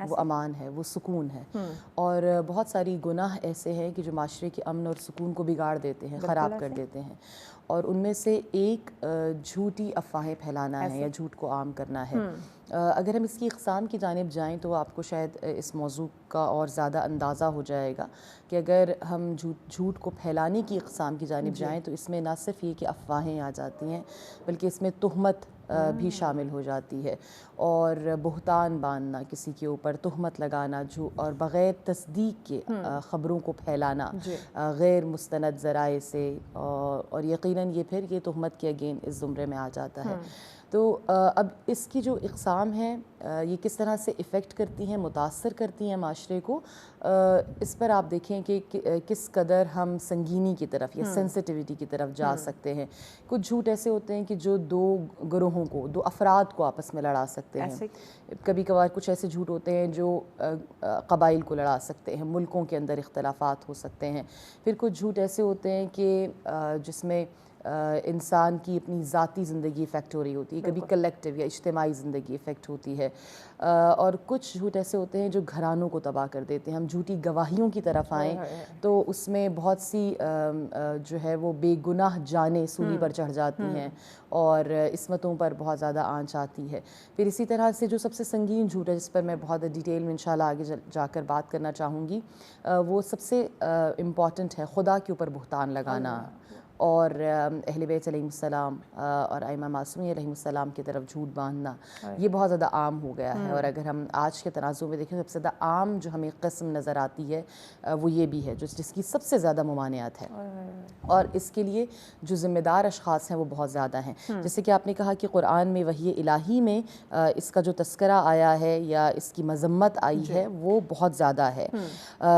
وہ امان ہے، وہ سکون ہے. اور بہت ساری گناہ ایسے ہیں کہ جو معاشرے کے امن اور سکون کو بگاڑ دیتے ہیں، خراب کر دیتے ہیں. اور ان میں سے ایک جھوٹی افواہیں پھیلانا ہے یا جھوٹ کو عام کرنا ہے. اگر ہم اس کی اقسام کی جانب جائیں تو آپ کو شاید اس موضوع کا اور زیادہ اندازہ ہو جائے گا کہ اگر ہم جھوٹ کو پھیلانے کی اقسام کی جانب جائیں تو اس میں نہ صرف یہ کہ افواہیں آ جاتی ہیں بلکہ اس میں تہمت بھی شامل ہو جاتی ہے، اور بہتان باندھنا، کسی کے اوپر تہمت لگانا، اور بغیر تصدیق کے خبروں کو پھیلانا غیر مستند ذرائع سے، اور یقیناً یہ پھر یہ تہمت کے اگین اس زمرے میں آ جاتا ہے. تو اب اس کی جو اقسام ہیں یہ کس طرح سے افیکٹ کرتی ہیں، متاثر کرتی ہیں معاشرے کو، اس پر آپ دیکھیں کہ کس قدر ہم سنگینی کی طرف یا سینسٹیوٹی کی طرف جا سکتے ہیں. کچھ جھوٹ ایسے ہوتے ہیں کہ جو دو گروہوں کو، دو افراد کو آپس میں لڑا سکتے ہیں. کبھی کبھار کچھ ایسے جھوٹ ہوتے ہیں جو قبائل کو لڑا سکتے ہیں، ملکوں کے اندر اختلافات ہو سکتے ہیں. پھر کچھ جھوٹ ایسے ہوتے ہیں کہ جس میں انسان کی اپنی ذاتی زندگی افیکٹ ہو رہی ہوتی ہے، کبھی کلیکٹیو یا اجتماعی زندگی افیکٹ ہوتی ہے. اور کچھ جھوٹ ایسے ہوتے ہیں جو گھرانوں کو تباہ کر دیتے ہیں. ہم جھوٹی گواہیوں کی طرف آئیں تو اس میں بہت سی جو ہے وہ بے گناہ جانیں سولی پر چڑھ جاتی ہیں اور عصمتوں پر بہت زیادہ آنچ آتی ہے. پھر اسی طرح سے جو سب سے سنگین جھوٹ ہے جس پر میں بہت ڈیٹیل میں انشاءاللہ آگے جا کر بات کرنا چاہوں گی، وہ سب سے امپورٹنٹ ہے خدا کے اوپر بہتان لگانا، اور اہل بیت علیہ السلام اور ائمہ معصومین علیہ السلام کی طرف جھوٹ باندھنا. یہ بہت زیادہ عام ہو گیا ہے، اور اگر ہم آج کے تناظر میں دیکھیں سب سے زیادہ عام جو ہمیں قسم نظر آتی ہے وہ یہ بھی ہے جس کی سب سے زیادہ ممانعت ہے. اور اس کے لیے جو ذمہ دار اشخاص ہیں وہ بہت زیادہ ہیں. جیسے کہ آپ نے کہا کہ قرآن میں وحی الہی میں اس کا جو تذکرہ آیا ہے یا اس کی مذمت آئی ہے وہ بہت زیادہ ہے.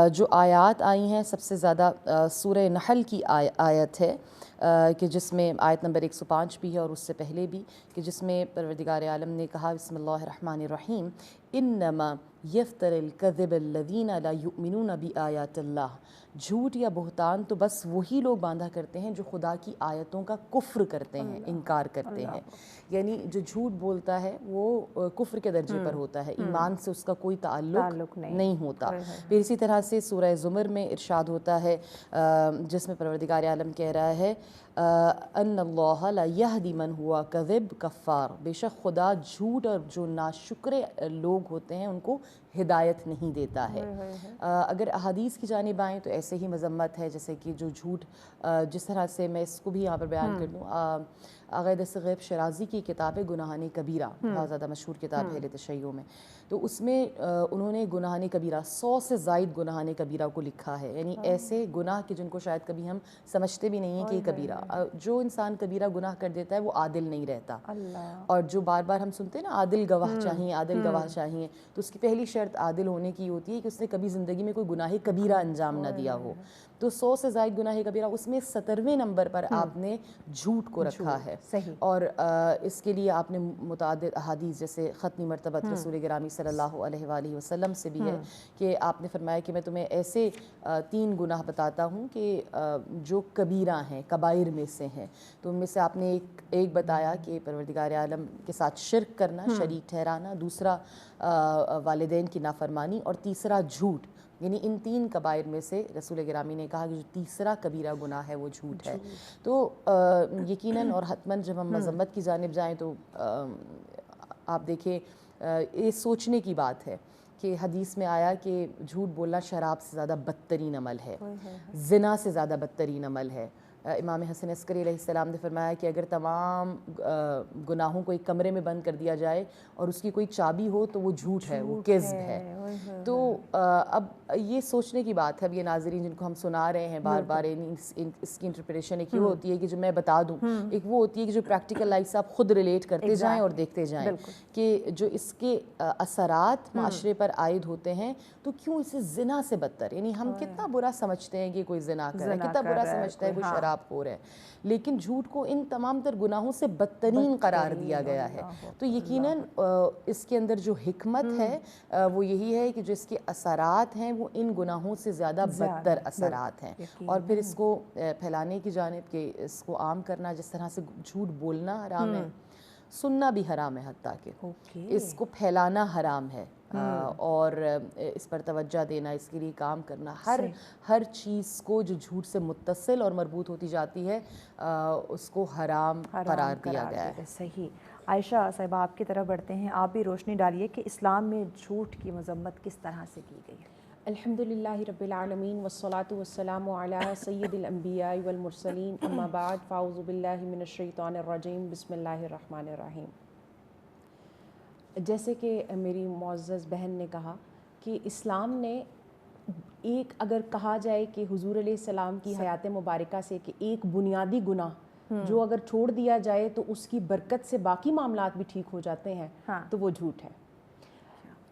جو آیات آئی ہیں سب سے زیادہ سورہ نحل کی آیت ہے کہ جس میں آیت نمبر 105 بھی ہے اور اس سے پہلے بھی، کہ جس میں پروردگار عالم نے کہا بسم اللہ الرحمن الرحیم انما یفتر الکذب الذین لا یؤمنون بآیات اللہ. جھوٹ یا بہتان تو بس وہی لوگ باندھا کرتے ہیں جو خدا کی آیتوں کا کفر کرتے ہیں، انکار کرتے ہیں. یعنی جو جھوٹ بولتا ہے وہ کفر کے درجے پر ہوتا ہے، ایمان سے اس کا کوئی تعلق نہیں ہوتا. پھر اسی طرح سے سورہ زمر میں ارشاد ہوتا ہے جس میں پروردگار عالم کہہ رہا ہے ان اللہ لا یہدی من ہوا کذب کفار. بے شک خدا جھوٹ اور جو ناشکرے لوگ ہوتے ہیں ان کو ہدایت نہیں دیتا ہے. اگر احادیث کی جانب آئیں تو ایسے ہی مذمت ہے، جیسے کہ جو جھوٹ جس طرح سے میں اس کو بھی یہاں پر بیان کر دوں، آغا دستغیب شرازی کی کتاب ہے گناہان کبیرہ، بہت زیادہ مشہور کتاب ہے اہل تشیع میں. تو اس میں انہوں نے گناہان کبیرہ 100 سے زائد گناہان کبیرہ کو لکھا ہے. یعنی ایسے گناہ کہ جن کو شاید کبھی ہم سمجھتے بھی نہیں ہیں کہ یہ کبیرہ. جو انسان کبیرہ گناہ کر دیتا ہے وہ عادل نہیں رہتا. اور جو بار بار ہم سنتے ہیں نا عادل گواہ چاہیے، عادل گواہ چاہیے، تو اس کی پہلی شرط عادل ہونے کی ہوتی ہے کہ اس نے کبھی زندگی میں کوئی گناہ کبیرہ انجام نہ دیا ہو. تو 100 سے زائد گناہ کبیرہ، اس میں 70ویں نمبر پر آپ نے جھوٹ کو رکھا ہے. اور اس کے لیے آپ نے متعدد احادیث جیسے ختمی مرتبت رسول گرامی صلی اللہ علیہ وآلہ وسلم سے بھی ہے کہ آپ نے فرمایا کہ میں تمہیں ایسے 3 گناہ بتاتا ہوں کہ جو کبیرہ ہیں، کبائر میں سے ہیں. تو ان میں سے آپ نے ایک بتایا کہ پروردگار عالم کے ساتھ شرک کرنا، شریک ٹھہرانا، دوسرا والدین کی نافرمانی، اور تیسرا جھوٹ. یعنی ان 3 کبائر میں سے رسول گرامی نے کہا کہ جو تیسرا کبیرہ گناہ ہے وہ جھوٹ ہے. تو یقیناً اور حتماً جب ہم مذمت کی جانب جائیں تو آپ دیکھیں یہ سوچنے کی بات ہے کہ حدیث میں آیا کہ جھوٹ بولنا شراب سے زیادہ بدترین عمل ہے، زنا سے زیادہ بدترین عمل ہے. امام حسن عسکری علیہ السلام نے فرمایا کہ اگر تمام گناہوں کو ایک کمرے میں بند کر دیا جائے اور اس کی کوئی چابی ہو تو وہ جھوٹ ہے، وہ کذب ہے. تو اب یہ سوچنے کی بات ہے. اب یہ ناظرین جن کو ہم سنا رہے ہیں بار بار، اس کی انٹرپریشن ایک یہ ہوتی ہے کہ جو میں بتا دوں، ایک وہ ہوتی ہے کہ جو پریکٹیکل لائف سے آپ خود ریلیٹ کرتے جائیں اور دیکھتے جائیں کہ جو اس کے اثرات معاشرے پر عائد ہوتے ہیں. تو کیوں اسے زنا سے بدتر، یعنی ہم کتنا برا سمجھتے ہیں کہ کوئی زنا کر رہا ہے، کتنا برا سمجھتا ہے کوئی شراب خور ہے، لیکن جھوٹ کو ان تمام تر گناہوں سے بدترین قرار دیا گیا ہے. تو یقیناً اس کے اندر جو حکمت ہے وہ یہی ہے کہ جو اس کے اثرات ہیں وہ ان گناہوں سے زیادہ بدتر اثرات ہیں. اور پھر اس کو پھیلانے کی جانب کہ اس کو عام کرنا، جس طرح سے جھوٹ بولنا حرام ہے، سننا بھی حرام ہے، حتیٰ کہ اس کو پھیلانا حرام ہے، اور اس پر توجہ دینا، اس کے لیے کام کرنا، ہر چیز کو جو جھوٹ سے متصل اور مربوط ہوتی جاتی ہے اس کو حرام قرار دیا گیا ہے۔ صحیح۔ عائشہ صاحبہ آپ کی طرف بڑھتے ہیں، آپ بھی روشنی ڈالیے کہ اسلام میں جھوٹ کی مذمت کس طرح سے کی گئی ہے۔ الحمدللہ رب العالمین والصلاة والسلام علی سید الانبیاء والمرسلین، اما بعد، فاعوذ باللہ من الشیطان الرجیم، بسم اللہ الرحمن الرحیم۔ جیسے کہ میری معزز بہن نے کہا کہ اسلام نے ایک، اگر کہا جائے کہ حضور علیہ السلام کی حیات مبارکہ سے کہ ایک بنیادی گناہ جو اگر چھوڑ دیا جائے تو اس کی برکت سے باقی معاملات بھی ٹھیک ہو جاتے ہیں، تو وہ جھوٹ ہے۔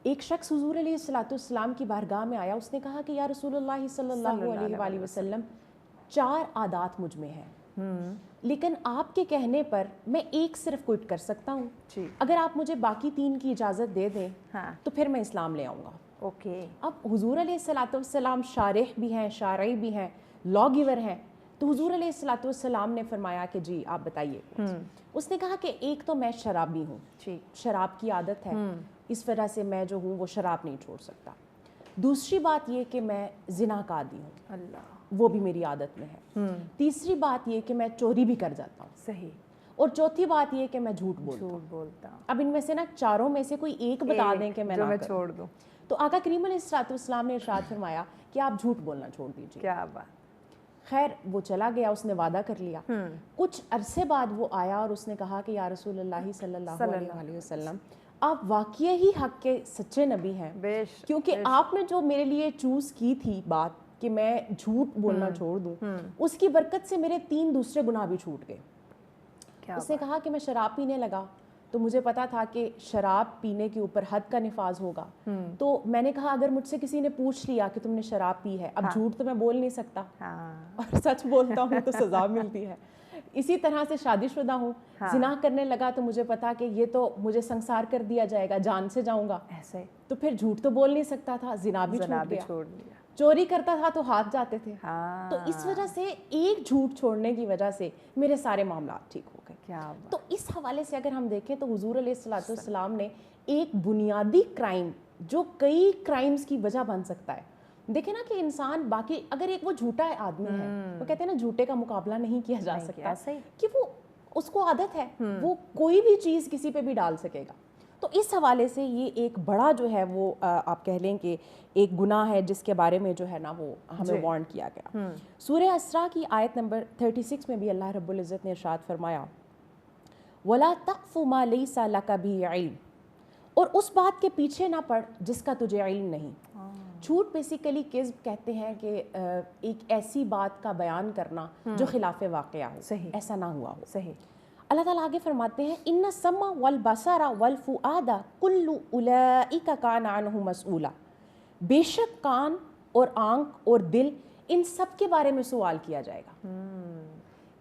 ایک شخص حضور علیہ السلام کی بارگاہ میں آیا، اس نے کہا کہ یا رسول اللہ صلی اللہ علیہ وآلہ وسلم، 4 عادات مجھ میں ہیں، لیکن آپ کے کہنے پر میں ایک صرف کوئٹ کر سکتا ہوں، اگر آپ مجھے باقی 3 کی اجازت دے دیں تو پھر میں اسلام لے آؤں گا۔ اب حضور علیہ السلام شارح بھی ہیں، شارعی بھی ہیں، لا گیور ہیں، تو حضور علیہ السلام نے فرمایا کہ جی آپ بتائیے۔ اس نے کہا کہ ایک تو میں شرابی ہوں، شراب کی عادت ہے، اس وجہ سے میں جو ہوں وہ شراب نہیں چھوڑ سکتا۔ دوسری بات یہ کہ میں زنا کا عادی ہوں، وہ بھی میری عادت میں ہے۔ تیسری بات یہ کہ میں چوری بھی کر جاتا ہوں، صحیح۔ اور چوتھی بات یہ کہ میں جھوٹ بولتا ہوں۔ اب ان میں سے نا چاروں میں سے کوئی ایک بتا دیں کہ میں نہ چھوڑ دوں، تو آقا کریم علیہ السلام نے ارشاد فرمایا کہ آپ جھوٹ بولنا چھوڑ دیجیے۔ کیا بات۔ خیر وہ چلا گیا، اس نے وعدہ کر لیا۔ کچھ عرصے بعد وہ آیا اور اس نے کہا کہ یا رسول اللہ صلی اللہ علیہ وسلم، آپ واقعی ہی حق کے سچے نبی ہیں، کیونکہ آپ نے جو میرے لیے چوز کی تھی بات کہ میں جھوٹ بولنا چھوڑ دوں، اس کی برکت سے میرے 3 دوسرے گناہ بھی چھوٹ گئے۔ اس نے کہا کہ میں شراب پینے لگا تو مجھے پتا تھا کہ شراب پینے کے اوپر حد کا نفاذ ہوگا، تو میں نے کہا اگر مجھ سے کسی نے پوچھ لیا کہ تم نے شراب پی ہے، اب جھوٹ تو میں بول نہیں سکتا، اور سچ بولتا ہوں تو سزا ملتی ہے۔ اسی طرح سے شادی شدہ ہوں، زنا کرنے لگا تو مجھے پتا کہ یہ تو مجھے سنسار کر دیا جائے گا، جان سے جاؤں گا، ایسے تو پھر جھوٹ تو بول نہیں سکتا تھا، زنا بھی چھوڑ دیا، چوری کرتا تھا تو ہاتھ جاتے تھے، تو اس وجہ سے ایک جھوٹ چھوڑنے کی وجہ سے میرے سارے معاملات ٹھیک ہو گئے۔ تو اس حوالے سے اگر ہم دیکھیں تو حضور علیہ السلام نے ایک بنیادی کرائم جو کئی کرائمز کی وجہ بن سکتا ہے، دیکھیں نا کہ انسان باقی اگر ایک وہ جھوٹا آدمی ہے، وہ کہتے ہیں نا جھوٹے کا مقابلہ نہیں کیا جا سکتا، کہ وہ اس کو عادت ہے، وہ کوئی بھی چیز کسی پہ بھی ڈال سکے گا۔ تو اس حوالے سے یہ ایک بڑا جو ہے وہ آپ کہہ لیں کہ ایک گناہ ہے جس کے بارے میں جو ہے نا وہ ہمیں وارن کیا گیا۔ سورہ اسراء کی آیت نمبر 36 میں بھی اللہ رب العزت نے ارشاد فرمایا وَلَا تَقْفُ مَا لَيْسَ لَكَ بِهِ عِلْمٌ، اور اس بات کے پیچھے نہ پڑ جس کا تجھے علم نہیں۔ جھوٹ بیسیکلی کذب کہتے ہیں کہ ایک ایسی بات کا بیان کرنا جو خلاف واقعہ ہو، ایسا نہ ہوا ہو۔ صحیح۔ اللہ تعالیٰ آگے فرماتے ہیں ان السمع والبصر والفؤاد کل اولئک کان عنہ مسئولا، بے شک کان اور آنکھ اور دل ان سب کے بارے میں سوال کیا جائے گا۔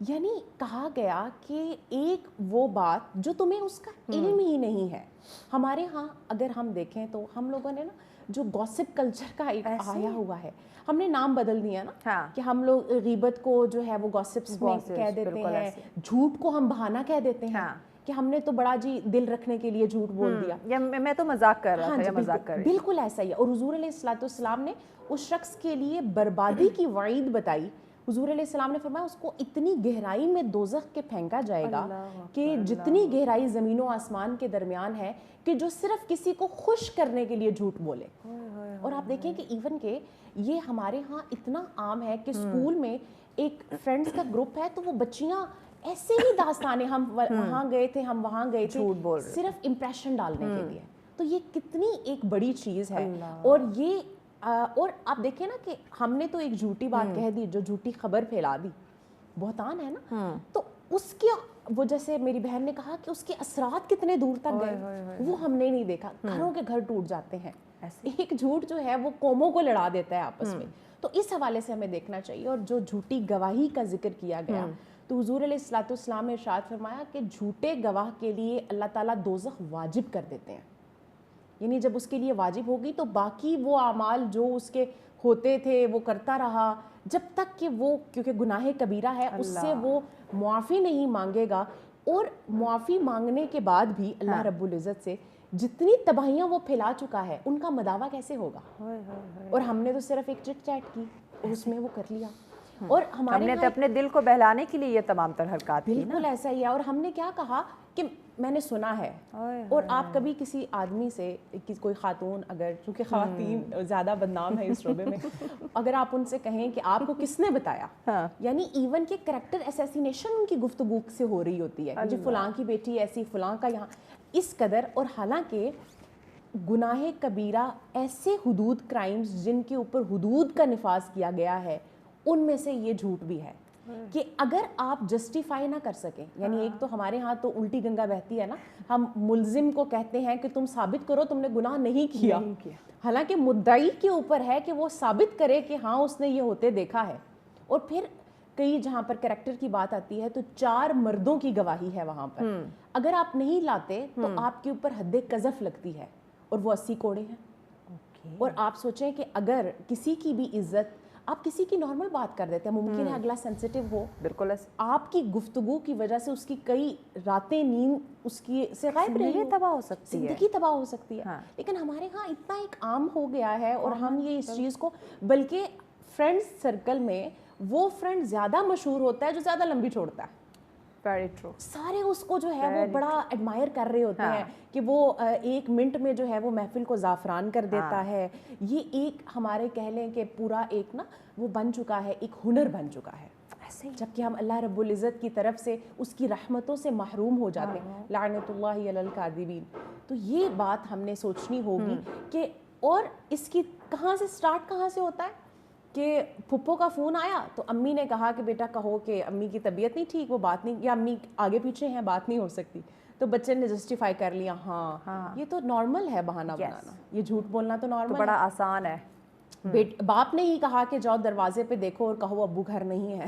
یعنی کہا گیا کہ ایک وہ بات جو تمہیں اس کا علم ہی نہیں ہے۔ ہمارے ہاں اگر ہم دیکھیں تو ہم لوگوں نے نا جو گوسپ کلچر کا ایک آیا ہوا ہے، ہم نے نام بدل دیا نا کہ ہم لوگ غیبت کو جو ہے وہ گوسپس میں کہہ دیتے ہیں، جھوٹ کو ہم بہانہ کہہ دیتے ہیں کہ ہم نے تو بڑا جی دل رکھنے کے لیے جھوٹ بول دیا، یا میں تو مذاق کر رہا تھا یا مذاق کر رہی ہوں۔ بالکل ایسا ہی ہے۔ اور حضور علیہ السلام نے اس شخص کے لیے بربادی کی وعید بتائی۔ حضور علیہ السلام نے فرمایا اس کو اتنی گہرائی میں دوزخ کے پھینکا جائے گا کہ جتنی گہرائی زمین و آسمان کے درمیان ہے، کہ جو صرف کسی کو خوش کرنے کے لیے جھوٹ بولے۔ اور آپ دیکھیں کہ ایون کہ یہ ہمارے ہاں اتنا عام ہے کہ اسکول میں ایک فرینڈز کا گروپ ہے تو وہ بچیاں ایسے ہی داستانیں، ہم وہاں گئے تھے، ہم وہاں گئے تھے، صرف امپریشن ڈالنے کے لیے۔ تو یہ کتنی ایک بڑی چیز ہے۔ اور یہ اور آپ دیکھیں نا کہ ہم نے تو ایک جھوٹی بات کہہ دی، جو جھوٹی خبر پھیلا دی، بہتان ہے نا، تو اس کی وجہ سے میری بہن نے کہا کہ اس کے اثرات کتنے دور تک گئے وہ ہم نے نہیں دیکھا۔ گھروں کے گھر ٹوٹ جاتے ہیں، ایک جھوٹ جو ہے وہ قوموں کو لڑا دیتا ہے آپس میں۔ تو اس حوالے سے ہمیں دیکھنا چاہیے۔ اور جو جھوٹی گواہی کا ذکر کیا گیا تو حضور علیہ السلام نے ارشاد فرمایا کہ جھوٹے گواہ کے لیے اللہ تعالیٰ دوزخ واجب کر دیتے ہیں، یعنی جب اس کے لیے واجب ہوگی تو باقی وہ اعمال جو اس کے ہوتے تھے وہ کرتا رہا، جب تک کہ وہ، کیونکہ گناہ کبیرہ ہے، اس سے وہ معافی نہیں مانگے گا، اور معافی مانگنے کے بعد بھی اللہ رب العزت سے جتنی تباہیاں وہ پھیلا چکا ہے ان کا مداوع کیسے ہوگا؟ اور ہم نے تو صرف ایک چٹ چیٹ کی اور اس میں وہ کر لیا. اور ہم نے تو اپنے دل کو بہلانے کے لیے یہ تمام تر حرکات کی. بالکل ایسا ہی ہے. اور ہم نے کیا کہا کہ میں نے سنا ہے. اور آپ کبھی کسی آدمی سے کوئی خاتون, اگر چونکہ خواتین زیادہ بدنام ہے اس شعبے میں, اگر آپ ان سے کہیں کہ آپ کو کس نے بتایا, یعنی ایون کہ کریکٹر اسیسینیشن ان کی گفتگو سے ہو رہی ہوتی ہے کہ جی فلاں کی بیٹی ایسی, فلاں کا یہاں اس قدر. اور حالانکہ گناہ کبیرہ ایسے حدود کرائمز جن کے اوپر حدود کا نفاذ کیا گیا ہے, ان میں سے یہ جھوٹ بھی ہے کہ اگر آپ جسٹیفائی نہ کر سکیں, یعنی ایک تو ہمارے ہاں تو الٹی گنگا بہتی ہے نا, ہم ملزم کو کہتے ہیں کہ تم ثابت کرو تم نے گناہ نہیں کیا, حالانکہ مدعی کے اوپر ہے کہ وہ ثابت کرے کہ ہاں اس نے یہ ہوتے دیکھا ہے. اور پھر کئی جہاں پر کریکٹر کی بات آتی ہے تو 4 مردوں کی گواہی ہے وہاں پر, اگر آپ نہیں لاتے تو آپ کے اوپر حد قذف لگتی ہے, اور وہ 80 کوڑے ہیں. اور آپ سوچیں کہ اگر کسی کی بھی عزت, آپ کسی کی نارمل بات کر دیتے ہیں, ممکن ہے اگلا سینسیٹیو ہو, بالکل آپ کی گفتگو کی وجہ سے اس کی کئی راتیں نیند اس کی سے غائب رہی, تباہ ہو سکتی ہے, زندگی تباہ ہو سکتی ہے. لیکن ہمارے ہاں اتنا ایک عام ہو گیا ہے, اور ہم یہ اس چیز کو, بلکہ فرینڈس سرکل میں وہ فرینڈ زیادہ مشہور ہوتا ہے جو زیادہ لمبی چھوڑتا ہے. سارے اس کو جو ہے وہ بڑا ایڈمائر کر رہے ہوتے ہیں کہ وہ 1 منٹ میں جو ہے وہ محفل کو زعفران کر دیتا ہے. یہ ایک ہمارے کہہ لیں کہ پورا ایک نا وہ بن چکا ہے, ایک ہنر بن چکا ہے, جبکہ ہم اللہ رب العزت کی طرف سے اس کی رحمتوں سے محروم ہو جاتے ہیں. لعنت اللہ علی الکاذبین. تو یہ بات ہم نے سوچنی ہوگی کہ, اور اس کی کہاں سے سٹارٹ کہاں سے ہوتا ہے کہ پھپھو کا فون آیا تو امی نے کہا کہ بیٹا کہو کہ امی کی طبیعت نہیں ٹھیک, وہ بات نہیں, یا امی آگے پیچھے ہیں بات نہیں ہو سکتی, تو بچے نے جسٹیفائی کر لیا ہاں یہ تو نارمل ہے بہانہ بنانا, یہ جھوٹ بولنا تو نارمل ہے, بڑا آسان ہے. باپ نے ہی کہا کہ جاؤ دروازے پہ دیکھو اور کہو ابو گھر نہیں ہے.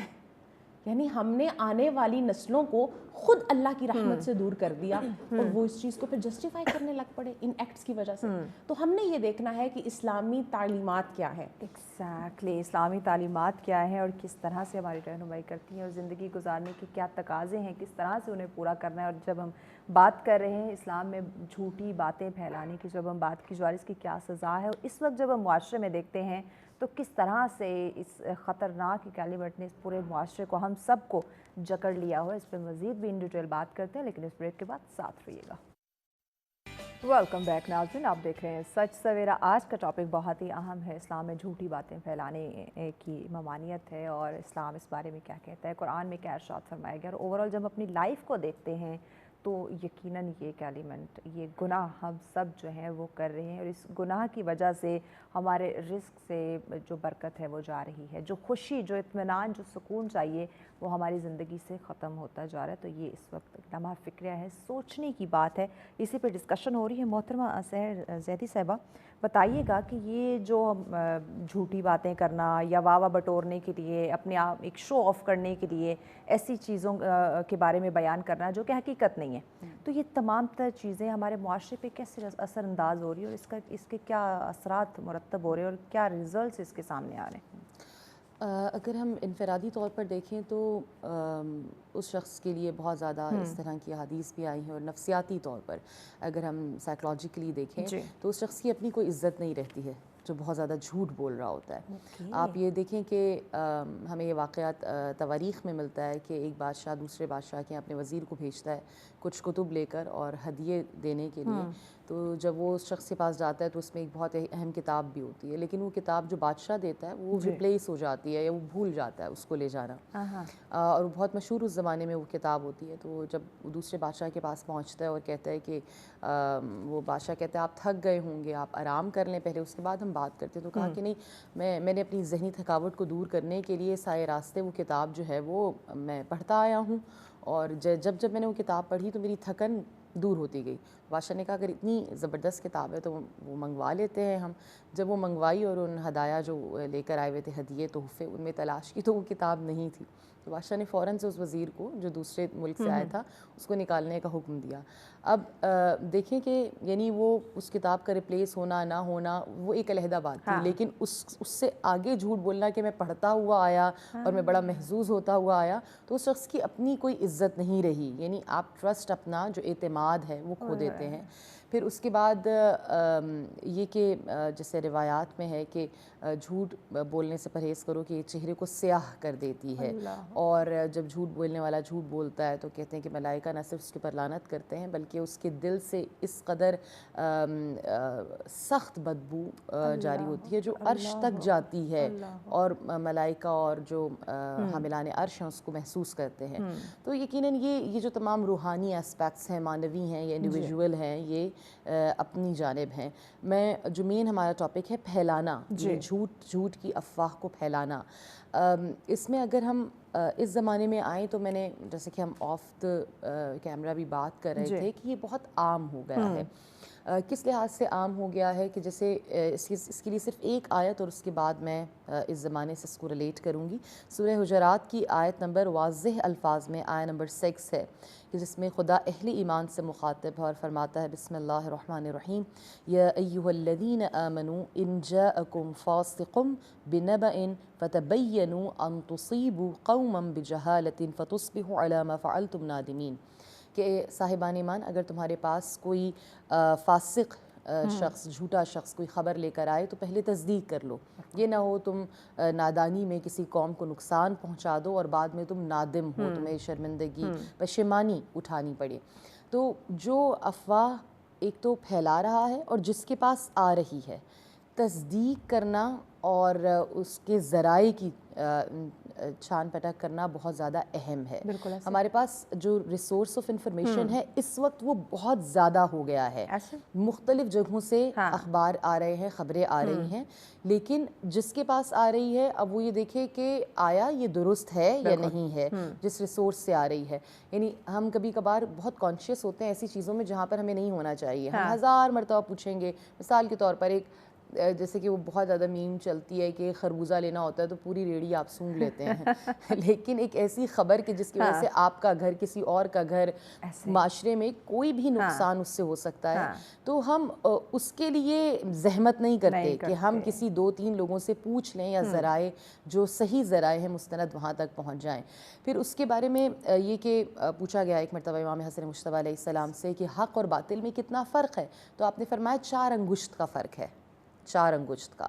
یعنی ہم نے آنے والی نسلوں کو خود اللہ کی رحمت سے دور کر دیا, اور وہ اس چیز کو پھر جسٹیفائی کرنے لگ پڑے ان ایکٹس کی وجہ سے. تو ہم نے یہ دیکھنا ہے کہ اسلامی تعلیمات کیا ہے, ایگزیکٹلی اسلامی تعلیمات کیا ہیں اور کس طرح سے ہماری رہنمائی کرتی ہیں, اور زندگی گزارنے کے کیا تقاضے ہیں, کس طرح سے انہیں پورا کرنا ہے. اور جب ہم بات کر رہے ہیں اسلام میں جھوٹی باتیں پھیلانے کی, جب ہم بات کی جا رہی اس کی کیا سزا ہے, اور اس وقت جب ہم معاشرے میں دیکھتے ہیں تو کس طرح سے اس خطرناک کیلیمٹ نے اس پورے معاشرے کو, ہم سب کو جکڑ لیا ہوا. اس پہ مزید بھی ان ڈیٹیل بات کرتے ہیں, لیکن اس بریک کے بعد ساتھ رہیے گا. ویلکم بیک ناظرین, آپ دیکھ رہے ہیں سچ سویرا. آج کا ٹاپک بہت ہی اہم ہے, اسلام میں جھوٹی باتیں پھیلانے کی ممانعت ہے, اور اسلام اس بارے میں کیا کہتا ہے, قرآن میں کیا ارشاد فرمایا گیا. اور اوورآل جب ہم اپنی لائف کو دیکھتے ہیں تو یقیناً یہ ایلیمنٹ, یہ گناہ ہم سب جو ہیں وہ کر رہے ہیں, اور اس گناہ کی وجہ سے ہمارے رزق سے جو برکت ہے وہ جا رہی ہے, جو خوشی, جو اطمینان, جو سکون چاہیے وہ ہماری زندگی سے ختم ہوتا جا رہا ہے. تو یہ اس وقت لمحہ فکریہ ہے, سوچنے کی بات ہے, اسی پہ ڈسکشن ہو رہی ہے. محترمہ سحر زیدی صاحبہ, بتائیے گا کہ یہ جو جھوٹی باتیں کرنا یا واہ بٹورنے کے لیے, اپنے آپ ایک شو آف کرنے کے لیے ایسی چیزوں کے بارے میں بیان کرنا جو کہ حقیقت نہیں ہے, تو یہ تمام تر چیزیں ہمارے معاشرے پہ کیسے اثر انداز ہو رہی ہے, اور اس کے کیا اثرات مرتب ہو رہے ہیں, اور کیا ریزلٹس اس کے سامنے آ رہے ہیں؟ اگر ہم انفرادی طور پر دیکھیں تو اس شخص کے لیے بہت زیادہ اس طرح کی حدیث بھی آئی ہیں, اور نفسیاتی طور پر اگر ہم سائیکلوجیکلی دیکھیں تو اس شخص کی اپنی کوئی عزت نہیں رہتی ہے جو بہت زیادہ جھوٹ بول رہا ہوتا ہے. آپ یہ دیکھیں کہ ہمیں یہ واقعات تواریخ میں ملتا ہے کہ ایک بادشاہ دوسرے بادشاہ کے اپنے وزیر کو بھیجتا ہے کچھ کتب لے کر اور ہدیے دینے کے لیے. تو جب وہ اس شخص کے پاس جاتا ہے تو اس میں ایک بہت اہم کتاب بھی ہوتی ہے, لیکن وہ کتاب جو بادشاہ دیتا ہے وہ ریپلیس ہو جاتی ہے یا وہ بھول جاتا ہے اس کو لے جانا, اور وہ بہت مشہور اس زمانے میں وہ کتاب ہوتی ہے. تو جب وہ دوسرے بادشاہ کے پاس پہنچتا ہے اور کہتا ہے کہ وہ بادشاہ کہتا ہے آپ تھک گئے ہوں گے, آپ آرام کر لیں پہلے, اس کے بعد ہم بات کرتے ہیں. تو کہا کہ نہیں, میں نے اپنی ذہنی تھکاوٹ کو دور کرنے کے لیے سارے راستے وہ کتاب جو ہے وہ میں پڑھتا آیا ہوں, اور جب میں نے وہ کتاب پڑھی تو میری تھکن دور ہوتی گئی. بادشاہ نے کہا اگر اتنی زبردست کتاب ہے تو وہ منگوا لیتے ہیں ہم. جب وہ منگوائی اور ان ہدایا جو لے کر آئے ہوئے تھے, ہدیے تحفے, ان میں تلاش کی تو وہ کتاب نہیں تھی. تو بادشاہ نے فوراً سے اس وزیر کو جو دوسرے ملک سے آیا تھا اس کو نکالنے کا حکم دیا. اب دیکھیں کہ یعنی وہ اس کتاب کا ریپلیس ہونا نہ ہونا وہ ایک علیحدہ بات تھی, لیکن اس سے آگے جھوٹ بولنا کہ میں پڑھتا ہوا آیا اور میں بڑا محظوظ ہوتا ہوا آیا, تو اس شخص کی اپنی کوئی عزت نہیں رہی. یعنی آپ ٹرسٹ اپنا جو اعتماد ہے وہ کھو دیتے ہیں. پھر اس کے بعد یہ کہ جیسے روایات میں ہے کہ جھوٹ بولنے سے پرہیز کرو کہ یہ چہرے کو سیاہ کر دیتی ہے, اور جب جھوٹ بولنے والا جھوٹ بولتا ہے تو کہتے ہیں کہ ملائکہ نہ صرف اس کے پر لعنت کرتے ہیں بلکہ اس کے دل سے اس قدر سخت بدبو جاری ہوتی ہے جو عرش تک جاتی ہے, اور ملائکہ اور جو حاملان عرش ہیں اس کو محسوس کرتے ہیں. تو یقیناً یہ جو تمام روحانی اسپیکٹس ہیں, معنوی ہیں, یہ انڈیویژول ہیں, یہ اپنی جانب ہیں. جو مین ہمارا ٹاپک ہے پھیلانا, جھوٹ کی افواہ کو پھیلانا. اس میں اگر ہم اس زمانے میں آئیں تو میں نے جیسے کہ ہم آف دا کیمرہ بھی بات کر رہے تھے کہ یہ بہت عام ہو گیا ہے. کس لحاظ سے عام ہو گیا ہے کہ جیسے اس کے لیے صرف ایک آیت اور اس کے بعد میں اس زمانے سے اس کو ریلیٹ کروں گی. سورہ حجرات کی آیت نمبر واضح الفاظ میں آیت نمبر 6 ہے کہ جس میں خدا اہل ایمان سے مخاطب ہے اور فرماتا ہے بسم اللہ الرحمن الرحیم یا ایھا الذین آمنوا ان جاءکم فاسق بنبأ فتبینوا ان تصیبوا قوما بجہالۃ فتصبحوا علی ما فعلتم نادمین. کہ صاحبان ایمان, اگر تمہارے پاس کوئی فاسق شخص, جھوٹا شخص کوئی خبر لے کر آئے تو پہلے تصدیق کر لو. یہ نہ ہو تم نادانی میں کسی قوم کو نقصان پہنچا دو اور بعد میں تم نادم ہو, تمہیں شرمندگی پشیمانی اٹھانی پڑے. تو جو افواہ ایک تو پھیلا رہا ہے اور جس کے پاس آ رہی ہے, تصدیق کرنا اور اس کے ذرائع کی چھان پٹک کرنا بہت زیادہ اہم ہے. ہمارے پاس جو ریسورس آف انفارمیشن ہے اس وقت وہ بہت زیادہ ہو گیا ہے. مختلف جگہوں سے اخبار آ رہے ہیں, خبریں آ رہی ہیں, لیکن جس کے پاس آ رہی ہے اب وہ یہ دیکھے کہ آیا یہ درست ہے یا نہیں ہے جس ریسورس سے آ رہی ہے. یعنی ہم کبھی کبھار بہت کانشیس ہوتے ہیں ایسی چیزوں میں جہاں پر ہمیں نہیں ہونا چاہیے. ہم 1000 مرتبہ پوچھیں گے. مثال کے طور پر ایک جیسے کہ وہ بہت زیادہ میم چلتی ہے کہ خربوزہ لینا ہوتا ہے تو پوری ریڑھی آپ سونگھ لیتے ہیں, لیکن ایک ایسی خبر کہ جس کی وجہ سے آپ کا گھر, کسی اور کا گھر, معاشرے میں کوئی بھی نقصان اس سے ہو سکتا ہے, تو ہم اس کے لیے زحمت نہیں کرتے کہ ہم کسی 2-3 لوگوں سے پوچھ لیں یا ذرائع جو صحیح ذرائع ہیں مستند وہاں تک پہنچ جائیں. پھر اس کے بارے میں یہ کہ پوچھا گیا ایک مرتبہ امام حسن مجتبیٰ علیہ السلام سے کہ حق اور باطل میں کتنا فرق ہے, تو آپ نے فرمایا 4 انگشت کا فرق ہے. 4 انگشت کا.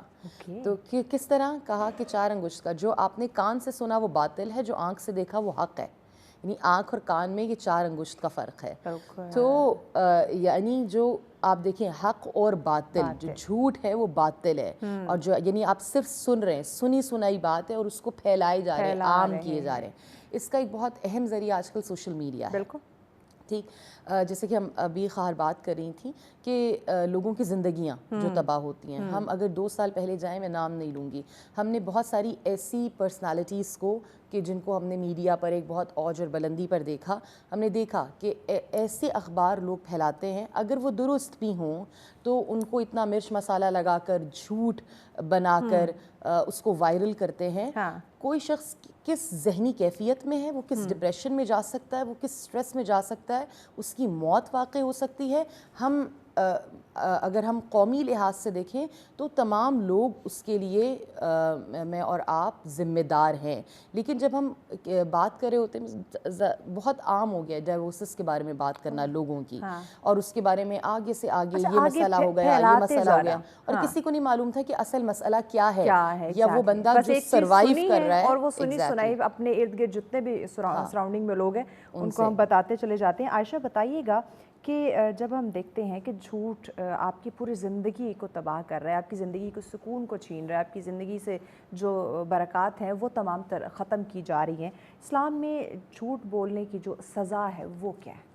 تو کس طرح کہا کہ 4 انگشت کا, جو آپ نے کان سے سنا وہ باطل ہے, جو آنکھ سے دیکھا وہ حق ہے. یعنی آنکھ اور کان میں یہ 4 انگشت کا فرق ہے. تو یعنی جو آپ دیکھیں حق اور باطل, جو جھوٹ ہے وہ باطل ہے, اور جو یعنی آپ صرف سن رہے ہیں, سنی سنائی بات ہے اور اس کو پھیلائے جا رہے ہیں, عام کیے جا رہے ہیں. اس کا ایک بہت اہم ذریعہ آج کل سوشل میڈیا ہے. ٹھیک, جیسے کہ ہم ابھی خیر بات کر رہی تھیں کہ لوگوں کی زندگیاں جو تباہ ہوتی ہیں, ہم اگر 2 سال پہلے جائیں, میں نام نہیں لوں گی, ہم نے بہت ساری ایسی پرسنالٹیز کو کہ جن کو ہم نے میڈیا پر ایک بہت اوج اور بلندی پر دیکھا, ہم نے دیکھا کہ ایسے اخبار لوگ پھیلاتے ہیں, اگر وہ درست بھی ہوں تو ان کو اتنا مرچ مسالہ لگا کر, جھوٹ بنا کر اس کو وائرل کرتے ہیں. کوئی شخص کس ذہنی کیفیت میں ہے, وہ کس ڈپریشن میں جا سکتا ہے, وہ کس سٹریس میں جا سکتا ہے, اس کی موت واقع ہو سکتی ہے. ہم اگر ہم قومی لحاظ سے دیکھیں تو تمام لوگ اس کے لیے میں اور آپ ذمہ دار ہیں. لیکن جب ہم بات کر رہے ہوتے ہیں, بہت عام ہو گیا ڈائیورسز کے بارے میں بات کرنا لوگوں کی, اور اس کے بارے میں آگے سے آگے یہ مسئلہ ہو گیا, یہ مسئلہ ہو گیا, اور کسی کو نہیں معلوم تھا کہ اصل مسئلہ کیا ہے, یا وہ بندہ جو سروائیو کر رہا ہے, اور وہ سنی سنائی اپنے ارد گرد جتنے بھی سراؤنڈنگ میں لوگ ہیں ان کو ہم بتاتے چلے جاتے ہیں. عائشہ بتائیے گا کہ جب ہم دیکھتے ہیں کہ جھوٹ آپ کی پوری زندگی کو تباہ کر رہا ہے, آپ کی زندگی کو سکون کو چھین رہا ہے, آپ کی زندگی سے جو برکات ہیں وہ تمام ختم کی جا رہی ہیں, اسلام میں جھوٹ بولنے کی جو سزا ہے وہ کیا ہے؟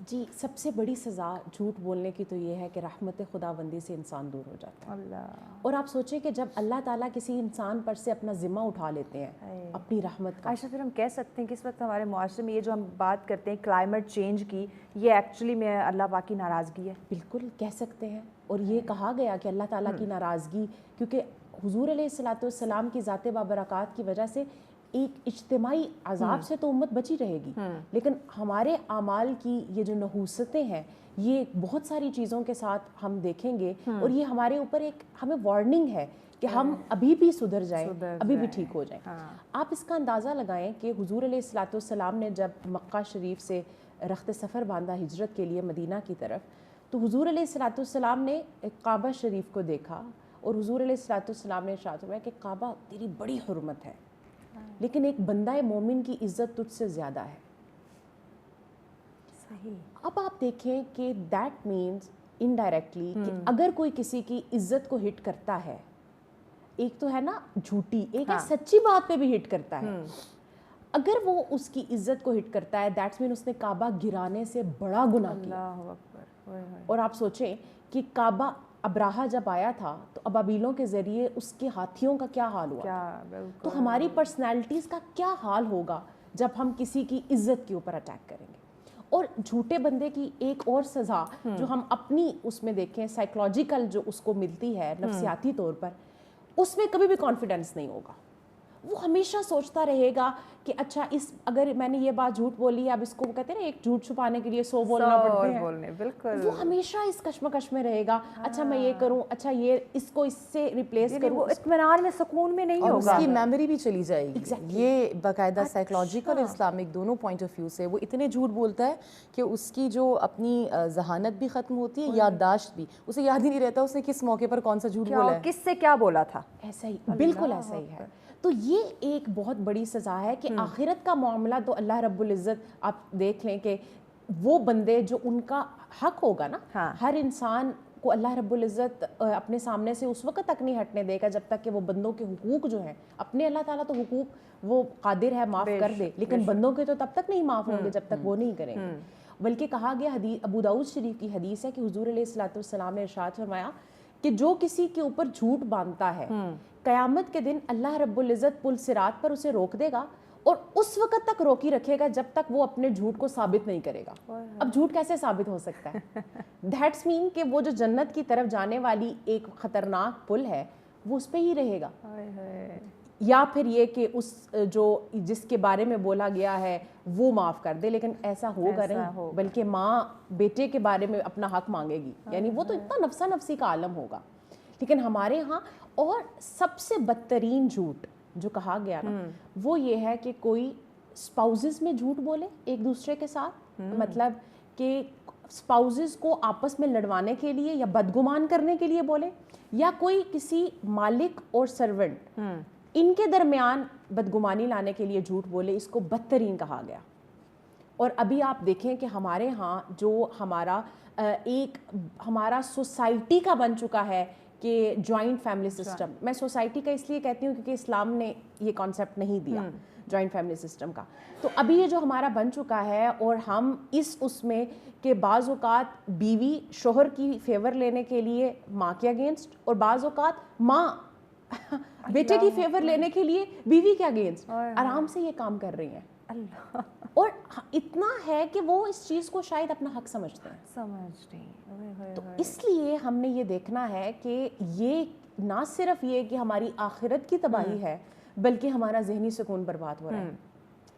جی, سب سے بڑی سزا جھوٹ بولنے کی تو یہ ہے کہ رحمت خداوندی سے انسان دور ہو جاتا ہے. اللہ. اور آپ سوچیں کہ جب اللہ تعالیٰ کسی انسان پر سے اپنا ذمہ اٹھا لیتے ہیں اپنی رحمت کا. عائشہ, پھر ہم کہہ سکتے ہیں کہ اس وقت ہمارے معاشرے میں یہ جو ہم بات کرتے ہیں کلائمیٹ چینج کی, یہ ایکچولی میں اللہ پاک کی ناراضگی ہے. بالکل کہہ سکتے ہیں, اور یہ کہا گیا کہ اللہ تعالیٰ کی ناراضگی, کیونکہ حضور علیہ الصلوۃ والسلام کی ذات بابرکات کی وجہ سے ایک اجتماعی عذاب سے تو امت بچی رہے گی، لیکن ہمارے اعمال کی یہ جو نحوستیں ہیں یہ بہت ساری چیزوں کے ساتھ ہم دیکھیں گے، اور یہ ہمارے اوپر ایک ہمیں وارننگ ہے کہ ہم ابھی بھی سدھر جائیں، ابھی بھی ٹھیک ہو جائیں۔ آپ اس کا اندازہ لگائیں کہ حضور علیہ الصلوۃ والسلام نے جب مکہ شریف سے رخت سفر باندھا ہجرت کے لیے مدینہ کی طرف، تو حضور علیہ الصلوۃ والسلام نے کعبہ شریف کو دیکھا، اور حضور علیہ الصلوۃ والسلام نے ارشاد فرمایا کہ کعبہ تیری بڑی حرمت ہے، لیکن ایک بندہ مومن کی عزت تجھ سے زیادہ ہے۔ صحیح۔ اب آپ دیکھیں کہ دیٹ مینز انڈائریکٹلی کہ اگر کوئی کسی کی عزت کو ہٹ کرتا ہے، ایک تو ہے نا جھوٹی، ایک ہے سچی بات پہ بھی ہٹ کرتا ہے، اگر وہ اس کی عزت کو ہٹ کرتا ہے دیٹس مین اس نے کعبہ گرانے سے بڑا گناہ کیا۔ اللہ اکبر۔ اور آپ سوچیں کہ کعبہ ابراہا جب آیا تھا تو ابابیلوں کے ذریعے اس کے ہاتھیوں کا کیا حال ہوا، تو ہماری پرسنالٹیز کا کیا حال ہوگا جب ہم کسی کی عزت کے اوپر اٹیک کریں گے۔ اور جھوٹے بندے کی ایک اور سزا جو ہم اپنی اس میں دیکھیں سائیکلوجیکل جو اس کو ملتی ہے نفسیاتی طور پر، اس میں کبھی بھی کانفیڈنس نہیں ہوگا۔ وہ ہمیشہ سوچتا رہے گا کہ اچھا اگر میں نے یہ بات جھوٹ بولی ہے، اب اس کو کہتے ہیں نا ایک جھوٹ چھپانے کے لیے 100 بولنا پڑتے ہیں، بالکل وہ ہمیشہ اس کشمکش میں رہے گا، اچھا میں یہ کروں، اچھا یہ اس کو اس سے ریپلیس کروں، وہ اطمینان میں سکون میں نہیں اور اس ہوگا، کی میموری بھی چلی جائے گی۔ یہ باقاعدہ سائیکلوجیکل اور اسلامک دونوں پوائنٹ آف ویو سے وہ اتنے جھوٹ بولتا ہے کہ اس کی جو اپنی ذہانت بھی ختم ہوتی ہے، یادداشت بھی، اسے یاد ہی نہیں رہتا اس نے کس موقع پر کون سا جھوٹ بولا ہے، کس سے کیا بولا تھا۔ ایسا ہی، بالکل ایسا ہی ہے۔ تو یہ ایک بہت بڑی سزا ہے کہ آخرت کا معاملہ تو اللہ رب العزت آپ دیکھ لیں کہ وہ بندے جو ان کا حق ہوگا نا، ہر انسان کو اللہ رب العزت اپنے سامنے سے اس وقت تک نہیں ہٹنے دے گا جب تک کہ وہ بندوں کے حقوق جو ہیں اپنے، اللہ تعالیٰ تو حقوق وہ قادر ہے معاف کر دے، لیکن بندوں کے تو تب تک نہیں معاف ہوں گے جب تک وہ نہیں کریں گے۔ بلکہ کہا گیا ابو داؤد شریف کی حدیث ہے کہ حضور علیہ الصلوۃ والسلام نے ارشاد فرمایا کہ جو کسی کے اوپر جھوٹ باندھتا ہے قیامت کے دن اللہ رب العزت پل صراط پر اسے روک دے گا، اور اس وقت تک روکی رکھے گا جب تک وہ اپنے جھوٹ کو ثابت نہیں کرے گا۔ اب جھوٹ کیسے ثابت ہو سکتا ہے؟ دیٹس مین کہ وہ جو جنت کی طرف جانے والی ایک خطرناک پل ہے وہ اس پہ ہی رہے گا، یا پھر یہ کہ اس جو جس کے بارے میں بولا گیا ہے وہ معاف کر دے، لیکن ایسا ہوگا نہیں، بلکہ ماں بیٹے کے بارے میں اپنا حق مانگے گی، یعنی وہ تو اتنا نفسا نفسی کا عالم ہوگا۔ لیکن ہمارے ہاں اور سب سے بدترین جھوٹ جو کہا گیا نا وہ یہ ہے کہ کوئی اسپاؤزز میں جھوٹ بولے ایک دوسرے کے ساتھ، مطلب کہ اسپاؤزز کو آپس میں لڑوانے کے لیے یا بدگمان کرنے کے لیے بولے، یا کوئی کسی مالک اور سرونٹ ان کے درمیان بدگمانی لانے کے لیے جھوٹ بولے، اس کو بدترین کہا گیا۔ اور ابھی آپ دیکھیں کہ ہمارے ہاں جو ہمارا سوسائٹی کا بن چکا ہے کہ جوائنٹ فیملی سسٹم، میں سوسائٹی کا اس لیے کہتی ہوں کیونکہ اسلام نے یہ کانسیپٹ نہیں دیا جوائنٹ فیملی سسٹم کا، تو ابھی یہ جو ہمارا بن چکا ہے، اور ہم اس میں کہ بعض اوقات بیوی شوہر کی فیور لینے کے لیے ماں کے اگینسٹ، اور بعض اوقات ماں بیٹے کی فیور لینے کے لیے بیوی کے اگینسٹ آرام سے یہ کام کر رہی ہیں، اور اتنا ہے کہ وہ اس چیز کو شاید اپنا حق سمجھتے ہیں۔ تو اس لیے ہم نے یہ دیکھنا ہے کہ یہ نہ صرف یہ کہ ہماری آخرت کی تباہی ہے، بلکہ ہمارا ذہنی سکون برباد ہو رہا ہے۔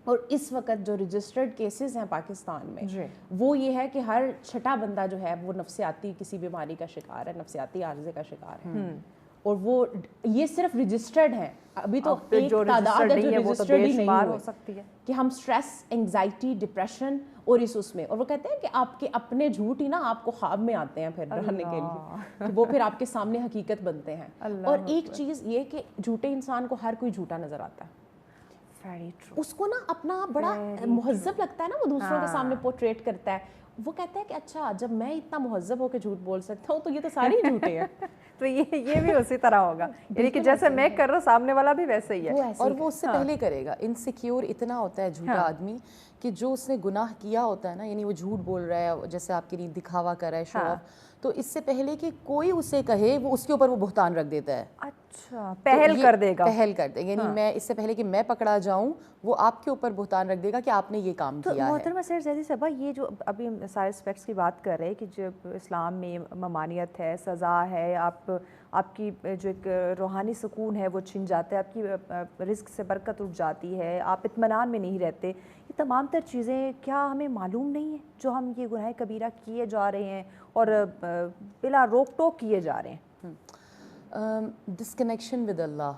اور اس وقت جو رجسٹرڈ کیسز ہیں پاکستان میں وہ یہ ہے کہ ہر چھٹا بندہ جو ہے وہ نفسیاتی کسی بیماری کا شکار ہے، نفسیاتی عارضے کا شکار ہے، اور وہ یہ صرف رجسٹرڈ ہیں، ابھی تو ایک تعداد ہے جو رجسٹرڈ ہی نہیں ہو سکتی ہے، کہ ہم سٹریس، انگزائٹی، ڈپریشن اور اس میں، اور وہ کہتے ہیں کہ آپ کے اپنے جھوٹ ہی نا آپ کو خواب میں آتے ہیں پھر ڈرانے کے لیے، وہ پھر آپ کے سامنے حقیقت بنتے ہیں۔ اور ایک چیز یہ کہ جھوٹے انسان کو ہر کوئی جھوٹا نظر آتا ہے، اس کو نا اپنا بڑا مہذب لگتا ہے نا، وہ دوسروں کے سامنے پورٹریٹ کرتا ہے، وہ کہتا ہے کہ اچھا جب میں اتنا مہذب ہو کے جھوٹ بول سکتا ہوں تو یہ تو سارے ہی جھوٹے ہیں، تو یہ بھی اسی طرح ہوگا، یعنی کہ جیسے میں کر رہا ہوں سامنے والا بھی ویسے ہی ہے، اور وہ اس سے پہلے کرے گا۔ انسیکیور اتنا ہوتا ہے جھوٹا آدمی کہ جو اس نے گناہ کیا ہوتا ہے نا، یعنی وہ جھوٹ بول رہا ہے، جیسے آپ کے لیے دکھاوا کر رہا ہے، شو آف، تو اس سے پہلے کہ کوئی اسے کہے وہ اس کے اوپر وہ بہتان رکھ دیتا ہے۔ اچھا پہل کر دے گا، پہل کر دے، یعنی میں اس سے پہلے کہ میں پکڑا جاؤں وہ آپ کے اوپر بہتان رکھ دے گا کہ آپ نے یہ کام کیا ہے۔ محترمہ سیر زیدی صاحبہ، یہ جو ابھی سارے اسپیکٹس کی بات کر رہے ہیں کہ جب اسلام میں ممانعت ہے، سزا ہے، آپ کی جو ایک روحانی سکون ہے وہ چھن جاتا ہے، آپ کی رزق سے برکت اٹھ جاتی ہے، آپ اطمینان میں نہیں رہتے، یہ تمام تر چیزیں کیا ہمیں معلوم نہیں ہیں جو ہم یہ گناہ کبیرہ کیے جا رہے ہیں اور بلا روک ٹوک کیے جا رہے ہیں؟ ڈسکنیکشن ود اللہ،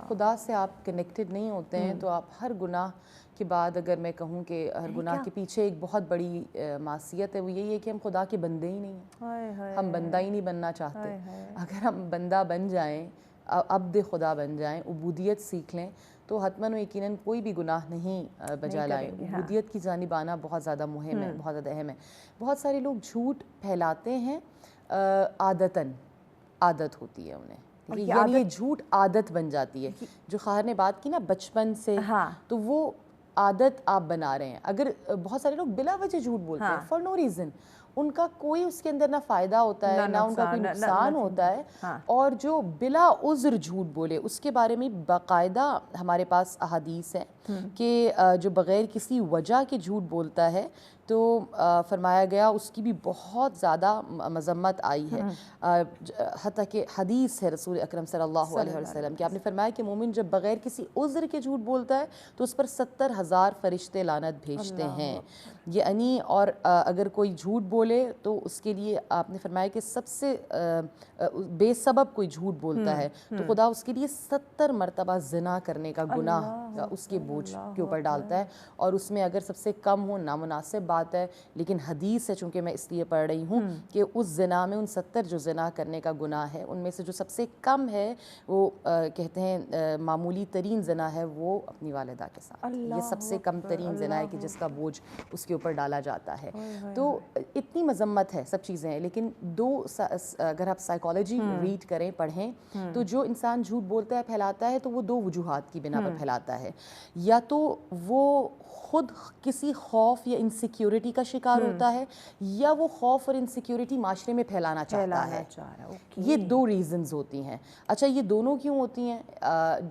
خدا سے آپ کنیکٹڈ نہیں ہوتے ہیں تو آپ ہر گناہ کے بعد، اگر میں کہوں کہ ہر گناہ کے پیچھے ایک بہت بڑی معصیت ہے، وہ یہی ہے کہ ہم خدا کے بندے ہی نہیں ہیں، ہم بندہ ہی نہیں بننا چاہتے۔ اگر ہم بندہ بن جائیں، عبد خدا بن جائیں، عبودیت سیکھ لیں تو حتماً و یقیناً کوئی بھی گناہ نہیں بجا لائیں۔ عبودیت کی جانب آنا بہت زیادہ مہم ہے، بہت زیادہ اہم ہے۔ بہت سارے لوگ جھوٹ پھیلاتے ہیں عادتاً، عادت ہوتی ہے انہیں، یعنی یہ جھوٹ عادت بن جاتی ہے۔ جو خواہر نے بات کی نا بچپن سے، تو وہ عادت آپ بنا رہے ہیں۔ اگر بہت سارے لوگ بلا وجہ جھوٹ بولتے ہیں فار نو ریزن، ان کا کوئی اس کے اندر نہ فائدہ ہوتا ہے نہ ان کا کوئی نقصان ہوتا ہے، اور جو بلا عذر جھوٹ بولے اس کے بارے میں باقاعدہ ہمارے پاس احادیث ہے کہ جو بغیر کسی وجہ کے جھوٹ بولتا ہے تو فرمایا گیا اس کی بھی بہت زیادہ مذمت آئی ہے، حتیٰ کہ حدیث ہے رسول اکرم صلی اللہ علیہ وسلم کہ آپ نے فرمایا کہ مومن جب بغیر کسی عذر کے جھوٹ بولتا ہے تو اس پر 70,000 فرشتے لعنت بھیجتے ہیں، یعنی اور اگر کوئی جھوٹ بولے تو اس کے لیے آپ نے فرمایا کہ سب سے بے سبب کوئی جھوٹ بولتا ہے تو خدا اس کے لیے 70 مرتبہ زنا کرنے کا گناہ اس کے بوجھ کے اوپر ڈالتا ہے، اور اس میں اگر سب سے کم ہو نامناسب بات ہے، لیکن حدیث ہے چونکہ میں اس لیے پڑھ رہی ہوں کہ اس زنا میں ان 70 جو زنا کرنے کا گناہ ہے ان میں سے جو سب سے کم ہے وہ کہتے ہیں معمولی ترین زنا ہے وہ اپنی والدہ کے ساتھ، یہ سب سے کم ترین زنا ہے کہ جس کا بوجھ اس کے اوپر ڈالا جاتا ہے۔ تو اتنی مذمت ہے، سب چیزیں ہیں، لیکن اگر آپ سائیکالوجی ریڈ کریں پڑھیں تو جو انسان جھوٹ بولتا ہے پھیلاتا ہے تو وہ 2 وجوہات کی بنا پر پھیلاتا ہے، یا تو وہ خود کسی خوف یا انسیکیورٹی کا شکار ہوتا ہے یا وہ خوف اور انسیکیورٹی معاشرے میں پھیلانا چاہتا ہے، یہ 2 ریزنز ہوتی ہیں۔ اچھا یہ دونوں کیوں ہوتی ہیں؟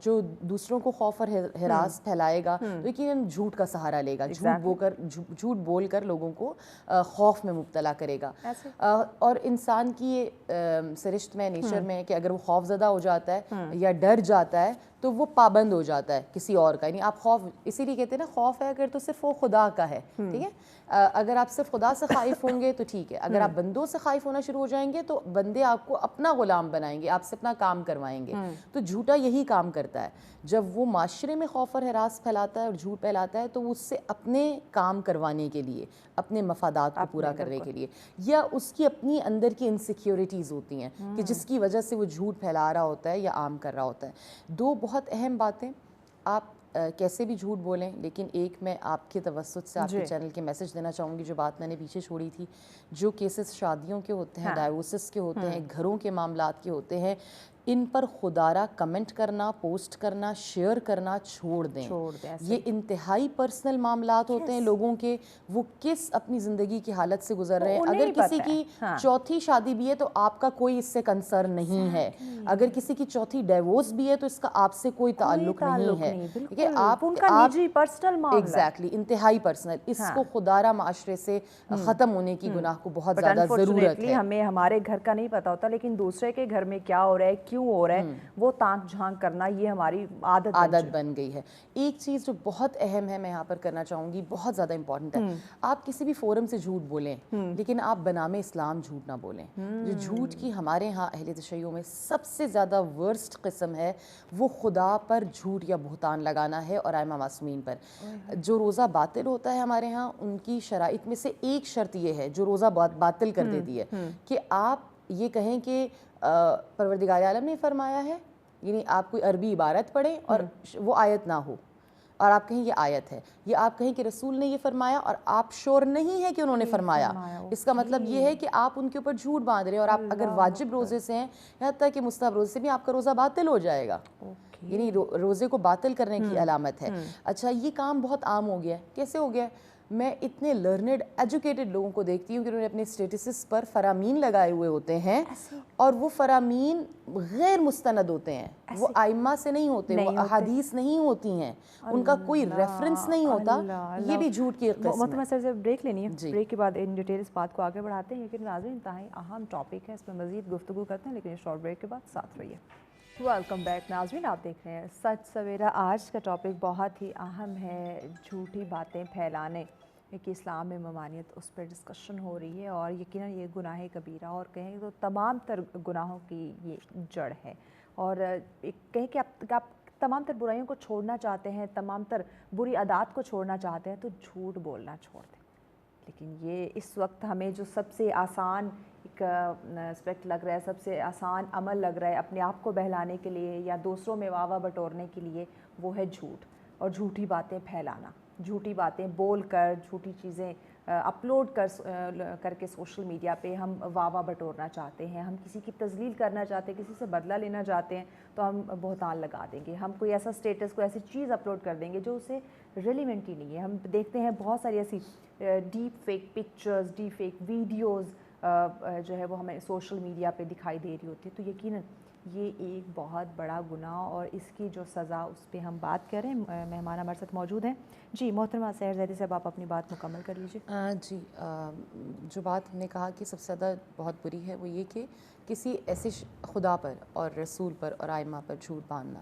جو دوسروں کو خوف اور ہراس پھیلائے گا تو یقیناً جھوٹ کا سہارا لے گا، جھوٹ بول کر لوگوں کو خوف میں مبتلا کرے گا، اور انسان کی یہ سرشت میں نیچر میں کہ اگر وہ خوف زدہ ہو جاتا ہے یا ڈر جاتا ہے تو وہ پابند ہو جاتا ہے کسی اور کا، یعنی آپ خوف، اسی لیے کہتے ہیں نا خوف ہے اگر تو صرف وہ خدا کا ہے، ٹھیک ہے، اگر آپ صرف خدا سے خائف ہوں گے تو ٹھیک ہے، اگر آپ بندوں سے خائف ہونا شروع ہو جائیں گے تو بندے آپ کو اپنا غلام بنائیں گے، آپ سے اپنا کام کروائیں گے، تو جھوٹا یہی کام کرتا ہے، جب وہ معاشرے میں خوف اور ہراس پھیلاتا ہے اور جھوٹ پھیلاتا ہے تو وہ اس سے اپنے کام کروانے کے لیے، اپنے مفادات کو پورا کرنے کے لیے، یا اس کی اپنی اندر کی انسیکیورٹیز ہوتی ہیں کہ جس کی وجہ سے وہ جھوٹ پھیلا رہا ہوتا ہے یا عام کر رہا ہوتا ہے۔ 2 بہت اہم باتیں، آپ کیسے بھی جھوٹ بولیں، لیکن ایک میں آپ کے توسط سے آپ کے چینل کے میسج دینا چاہوں گی، جو بات میں نے پیچھے چھوڑی تھی، جو کیسز شادیوں کے ہوتے ہیں، ڈائیورسز کے ہوتے ہیں، گھروں کے معاملات کے ہوتے ہیں، ان پر خدارہ کمنٹ کرنا، پوسٹ کرنا، شیئر کرنا چھوڑ دیں۔ یہ انتہائی پرسنل معاملات ہوتے ہیں لوگوں کے، وہ کس اپنی زندگی کی حالت سے گزر رہے ہیں، اگر کسی کی چوتھی شادی بھی ہے تو آپ کا کوئی اس سے کنسرن نہیں ہے، اگر کسی کی چوتھی ڈیورس بھی ہے تو اس کا آپ سے کوئی تعلق نہیں ہے، ٹھیک ہے، آپ ان کا نجی پرسنل معاملہ، ایگزیکٹلی انتہائی پرسنل، اس کو خدارہ معاشرے سے ختم ہونے کی گناہ کو بہت زیادہ ضرورت ہے۔ ہمیں ہمارے گھر کا نہیں پتا ہوتا لیکن دوسرے کے گھر میں کیا ہو رہا ہے، کیوں ہو رہا ہے، وہ تانک جھانک کرنا، یہ ہماری عادت بن گئی ہے۔ ایک چیز جو بہت اہم ہے میں یہاں پر کرنا چاہوں گی، بہت زیادہ امپورٹنٹ ہے، آپ کسی بھی فورم سے جھوٹ بولیں لیکن آپ بنام اسلام جھوٹ نہ بولیں۔ جو جھوٹ کی ہمارے ہاں اہل تشیع میں سب سے زیادہ ورسٹ قسم ہے وہ خدا پر جھوٹ یا بہتان لگانا ہے، اور ائمہ معصومین پر۔ جو روزہ باطل ہوتا ہے ہمارے ہاں، ان کی شرائط میں سے ایک شرط یہ ہے جو روزہ باطل کر دیتی ہے کہ آپ یہ کہیں کہ پروردگار عالم نے فرمایا ہے، یعنی آپ کوئی عربی عبارت پڑھیں اور وہ آیت نہ ہو اور آپ کہیں یہ آیت ہے، یا آپ کہیں کہ رسول نے یہ فرمایا اور آپ شور نہیں ہے کہ انہوں نے فرمایا، اس کا مطلب یہ ہے کہ آپ ان کے اوپر جھوٹ باندھ رہے ہیں، اور آپ اگر واجب روزے سے ہیں یہاں تک کہ مستحب روزے سے بھی آپ کا روزہ باطل ہو جائے گا، یعنی روزے کو باطل کرنے کی علامت ہے۔ اچھا یہ کام بہت عام ہو گیا ہے، کیسے ہو گیا ہے؟ میں اتنے لرنڈ ایجوکیٹڈ لوگوں کو دیکھتی ہوں کہ انہوں نے اپنے اسٹیٹسز پر فرامین لگائے ہوئے ہوتے ہیں اور وہ فرامین غیر مستند ہوتے ہیں, وہ ائمہ سے نہیں ہوتے, وہ احادیث نہیں ہوتی ہیں, ان کا کوئی ریفرنس نہیں ہوتا. یہ بھی جھوٹ کی ایک قسم ہے. محترمہ سر سے بریک لینی ہے, بریک کے بعد ان ڈیٹیل اس بات کو آگے بڑھاتے ہیں لیکن ناظرین انتہائی اہم ٹاپک ہے, اس میں مزید گفتگو کرتے ہیں لیکن اس شارٹ بریک کے بعد ساتھ رہیے. ویلکم بیک ناظرین, آپ دیکھ رہے ہیں سچ سویرا. آج کا ٹاپک بہت ہی اہم ہے, جھوٹی باتیں پھیلانے کہ اسلام میں ممانعت, اس پر ڈسکشن ہو رہی ہے اور یقیناً یہ گناہ کبیرہ اور کہیں تو تمام تر گناہوں کی یہ جڑ ہے. اور کہیں کہ آپ تمام تر برائیوں کو چھوڑنا چاہتے ہیں, تمام تر بری عادات کو چھوڑنا چاہتے ہیں تو جھوٹ بولنا چھوڑ دیں. لیکن یہ اس وقت ہمیں جو سب سے آسان ایک اسپیکٹ لگ رہا ہے, سب سے آسان عمل لگ رہا ہے اپنے آپ کو بہلانے کے لیے یا دوسروں میں واہ واہ بٹورنے کے لیے, وہ ہے جھوٹ اور جھوٹی باتیں پھیلانا. جھوٹی باتیں بول کر, جھوٹی چیزیں اپلوڈ کر کے سوشل میڈیا پہ ہم واہ واہ بٹورنا چاہتے ہیں, ہم کسی کی تذلیل کرنا چاہتے ہیں, کسی سے بدلہ لینا چاہتے ہیں تو ہم بہتان لگا دیں گے. ہم کوئی ایسا اسٹیٹس, کوئی ایسی چیز اپلوڈ کر دیں گے جو اسے ریلیونٹ ہی نہیں ہے. ہم دیکھتے ہیں بہت ساری ایسی deep fake pictures, deep fake videos جو ہے وہ ہمیں سوشل میڈیا پہ دکھائی دے رہی ہوتی ہے. تو یقیناً یہ ایک بہت بڑا گناہ اور اس کی جو سزا, اس پہ ہم بات کریں. مہمان ہمارے ساتھ موجود ہیں. جی محترمہ سحر زیدی صاحب, آپ اپنی بات مکمل کر لیجیے. جی, جو بات ہم نے کہا کہ سب سے زیادہ بہت بری ہے وہ یہ کہ کسی ایسے خدا پر اور رسول پر اور ائمہ پر جھوٹ باندھنا.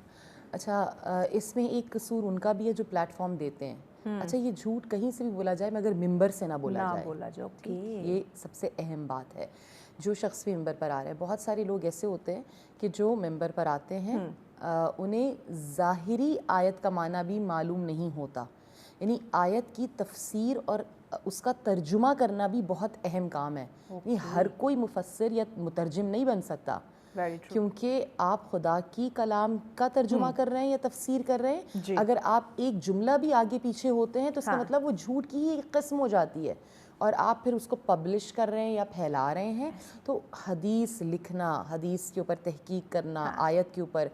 اچھا, اس میں ایک قصور ان کا بھی ہے جو پلیٹ فارم دیتے ہیں. اچھا, یہ جھوٹ کہیں سے بھی بولا جائے مگر ممبر سے نہ بولا جائے. یہ سب سے اہم بات ہے. جو شخص بھی ممبر پر آ رہا ہے, بہت سارے لوگ ایسے ہوتے ہیں کہ جو ممبر پر آتے ہیں انہیں ظاہری آیت کا معنی بھی معلوم نہیں ہوتا. یعنی آیت کی تفسیر اور اس کا ترجمہ کرنا بھی بہت اہم کام ہے. یعنی ہر کوئی مفسر یا مترجم نہیں بن سکتا, کیونکہ آپ خدا کی کلام کا ترجمہ کر رہے ہیں یا تفسیر کر رہے ہیں. اگر آپ ایک جملہ بھی آگے پیچھے ہوتے ہیں تو اس کا مطلب وہ جھوٹ کی ہی ایک قسم ہو جاتی ہے, اور آپ پھر اس کو پبلش کر رہے ہیں یا پھیلا رہے ہیں. تو حدیث لکھنا, حدیث کے اوپر تحقیق کرنا, آیت کے اوپر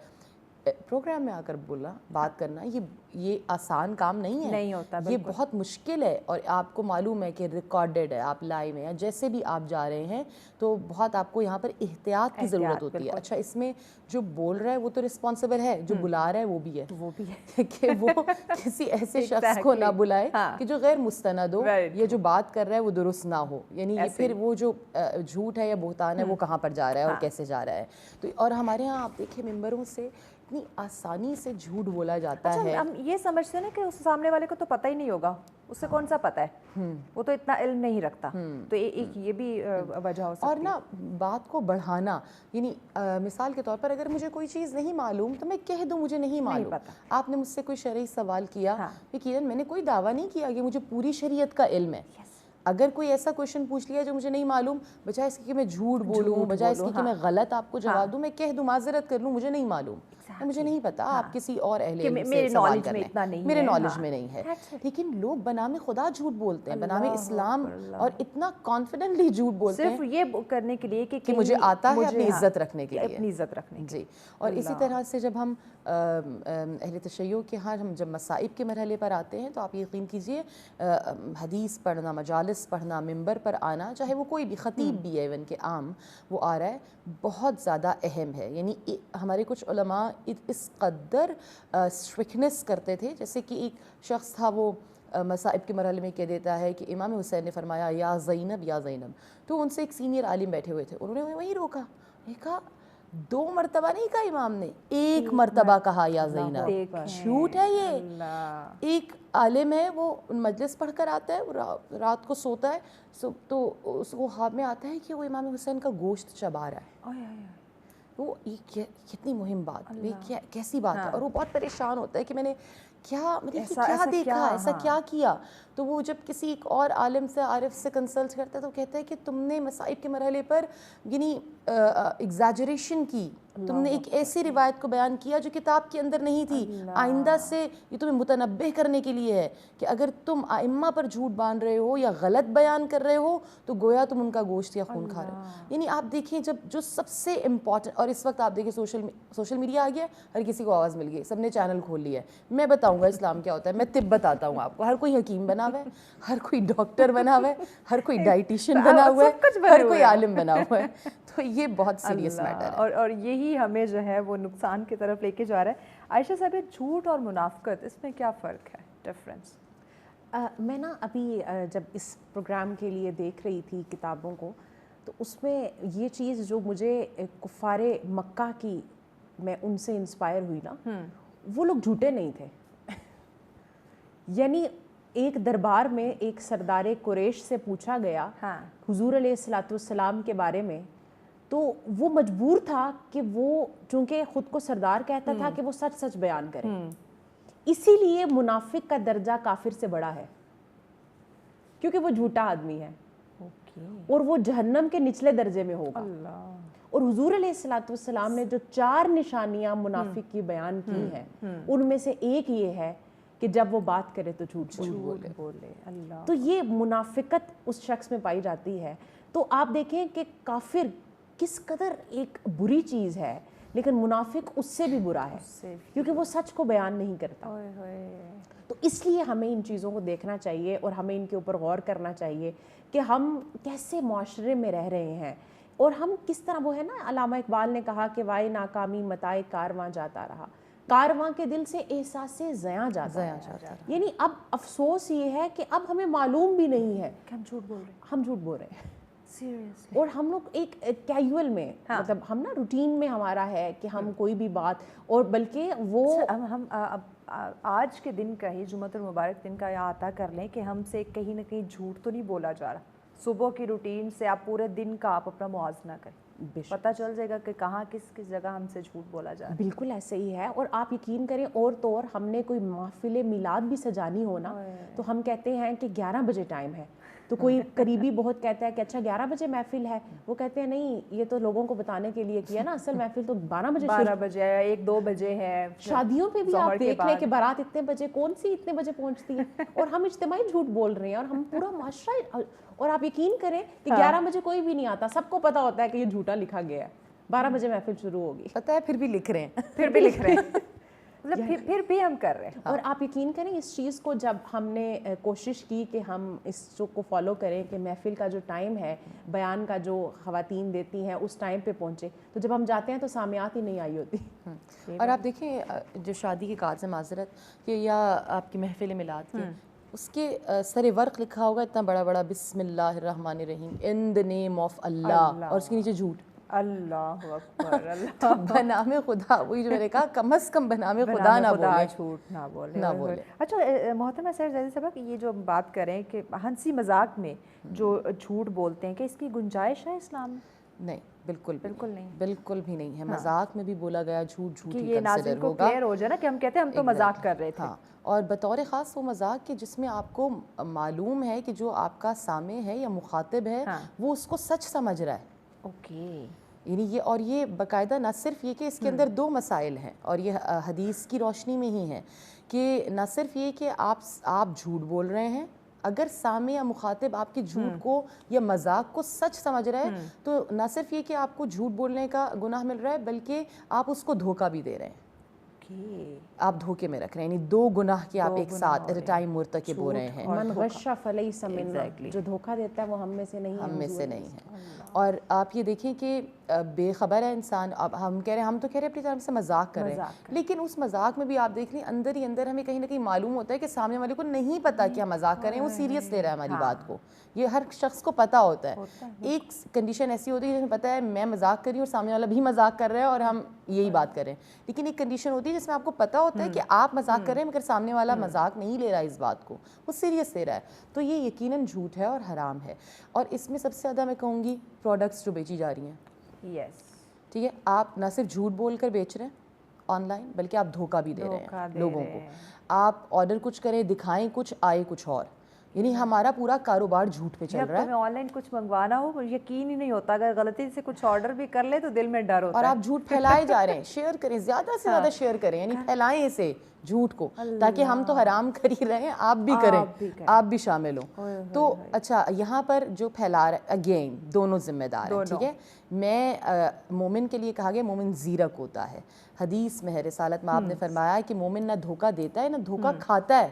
پروگرام میں آ کر بولنا, بات کرنا, یہ آسان کام نہیں ہے. نہیں ہوتا, یہ بہت مشکل ہے. اور آپ کو معلوم ہے کہ ریکارڈڈ ہے, آپ لائیو ہیں یا جیسے بھی آپ جا رہے ہیں, تو بہت آپ کو یہاں پر احتیاط کی ضرورت ہوتی ہے. اچھا, اس میں جو بول رہا ہے وہ تو رسپانسبل ہے, جو بلا رہا ہے وہ بھی ہے کہ وہ کسی ایسے شخص کو نہ بلائے کہ جو غیر مستند ہو, یا جو بات کر رہا ہے وہ درست نہ ہو. یعنی یہ پھر وہ جو جھوٹ ہے یا بہتان ہے وہ کہاں پر جا رہا ہے اور کیسے جا رہا ہے. تو اور ہمارے ہاں آپ دیکھیں ممبروں سے اتنی آسانی سے جھوٹ بولا جاتا ہے. ہم یہ سمجھتے ہیں نا کہ اس سامنے والے کو تو پتہ ہی نہیں ہوگا, اس سے کون سا پتہ ہے, وہ تو اتنا علم نہیں رکھتا. تو ایک یہ بھی وجہ ہو سکتی ہے. اور نا بات کو بڑھانا, یعنی مثال کے طور پر اگر مجھے کوئی چیز نہیں معلوم تو میں کہہ دوں مجھے نہیں معلوم. آپ نے مجھ سے کوئی شرعی سوال کیا, یقیناً میں نے کوئی دعویٰ نہیں کیا کہ مجھے پوری شریعت کا علم ہے. اگر کوئی ایسا کویشچن پوچھ لیا جو مجھے نہیں معلوم, بجائے اس کی کہ میں جھوٹ بولوں, بجائے اس کی کہ میں غلط آپ کو جواب دوں, میں کہہ دوں, معذرت کر لوں, مجھے نہیں معلوم, مجھے نہیں پتا, آپ کسی اور اہل علم سے سوال کر لیں, میرے نالج میں نہیں ہے. لیکن لوگ بنام خدا جھوٹ بولتے ہیں, بنام اسلام, اور اتنا کانفیڈنٹلی جھوٹ بولتے ہیں صرف یہ کرنے کے لیے کہ مجھے آتا ہے, اپنی عزت رکھنے کے لیے, اپنی عزت رکھنے. جی. اور اسی طرح سے جب ہم اہل تشیع کے ہاں ہم جب مصائب کے مرحلے پر آتے ہیں تو آپ یقین کیجئے حدیث پڑھنا, مجالس پڑھنا, ممبر پر آنا, چاہے وہ کوئی بھی خطیب بھی ہے ایون کہ عام وہ آ رہا ہے, بہت زیادہ اہم ہے. یعنی ہمارے کچھ علماء اس قدر اسٹرکٹنس کرتے تھے, جیسے کہ ایک شخص تھا وہ مصائب کے مرحلے میں کہہ دیتا ہے کہ امام حسین نے فرمایا یا زینب یا زینب. تو ان سے ایک سینئر عالم بیٹھے ہوئے تھے, انہوں نے وہیں روکا, کہا 2 مرتبہ نہیں کہا امام نے, 1 مرتبہ کہا یا زینب. جھوٹ ہے یہ. ایک عالم ہے, وہ مجلس پڑھ کر آتا ہے, رات کو سوتا ہے, تو اس کو خواب میں آتا ہے کہ وہ امام حسین کا گوشت چبا رہا ہے. وہ کتنی مہم بات, یہ کیسی بات ہے. اور وہ بہت پریشان ہوتا ہے کہ میں نے کیا دیکھا, ایسا کیا کیا. تو وہ جب کسی ایک اور عالم سے, عارف سے کنسلٹ کرتا ہے تو کہتا ہے کہ تم نے مصائب کے مرحلے پر یعنی ایگزیجریشن کی, تم نے ایک ایسی روایت کو بیان کیا جو کتاب کے اندر نہیں تھی. آئندہ سے یہ تمہیں متنبہ کرنے کے لیے ہے کہ اگر تم ائمہ پر جھوٹ باندھ رہے ہو یا غلط بیان کر رہے ہو تو گویا تم ان کا گوشت یا خون کھا رہے ہو. یعنی آپ دیکھیں جب جو سب سے امپورٹنٹ, اور اس وقت آپ دیکھیں سوشل میڈیا آ گیا, ہر کسی کو آواز مل گئی, سب نے چینل کھول لیا ہے. میں بتاؤں گا اسلام کیا ہوتا ہے, میں طب بتاتا ہوں آپ کو. ہر کوئی حکیم بنا ہوا ہے, ہر کوئی ڈاکٹر بنا ہوا ہے, ہر کوئی ڈائٹیشین بنا ہوا ہے, ہر کوئی عالم بنا ہوا ہے. تو یہ بہت سیریس میٹر ہے, اور یہی ہمیں جو ہے وہ نقصان کی طرف لے کے جا رہا ہے. عائشہ صاحب, جھوٹ اور منافقت, اس میں کیا فرق ہے, ڈفرینس؟ میں نا ابھی جب اس پروگرام کے لیے دیکھ رہی تھی کتابوں کو, تو اس میں یہ چیز جو مجھے کفار مکہ کی, میں ان سے انسپائر ہوئی نا, وہ لوگ جھوٹے نہیں تھے. یعنی ایک دربار میں ایک سردار قریش سے پوچھا گیا حضور علیہ الصلوۃ والسلام کے بارے میں, تو وہ مجبور تھا کہ وہ چونکہ خود کو سردار کہتا تھا کہ وہ سچ سچ بیان کرے. اسی لیے منافق کا درجہ کافر سے بڑا ہے, کیونکہ وہ جھوٹا آدمی ہے اور وہ جہنم کے نچلے درجے میں ہوگا. اور حضور علیہ الصلوۃ والسلام نے جو 4 نشانیاں منافق کی بیان کی ہیں, ان میں سے ایک یہ ہے کہ جب وہ بات کرے تو جھوٹ بولے. تو یہ منافقت اس شخص میں پائی جاتی ہے. تو آپ دیکھیں کہ کافر کس قدر ایک بری چیز ہے, لیکن منافق اس سے بھی برا ہے کیونکہ وہ سچ کو بیان نہیں کرتا. تو اس لیے ہمیں ان چیزوں کو دیکھنا چاہیے اور ہمیں ان کے اوپر غور کرنا چاہیے کہ ہم کیسے معاشرے میں رہ رہے ہیں, اور ہم کس طرح, وہ ہے نا علامہ اقبال نے کہا کہ وائے ناکامی متائے کارواں جاتا رہا, کارواں کے دل سے احساس زیاں جاتا ہے. یعنی اب افسوس یہ ہے کہ اب ہمیں معلوم بھی نہیں ہے کہ ہم جھوٹ بول رہے ہیں. اور ہم لوگ ایک کیجول میں, مطلب ہم نا روٹین میں ہمارا ہے کہ ہم کوئی بھی بات, اور بلکہ وہ ہم آج کے دن کا ہی, جمعۃ المبارک دن کا احاطہ کر لیں کہ ہم سے کہیں نہ کہیں جھوٹ تو نہیں بولا جا رہا. صبح کی روٹین سے آپ پورے دن کا آپ اپنا موازنہ کریں, پتہ چل جائے گا کہ کہاں کس جگہ ہم سے جھوٹ بولا جا رہا ہے. بالکل ایسے ہی ہے. اور آپ یقین کریں, اور تو اور ہم نے کوئی محفل میلاد بھی سجانی ہو نا, تو ہم کہتے ہیں کہ 11 بجے ٹائم ہے, تو کوئی قریبی بہت کہتا ہے کہ اچھا 11 بجے محفل ہے, وہ کہتے ہیں نہیں, یہ تو لوگوں کو بتانے کے لیے کیا نا, اصل محفل تو 12 بجے ہے, 1-2 بجے ہے. شادیوں پہ بھی آپ دیکھ لیں کہ بارات اتنے بجے, کون سی اتنے بجے پہنچتی ہے, اور ہم اجتماعی جھوٹ بول رہے ہیں, اور ہم پورا معاشرہ. اور آپ یقین کریں کہ 11 بجے کوئی بھی نہیں آتا, سب کو پتا ہوتا ہے کہ یہ جھوٹا لکھا گیا ہے, 12 بجے محفل شروع ہوگی, پتہ ہے, پھر بھی لکھ رہے ہیں مطلب پھر بھی ہم کر رہے ہیں. اور آپ یقین کریں اس چیز کو, جب ہم نے کوشش کی کہ ہم اس کو فالو کریں کہ محفل کا جو ٹائم ہے, بیان کا جو خواتین دیتی ہیں, اس ٹائم پہ پہنچے, تو جب ہم جاتے ہیں تو سامعات ہی نہیں آئی ہوتی. اور آپ دیکھیں جو شادی کے کارڈ سے معذرت کہ یا آپ کی محفل میلاد کے, اس کے سر ورق لکھا ہوگا اتنا بڑا بڑا, بسم اللہ الرحمن الرحیم, ان دا نیم آف اللہ, اور اس کے نیچے جھوٹ. اللہ اکبر, تو بنام خدا, وہی جو میں نے کہا, کم از کم بنام خدا نہ بولے, جھوٹ نہ بولے. اچھا محترمہ سیر زیدی صاحبہ, یہ جو بات کریں کہ ہنسی مذاق میں جو جھوٹ بولتے ہیں, کہ اس کی گنجائش ہے اسلام میں؟ نہیں, بالکل نہیں, بالکل بھی نہیں ہے. مذاق میں بھی بولا گیا جھوٹ ہی یہ ناظرین کو کلیئر ہو جائے نا کہ ہم کہتے ہیں ہم تو مذاق کر رہے تھے. اور بطور خاص وہ مذاق کہ جس میں آپ کو معلوم ہے کہ جو آپ کا سامع ہے یا مخاطب ہے وہ اس کو سچ سمجھ رہا ہے. اوکے. یعنی یہ, اور یہ باقاعدہ نہ صرف یہ کہ اس کے اندر 2 مسائل ہیں, اور یہ حدیث کی روشنی میں ہی ہے, کہ نہ صرف یہ کہ آپ جھوٹ بول رہے ہیں, اگر سامع یا مخاطب آپ کے جھوٹ کو یا مذاق کو سچ سمجھ رہے ہیں, تو نہ صرف یہ کہ آپ کو جھوٹ بولنے کا گناہ مل رہا ہے, بلکہ آپ اس کو دھوکہ بھی دے رہے ہیں, آپ دھوکے میں رکھ رہے ہیں. یعنی 2 گناہ کے آپ ایک ساتھ ایٹ اے ٹائم مرتکب ہو رہے ہیں. من غش فلیس منا, جو دھوکہ دیتا ہے وہ ہم میں سے نہیں ہے, ہم میں سے نہیں ہے. اور آپ یہ دیکھیں کہ بے خبر ہے انسان. اب ہم کہہ رہے ہیں, ہم تو کہہ رہے ہیں اپنی طرف سے مذاق کر رہے ہیں, لیکن اس مذاق میں بھی آپ دیکھ لیں اندر ہی اندر ہمیں کہیں نہ کہیں معلوم ہوتا ہے کہ سامنے والے کو نہیں پتا کہ ہم مذاق کر رہے ہیں, وہ سیریس لے رہا ہے ہماری بات کو. یہ ہر شخص کو پتہ ہوتا ہے. ایک کنڈیشن ایسی ہوتی ہے جس میں پتہ ہے میں مذاق کر رہی ہوں اور سامنے والا بھی مذاق کر رہا ہے اور ہم یہی بات کر رہے ہیں. لیکن ایک کنڈیشن ہوتی ہے جس میں آپ کو پتہ ہوتا ہے کہ آپ مذاق کر رہے ہیں مگر سامنے والا مذاق نہیں لے رہا اس بات کو, وہ سیریس لے رہا ہے. تو یہ یقیناً جھوٹ ہے اور حرام ہے. اور اس میں سب سے زیادہ میں کہوں گی پروڈکٹس جو بیچی جا رہی ہیں, یس, ٹھیک ہے, آپ نہ صرف جھوٹ بول کر بیچ رہے ہیں آن لائن, بلکہ آپ دھوکہ بھی دے رہے ہیں لوگوں کو. آپ آرڈر کچھ کریں, دکھائیں کچھ, آئے کچھ اور. یعنی ہمارا پورا کاروبار جھوٹ پہ چل رہا ہے. جب تمہیں آن لائن کچھ منگوانا ہو یقین ہی نہیں ہوتا, اگر غلطی سے کچھ آرڈر بھی کر لے تو دل میں ڈر ہوتا اور ہے. آپ جھوٹ پھیلائے جا رہے ہیں. شیئر کریں, زیادہ سے زیادہ شیئر کریں, یعنی پھیلائیں اسے جھوٹ کو, تاکہ ہم تو حرام کر ہی رہے ہیں, آپ بھی کریں, آپ بھی شامل ہوں. تو اچھا یہاں پر جو پھیلا رہا ہے, اگین دونوں ذمہ دار ہیں, ٹھیک ہے. میں مومن کے لیے کہا گیا مومن زیرک ہوتا ہے. حدیث میں ہے, رسالت میں آپ نے فرمایا ہے کہ مومن نہ دھوکہ دیتا ہے نہ دھوکہ کھاتا ہے.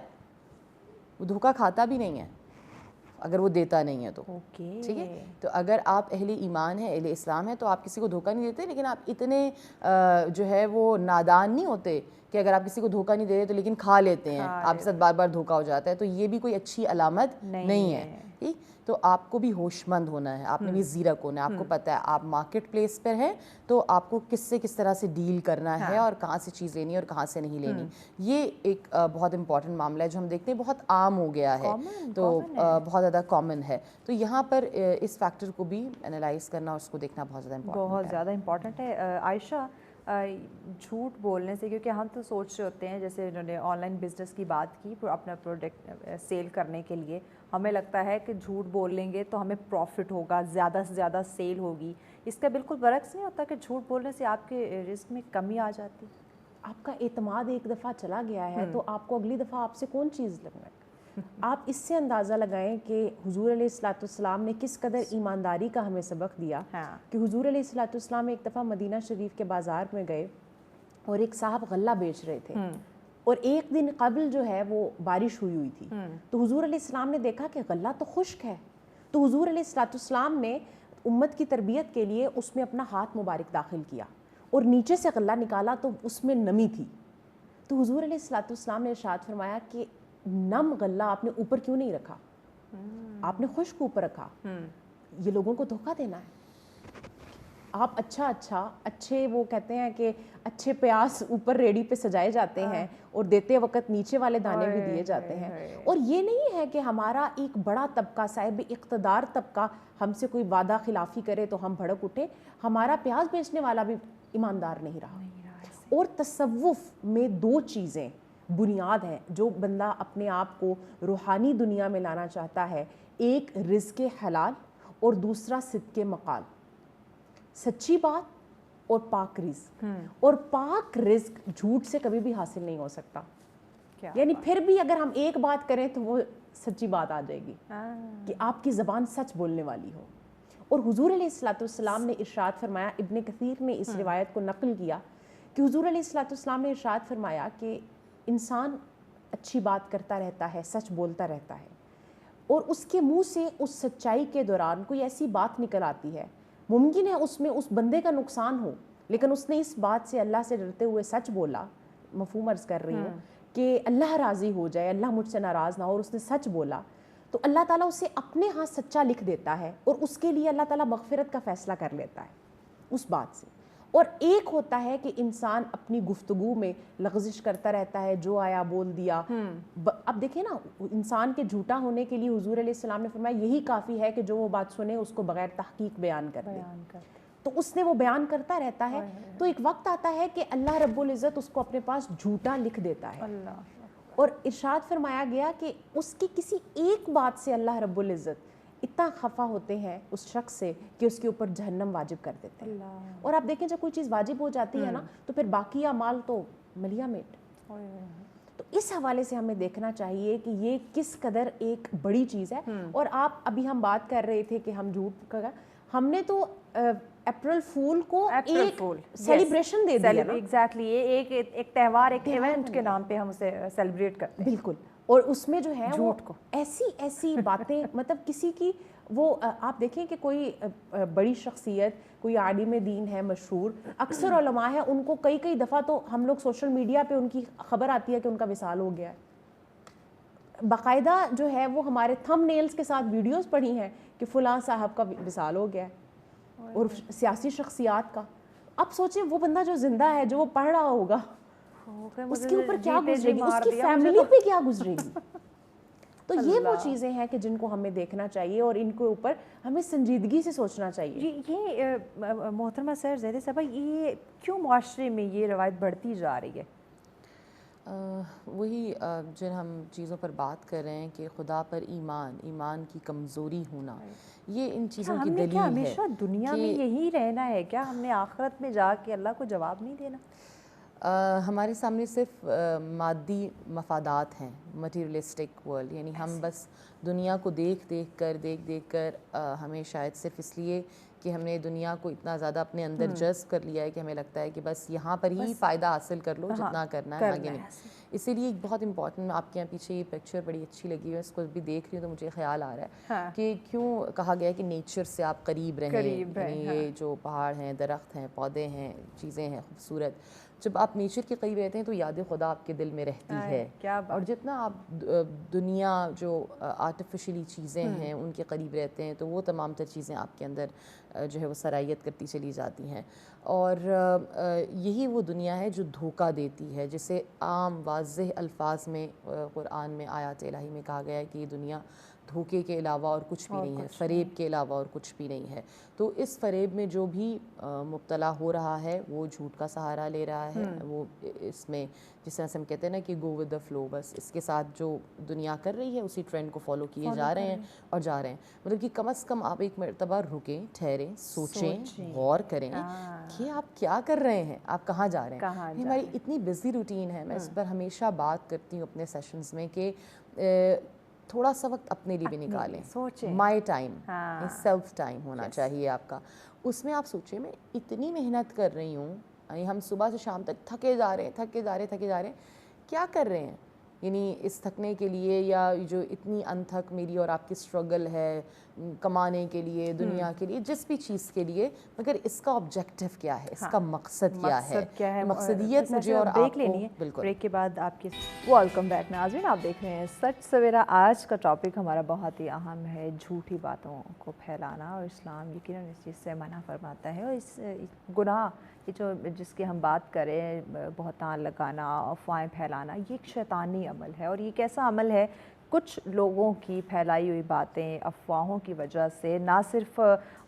وہ دھوکہ کھاتا بھی نہیں ہے اگر وہ دیتا نہیں ہے تو, ٹھیک ہے. تو اگر آپ اہل ایمان ہیں, اہل اسلام ہیں, تو آپ کسی کو دھوکہ نہیں دیتے, لیکن آپ اتنے جو ہے وہ نادان نہیں ہوتے کہ اگر آپ کسی کو دھوکہ نہیں دے رہے تو لیکن کھا لیتے ہیں, آپ کے ساتھ بار بار دھوکہ ہو جاتا ہے. تو یہ بھی کوئی اچھی علامت نہیں ہے, ٹھیک. تو آپ کو بھی ہوش مند ہونا ہے, آپ نے بھی زیرک ہونا ہے. آپ کو پتہ ہے آپ مارکیٹ پلیس پر ہیں تو آپ کو کس طرح سے ڈیل کرنا ہے اور کہاں سے چیز لینی ہے اور کہاں سے نہیں لینی. یہ ایک بہت امپورٹنٹ معاملہ ہے جو ہم دیکھتے ہیں بہت عام ہو گیا ہے, تو بہت زیادھا کامن ہے. تو یہاں پر اس فیکٹر کو بھی انالائز کرنا اور اس کو دیکھنا بہت زیادہ امپورٹنٹ ہے. عائشہ, جھوٹ بولنے سے, کیونکہ ہم تو سوچ رہے ہوتے ہیں, جیسے انہوں نے آن لائن بزنس کی بات کی, اپنا پروڈکٹ سیل کرنے کے لیے ہمیں لگتا ہے کہ جھوٹ بول لیں گے تو ہمیں پروفٹ ہوگا, زیادہ سے زیادہ سیل ہوگی. اس کا بالکل برعکس نہیں ہوتا کہ جھوٹ بولنے سے آپ کے رزق میں کمی آ جاتی. آپ کا اعتماد ایک دفعہ چلا گیا ہے تو آپ کو اگلی دفعہ آپ سے کون چیز لگنا ہے. آپ اس سے اندازہ لگائیں کہ حضور علیہ الصلوۃ والسلام نے کس قدر ایمانداری کا ہمیں سبق دیا, کہ حضور علیہ الصلوۃ والسلام ایک دفعہ مدینہ شریف کے بازار میں گئے اور ایک صاحب غلہ بیچ رہے تھے, اور ایک دن قبل جو ہے وہ بارش ہوئی تھی. تو حضور علیہ السلام نے دیکھا کہ غلہ تو خشک ہے, تو حضور علیہ الصلوۃ والسلام نے امت کی تربیت کے لیے اس میں اپنا ہاتھ مبارک داخل کیا اور نیچے سے غلہ نکالا تو اس میں نمی تھی. تو حضور علیہ الصلوۃ والسلام نے ارشاد فرمایا کہ نم غلہ آپ نے اوپر کیوں نہیں رکھا, آپ نے خشک اوپر رکھا. یہ لوگوں کو دھوکہ دینا ہے. آپ اچھے وہ کہتے ہیں کہ اچھے پیاز اوپر ریڑھی پہ سجائے جاتے ہیں اور دیتے وقت نیچے والے دانے بھی دیے جاتے ہیں. اور یہ نہیں ہے کہ ہمارا ایک بڑا طبقہ, صاحب اقتدار طبقہ, ہم سے کوئی وعدہ خلافی کرے تو ہم بھڑک اٹھے. ہمارا پیاز بیچنے والا بھی ایماندار نہیں رہا. اور تصوف میں دو چیزیں بنیاد ہیں جو بندہ اپنے آپ کو روحانی دنیا میں لانا چاہتا ہے, ایک رزق حلال اور دوسرا صدق مقال, سچی بات اور پاک رزق. اور پاک رزق جھوٹ سے کبھی بھی حاصل نہیں ہو سکتا. یعنی پھر بھی اگر ہم ایک بات کریں تو وہ سچی بات آ جائے گی کہ آپ کی زبان سچ بولنے والی ہو. اور حضور علیہ الصلوۃ والسلام نے ارشاد فرمایا, ابن کثیر نے اس روایت کو نقل کیا کہ حضور علیہ الصلوۃ والسلام نے ارشاد فرمایا کہ انسان اچھی بات کرتا رہتا ہے, سچ بولتا رہتا ہے, اور اس کے منہ سے اس سچائی کے دوران کوئی ایسی بات نکل آتی ہے, ممکن ہے اس میں اس بندے کا نقصان ہو, لیکن اس نے اس بات سے اللہ سے ڈرتے ہوئے سچ بولا, مفہوم عرض کر رہی ہوں, کہ اللہ راضی ہو جائے, اللہ مجھ سے ناراض نہ ہو, اور اس نے سچ بولا, تو اللہ تعالیٰ اسے اپنے ہاں سچا لکھ دیتا ہے, اور اس کے لیے اللہ تعالیٰ مغفرت کا فیصلہ کر لیتا ہے اس بات سے. اور ایک ہوتا ہے کہ انسان اپنی گفتگو میں لغزش کرتا رہتا ہے, جو آیا بول دیا. اب دیکھیں نا, انسان کے جھوٹا ہونے کے لیے حضور علیہ السلام نے فرمایا یہی کافی ہے کہ جو وہ بات سنے اس کو بغیر تحقیق بیان کر دے. تو اس نے وہ بیان کرتا رہتا ہے, تو ایک وقت آتا ہے کہ اللہ رب العزت اس کو اپنے پاس جھوٹا لکھ دیتا ہے. اور ارشاد فرمایا گیا کہ اس کی کسی ایک بات سے اللہ رب العزت اتنا خفا ہوتے ہیں اس شخص سے کہ اس کے اوپر جہنم واجب کر دیتے ہیں. اور آپ دیکھیں جب کوئی چیز واجب ہو جاتی ہے نا تو پھر باقی اعمال تو ملیا میٹ. تو اس حوالے سے ہمیں دیکھنا چاہیے کہ یہ کس قدر ایک بڑی چیز ہے. اور آپ ابھی ہم بات کر رہے تھے کہ ہم جھوٹ کا, ہم نے تو اپریل فول کو ایک سیلیبریشن دے دیا نا. ایگزیکٹلی, یہ ایک تہوار, ایک ایونٹ کے نام پہ ہم اسے سیلیبریٹ کرتے ہیں. بالکل. اور اس میں جو ہے وہ ایسی باتیں, مطلب کسی کی وہ آپ دیکھیں کہ کوئی بڑی شخصیت, کوئی عالم دین ہے مشہور, اکثر علماء ہیں, ان کو کئی دفعہ تو ہم لوگ سوشل میڈیا پہ ان کی خبر آتی ہے کہ ان کا وصال ہو گیا ہے. باقاعدہ جو ہے وہ ہمارے تھم نیلز کے ساتھ ویڈیوز پڑھی ہیں کہ فلاں صاحب کا وصال ہو گیا ہے. اور سیاسی شخصیات کا اب سوچیں, وہ بندہ جو زندہ ہے, جو وہ پڑھ رہا ہوگا, اس کے اوپر کیا گزرے گی, اس کی فیملی پہ کیا گزرے گی. تو یہ وہ چیزیں ہیں کہ جن کو ہمیں دیکھنا چاہیے اور ان کے اوپر ہمیں سنجیدگی سے سوچنا چاہیے. یہ محترمہ سر زیدہ صاحبہ, یہ کیوں معاشرے میں یہ روایت بڑھتی جا رہی ہے؟ وہی جن ہم چیزوں پر بات کر رہے ہیں کہ خدا پر ایمان کی کمزوری ہونا، یہ ان چیزوں کی دلیل ہے. ہمیشہ دنیا میں یہی رہنا ہے کیا؟ ہم نے آخرت میں جا کے اللہ کو جواب نہیں دینا؟ ہمارے سامنے صرف مادی مفادات ہیں، مٹیریلسٹک ورلڈ، یعنی ہم بس دنیا کو دیکھ کر ہمیں شاید صرف اس لیے کہ ہم نے دنیا کو اتنا زیادہ اپنے اندر جذب کر لیا ہے کہ ہمیں لگتا ہے کہ بس یہاں پر ہی فائدہ حاصل کر لو جتنا کرنا ہے، آگے نہیں. اسی لیے ایک بہت امپورٹنٹ، آپ کے یہاں پیچھے یہ پکچر بڑی اچھی لگی ہے، اس کو بھی دیکھ رہی ہوں تو مجھے خیال آ رہا ہے کہ کیوں کہا گیا ہے کہ نیچر سے آپ قریب رہیں. یعنی یہ جو پہاڑ ہیں، درخت ہیں، پودے ہیں، چیزیں ہیں خوبصورت، جب آپ نیچر کے قریب رہتے ہیں تو یاد خدا آپ کے دل میں رہتی ہے. اور جتنا آپ دنیا جو آرٹیفیشلی چیزیں ہیں ان کے قریب رہتے ہیں تو وہ تمام تر چیزیں آپ کے اندر جو ہے وہ سرایت کرتی چلی جاتی ہیں. اور یہی وہ دنیا ہے جو دھوکہ دیتی ہے، جسے عام واضح الفاظ میں قرآن میں آیات الہی میں کہا گیا ہے کہ یہ دنیا دھوکے کے علاوہ اور کچھ بھی نہیں ہے، فریب کے علاوہ اور کچھ بھی نہیں ہے. تو اس فریب میں جو بھی مبتلا ہو رہا ہے وہ جھوٹ کا سہارا لے رہا ہے. وہ اس میں جس طرح سے ہم کہتے ہیں نا کہ گو ود دا فلو، بس اس کے ساتھ جو دنیا کر رہی ہے اسی ٹرینڈ کو فالو کیے جا رہے ہیں اور جا رہے ہیں. مطلب کہ کم از کم آپ ایک مرتبہ رکیں، ٹھہریں، سوچیں، غور کریں کہ آپ کیا کر رہے ہیں، آپ کہاں جا رہے ہیں. ہماری اتنی بزی روٹین ہے، میں اس پر ہمیشہ بات کرتی ہوں اپنے سیشنز میں کہ تھوڑا سا وقت اپنے لیے بھی نکالیں. مائی ٹائم، سیلف ٹائم ہونا چاہیے آپ کا. اس میں آپ سوچیں میں اتنی محنت کر رہی ہوں، یعنی ہم صبح سے شام تک تھکے جا رہے ہیں، کیا کر رہے ہیں؟ یعنی اس تھکنے کے لیے یا جو اتنی انتھک میری اور آپ کی اسٹرگل ہے کمانے کے لیے، دنیا کے لیے، جس بھی چیز کے لیے، مگر اس کا آبجیکٹو کیا ہے، اس کا مقصد کیا ہے؟ مقصدیت مجھے اور آپ کو بالکل. بریک کے بعد آپ کی ویلکم بیک ناظرین، آپ دیکھ رہے ہیں سچ سویرا. آج کا ٹاپک ہمارا بہت ہی اہم ہے، جھوٹی باتوں کو پھیلانا، اور اسلام یقیناً اس چیز سے منع فرماتا ہے. اور اس گناہ جس کی ہم بات کریں، بہتان لگانا، افواہیں پھیلانا، یہ ایک شیطانی عمل ہے. اور یہ ایک ایسا عمل ہے، کچھ لوگوں کی پھیلائی ہوئی باتیں، افواہوں کی وجہ سے نہ صرف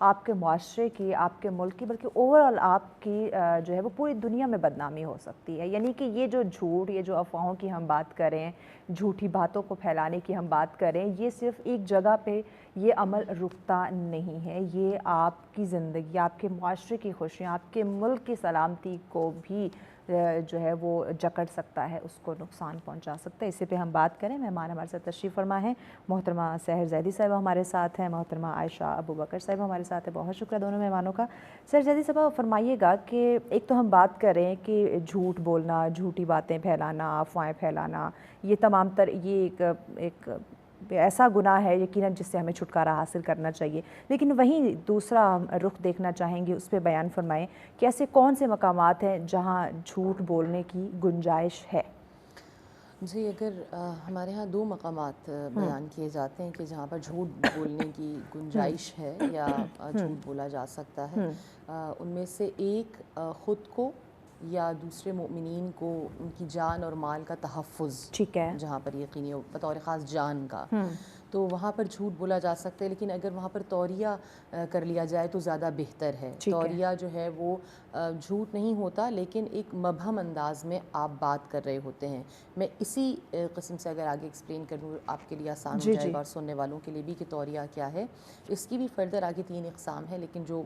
آپ کے معاشرے کی، آپ کے ملک کی، بلکہ اوور آل آپ کی جو ہے وہ پوری دنیا میں بدنامی ہو سکتی ہے. یعنی کہ یہ جو جھوٹ، یہ جو افواہوں کی ہم بات کریں، جھوٹی باتوں کو پھیلانے کی ہم بات کریں، یہ صرف ایک جگہ پہ یہ عمل رکتا نہیں ہے. یہ آپ کی زندگی، آپ کے معاشرے کی خوشیاں، آپ کے ملک کی سلامتی کو بھی جو ہے وہ جکڑ سکتا ہے، اس کو نقصان پہنچا سکتا ہے. اسی پہ ہم بات کریں. مہمان ہمارے ساتھ تشریف فرما ہے محترمہ سحر زیدی صاحبہ ہمارے ساتھ ہیں، محترمہ عائشہ ابو بکر صاحبہ ہمارے ساتھ ہے. بہت شکریہ دونوں مہمانوں کا. سحر زیدی صاحبہ فرمائیے گا کہ ایک تو ہم بات کریں کہ جھوٹ بولنا، جھوٹی باتیں پھیلانا، افواہیں پھیلانا، یہ تمام تر یہ ایک ایسا گناہ ہے یقیناً جس سے ہمیں چھٹکارا حاصل کرنا چاہیے. لیکن وہیں دوسرا رخ دیکھنا چاہیں گے، اس پہ بیان فرمائیں کہ ایسے کون سے مقامات ہیں جہاں جھوٹ بولنے کی گنجائش ہے؟ جی، اگر ہمارے ہاں دو مقامات بیان کیے جاتے ہیں کہ جہاں پر جھوٹ بولنے کی گنجائش ہے یا جھوٹ بولا جا سکتا ہے. ان میں سے ایک خود کو یا دوسرے مؤمنین کو ان کی جان اور مال کا تحفظ، ٹھیک ہے، جہاں پر یقینی بطور خاص جان کا، تو وہاں پر جھوٹ بولا جا سکتا ہے. لیکن اگر وہاں پر توریہ کر لیا جائے تو زیادہ بہتر ہے. توریہ جو ہے وہ جھوٹ نہیں ہوتا، لیکن ایک مبہم انداز میں آپ بات کر رہے ہوتے ہیں. میں اسی قسم سے اگر آگے ایکسپلین کروں آپ کے لیے آسان ہو جائے گا اور سننے والوں کے لیے بھی کہ توریہ کیا ہے. اس کی بھی فردر آگے 3 اقسام ہیں، لیکن جو